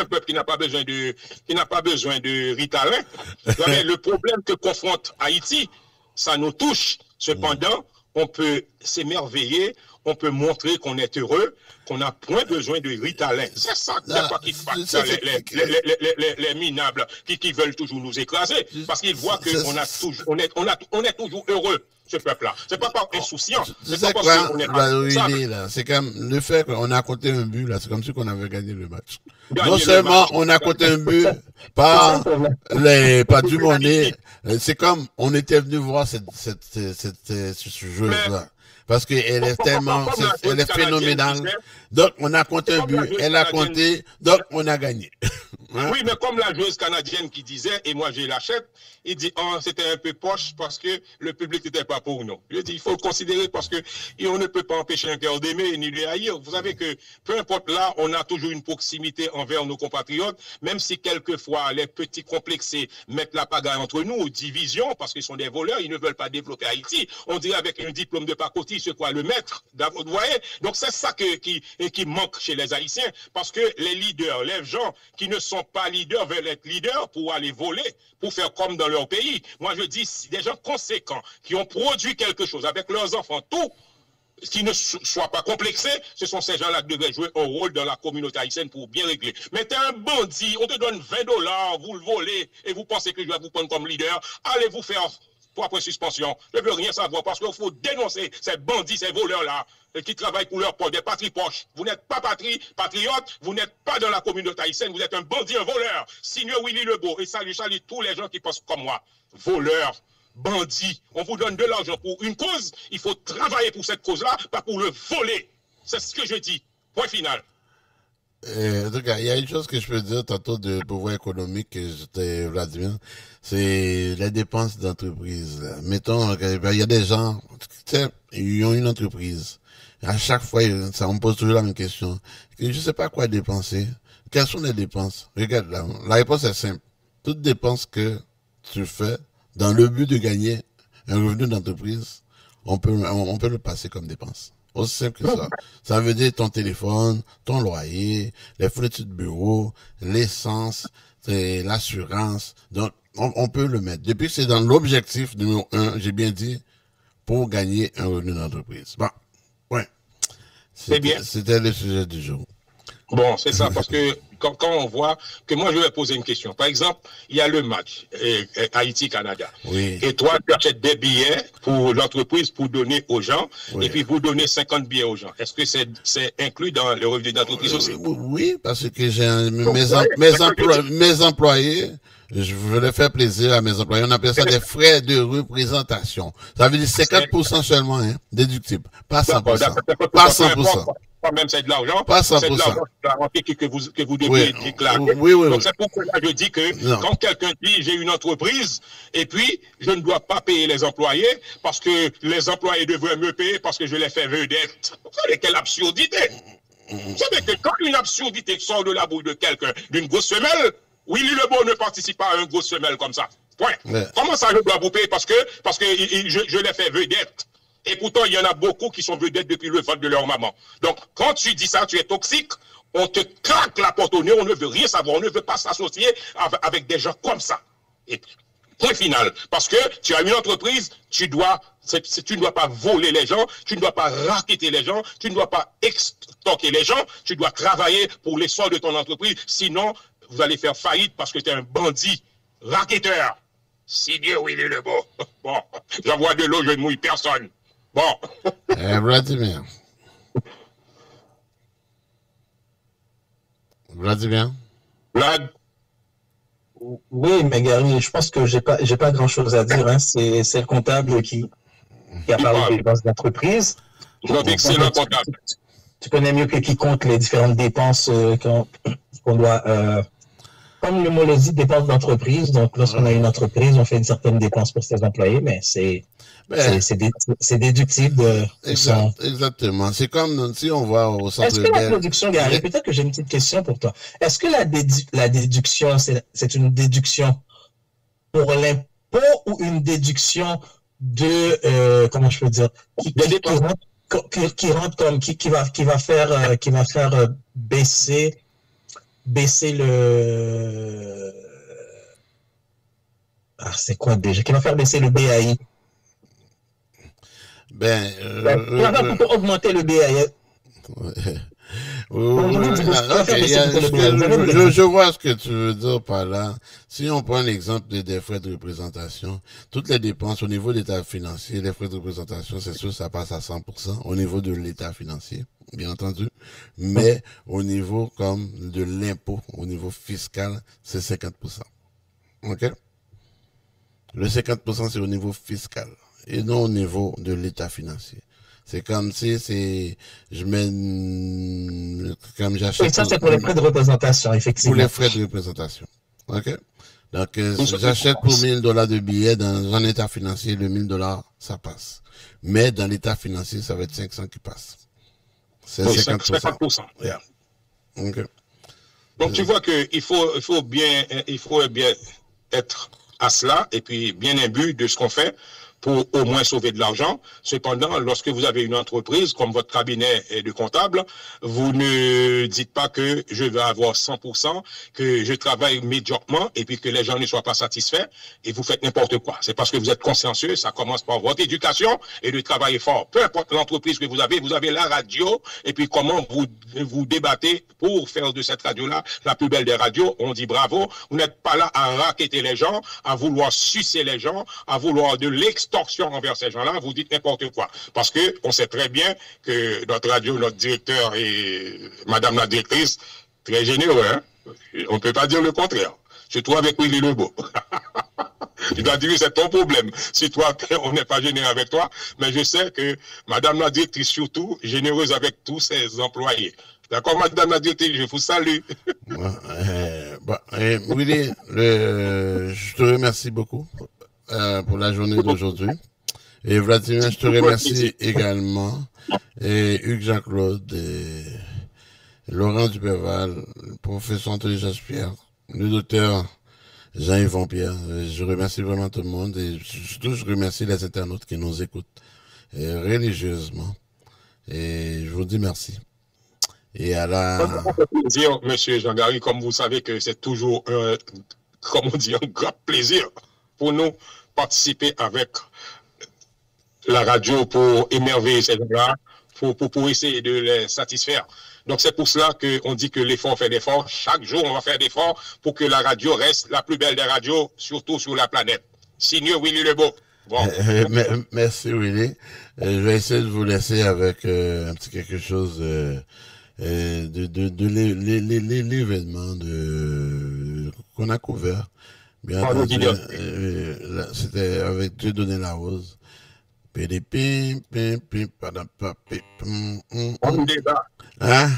S17: peuple qui n'a pas besoin de Ritalin. Le problème que confronte Haïti, ça nous touche. Cependant, on peut s'émerveiller, on peut montrer qu'on est heureux, qu'on n'a point besoin de Ritalin. C'est ça qui fasse les minables qui veulent toujours nous écraser. Parce qu'ils voient qu'on est toujours heureux, ce peuple-là. C'est pas par insouciance. C'est pas parce qu'on est pas...
S1: C'est comme le fait qu'on a compté un but, là, c'est comme si on avait gagné le match. Non seulement on a compté un but par du monnaie, c'est comme on était venu voir ce jeu-là. Parce qu'elle est tellement, elle est phénoménale. Donc, on a compté un but, elle a compté, donc on a gagné.
S17: Hein? Oui, mais comme la joueuse canadienne qui disait, et moi je l'achète, il dit, oh, c'était un peu poche parce que le public n'était pas pour nous. Je dis, il faut le considérer parce que on ne peut pas empêcher un cœur d'aimer ni de haïr. Vous savez que peu importe là, on a toujours une proximité envers nos compatriotes, même si quelquefois les petits complexés mettent la pagaille entre nous, division, parce qu'ils sont des voleurs, ils ne veulent pas développer Haïti. On dirait avec un diplôme de pacotille, c'est quoi le maître? Vous voyez? Donc c'est ça qui manque chez les Haïtiens, parce que les leaders, les gens qui ne sont pas leaders veulent être leaders pour aller voler, pour faire comme dans leur pays. Moi je dis, des gens conséquents, qui ont produit quelque chose avec leurs enfants, tout, qui ne soient pas complexés, ce sont ces gens-là qui devraient jouer un rôle dans la communauté haïtienne pour bien régler. Mais t'es un bandit, on te donne $20, vous le volez, et vous pensez que je vais vous prendre comme leader, allez vous faire 3 points de suspension. Je ne veux rien savoir parce qu'il faut dénoncer ces bandits, ces voleurs-là, qui travaillent pour leur poche, des patries poches. Vous n'êtes pas patriote, vous n'êtes pas dans la communauté haïtienne, vous êtes un bandit, un voleur. Signe Willy Lebeau, et salue tous les gens qui pensent comme moi. Voleurs, bandits, on vous donne de l'argent pour une cause, il faut travailler pour cette cause-là, pas pour le voler. C'est ce que je dis. Point final.
S1: En tout cas, il y a une chose que je peux dire tantôt de pouvoir économique que j'étais Vladimir, c'est les dépenses d'entreprise. Mettons, il y a des gens, tu sais, ils ont une entreprise. À chaque fois, ça on me pose toujours la même question. Je sais pas quoi dépenser. Quelles sont les dépenses? Regarde là, la réponse est simple. Toute dépense que tu fais dans le but de gagner un revenu d'entreprise, on peut le passer comme dépense. Aussi simple que ça. Ça veut dire ton téléphone, ton loyer, les fournitures de bureau, l'essence, l'assurance. Donc, on peut le mettre. Depuis que c'est dans l'objectif numéro 1, j'ai bien dit, pour gagner un revenu d'entreprise. Bon, ouais. C'était le sujet du jour.
S17: Bon, c'est ça, parce que quand on voit que moi, je vais poser une question. Par exemple, il y a le match Haïti-Canada.
S1: Oui.
S17: Et toi, tu achètes des billets pour l'entreprise pour donner aux gens,
S1: oui.
S17: Et puis vous donnez 50 billets aux gens. Est-ce que c'est inclus dans le revenu d'entreprise aussi?
S1: Oui, parce que j'ai mes employés, je veux faire plaisir à mes employés. On appelle ça des frais de représentation. Ça veut dire 50% seulement, hein, déductible. Pas 100%. Pas 100%.
S17: Même c'est de l'argent.
S1: Pas 100%.
S17: C'est de l'argent que vous devez déclarer.
S1: Oui.
S17: Donc c'est pourquoi je dis que quand quelqu'un dit j'ai une entreprise et puis je ne dois pas payer les employés parce que les employés devraient me payer parce que je les fais vedette. Vous savez quelle absurdité. Vous savez que quand une absurdité sort de la bouche de quelqu'un, d'une grosse femelle, Willy Lebeau ne participe pas à une grosse femelle comme ça. Point. Ouais. Comment ça je dois vous payer parce que je les fais vedette. Et pourtant, il y en a beaucoup qui sont vedettes depuis le vote de leur maman. Donc, quand tu dis ça, tu es toxique, on te claque la porte au nez, on ne veut rien savoir, on ne veut pas s'associer avec des gens comme ça. Et point final. Parce que tu as une entreprise, tu ne dois pas voler les gens, tu ne dois pas racketter les gens, tu ne dois pas extorquer les gens, tu dois travailler pour l'essor de ton entreprise. Sinon, vous allez faire faillite parce que tu es un bandit, racketteur. Si Dieu, Willy Lebeau. Bon, j'envoie de l'eau, je ne mouille personne. Bon.
S1: Vladimir.
S17: Vlad.
S16: Oui, mais Gary, je pense que j'ai pas grand chose à dire, hein. C'est le comptable qui a parlé des dépenses d'entreprise.
S17: Notre excellent comptable.
S16: Tu connais mieux que quiconque les différentes dépenses qu'on doit, comme le mot le dit, dépenses d'entreprise. Donc, lorsqu'on a une entreprise, on fait une certaine dépense pour ses employés, mais c'est déductible de
S1: Exactement. C'est comme si on va au centre.
S16: Est-ce que la déduction, Gary, peut-être que j'ai une petite question pour toi. Est-ce que la déduction, c'est une déduction pour l'impôt ou une déduction de, comment je peux dire, qui va faire baisser le, c'est quoi déjà? Qui va faire baisser le BAI? Pour augmenter le BAI.
S1: Je vois ce que tu veux dire par là. Si on prend l'exemple des frais de représentation, toutes les dépenses au niveau de l'état financier, les frais de représentation, c'est sûr, ça passe à 100% au niveau de l'état financier, bien entendu. Mais au niveau comme de l'impôt, au niveau fiscal, c'est 50%. OK? Le 50%, c'est au niveau fiscal et non au niveau de l'état financier. C'est comme si je mets, comme j'achète.
S16: Et ça, c'est pour les frais de représentation, effectivement.
S1: Pour les frais de représentation. OK? Donc, j'achète pour $1000 de billets dans un état financier, le $1000, ça passe. Mais dans l'état financier, ça va être 500 qui passe. C'est 50%. Yeah. Okay.
S17: Donc, tu vois qu'il faut bien être à cela et puis bien imbu de ce qu'on fait pour au moins sauver de l'argent. Cependant, lorsque vous avez une entreprise comme votre cabinet de comptable, vous ne dites pas que je vais avoir 100%, que je travaille médiocrement et puis que les gens ne soient pas satisfaits et vous faites n'importe quoi. C'est parce que vous êtes consciencieux, ça commence par votre éducation et de travailler fort. Peu importe l'entreprise que vous avez la radio et puis comment vous débattez pour faire de cette radio-là la plus belle des radios. On dit bravo. Vous n'êtes pas là à racketter les gens, à vouloir sucer les gens, à vouloir de l'extorsion envers ces gens-là, vous dites n'importe quoi. Parce que on sait très bien que notre radio, notre directeur et madame la directrice, très généreux, hein? On ne peut pas dire le contraire. Surtout avec Willy Lebeau. Je dois dire que c'est ton problème. Si toi, on n'est pas généreux avec toi, mais je sais que madame la directrice, surtout, généreuse avec tous ses employés. D'accord, madame la directrice, je vous salue.
S1: Willy, je te remercie beaucoup pour la journée d'aujourd'hui. Et Vladimir, je te remercie également. Et Hugues Jean-Claude, et Laurent Duperval, le professeur Anthony Jaspierre, le docteur Jean-Yves Vampierre. Je remercie vraiment tout le monde et surtout je remercie les internautes qui nous écoutent religieusement. Et je vous dis merci. Et à la...
S17: plaisir, monsieur Jean-Gary, comme vous savez que c'est toujours un grand plaisir pour nous participer avec la radio pour émerveiller ces gens-là, pour essayer de les satisfaire. Donc c'est pour cela qu'on dit que l'effort fait l'effort. Chaque jour, on va faire d'efforts pour que la radio reste la plus belle des radios, surtout sur la planète. Signé Willy Lebeau. Bon.
S1: Merci Willy. Je vais essayer de vous laisser avec un petit quelque chose de l'événement qu'on a couvert. Bien entendu, c'était avec Dieudonné Larose. Hein?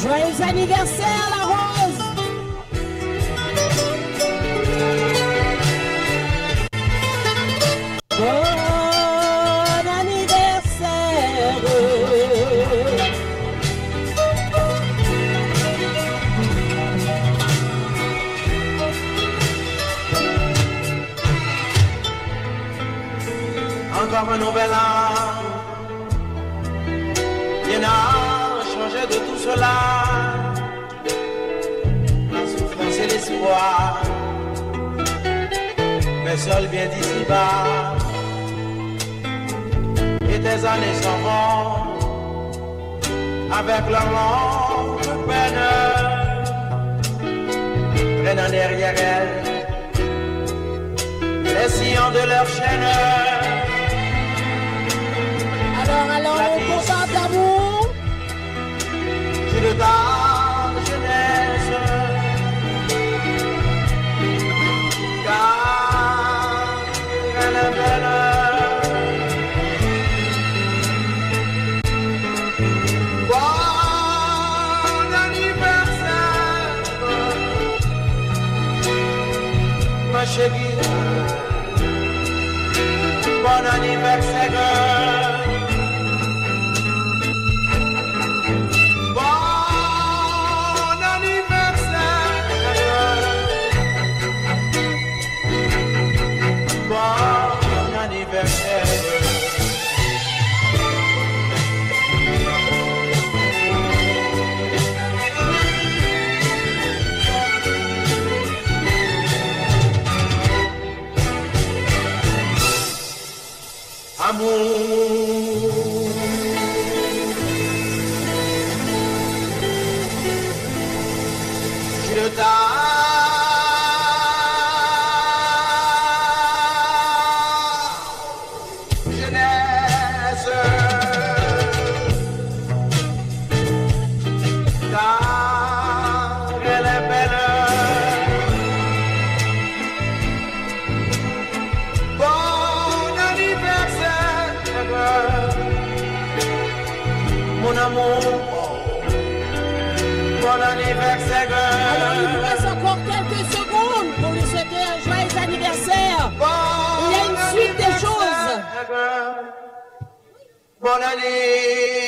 S5: Joyeux anniversaire, la Rose! Bon anniversaire!
S22: Encore un nouvel an, rien n'a changé de tout cela. La souffrance et l'espoir, mais seul bien d'ici-bas. Et tes années s'en vont avec leur longue peine, traînant derrière elles les sillons de leur chaîne.
S5: Alors, on concentre d'amour.
S22: J'ai de ta jeunesse, car elle est belle. Bon anniversaire, ma chérie. Bon anniversaire. Amour mon amour. Bon anniversaire, girl.
S5: Alors, il nous reste encore quelques secondes pour lui souhaiter un joyeux anniversaire. Il y a une suite des choses.
S22: Bonne année.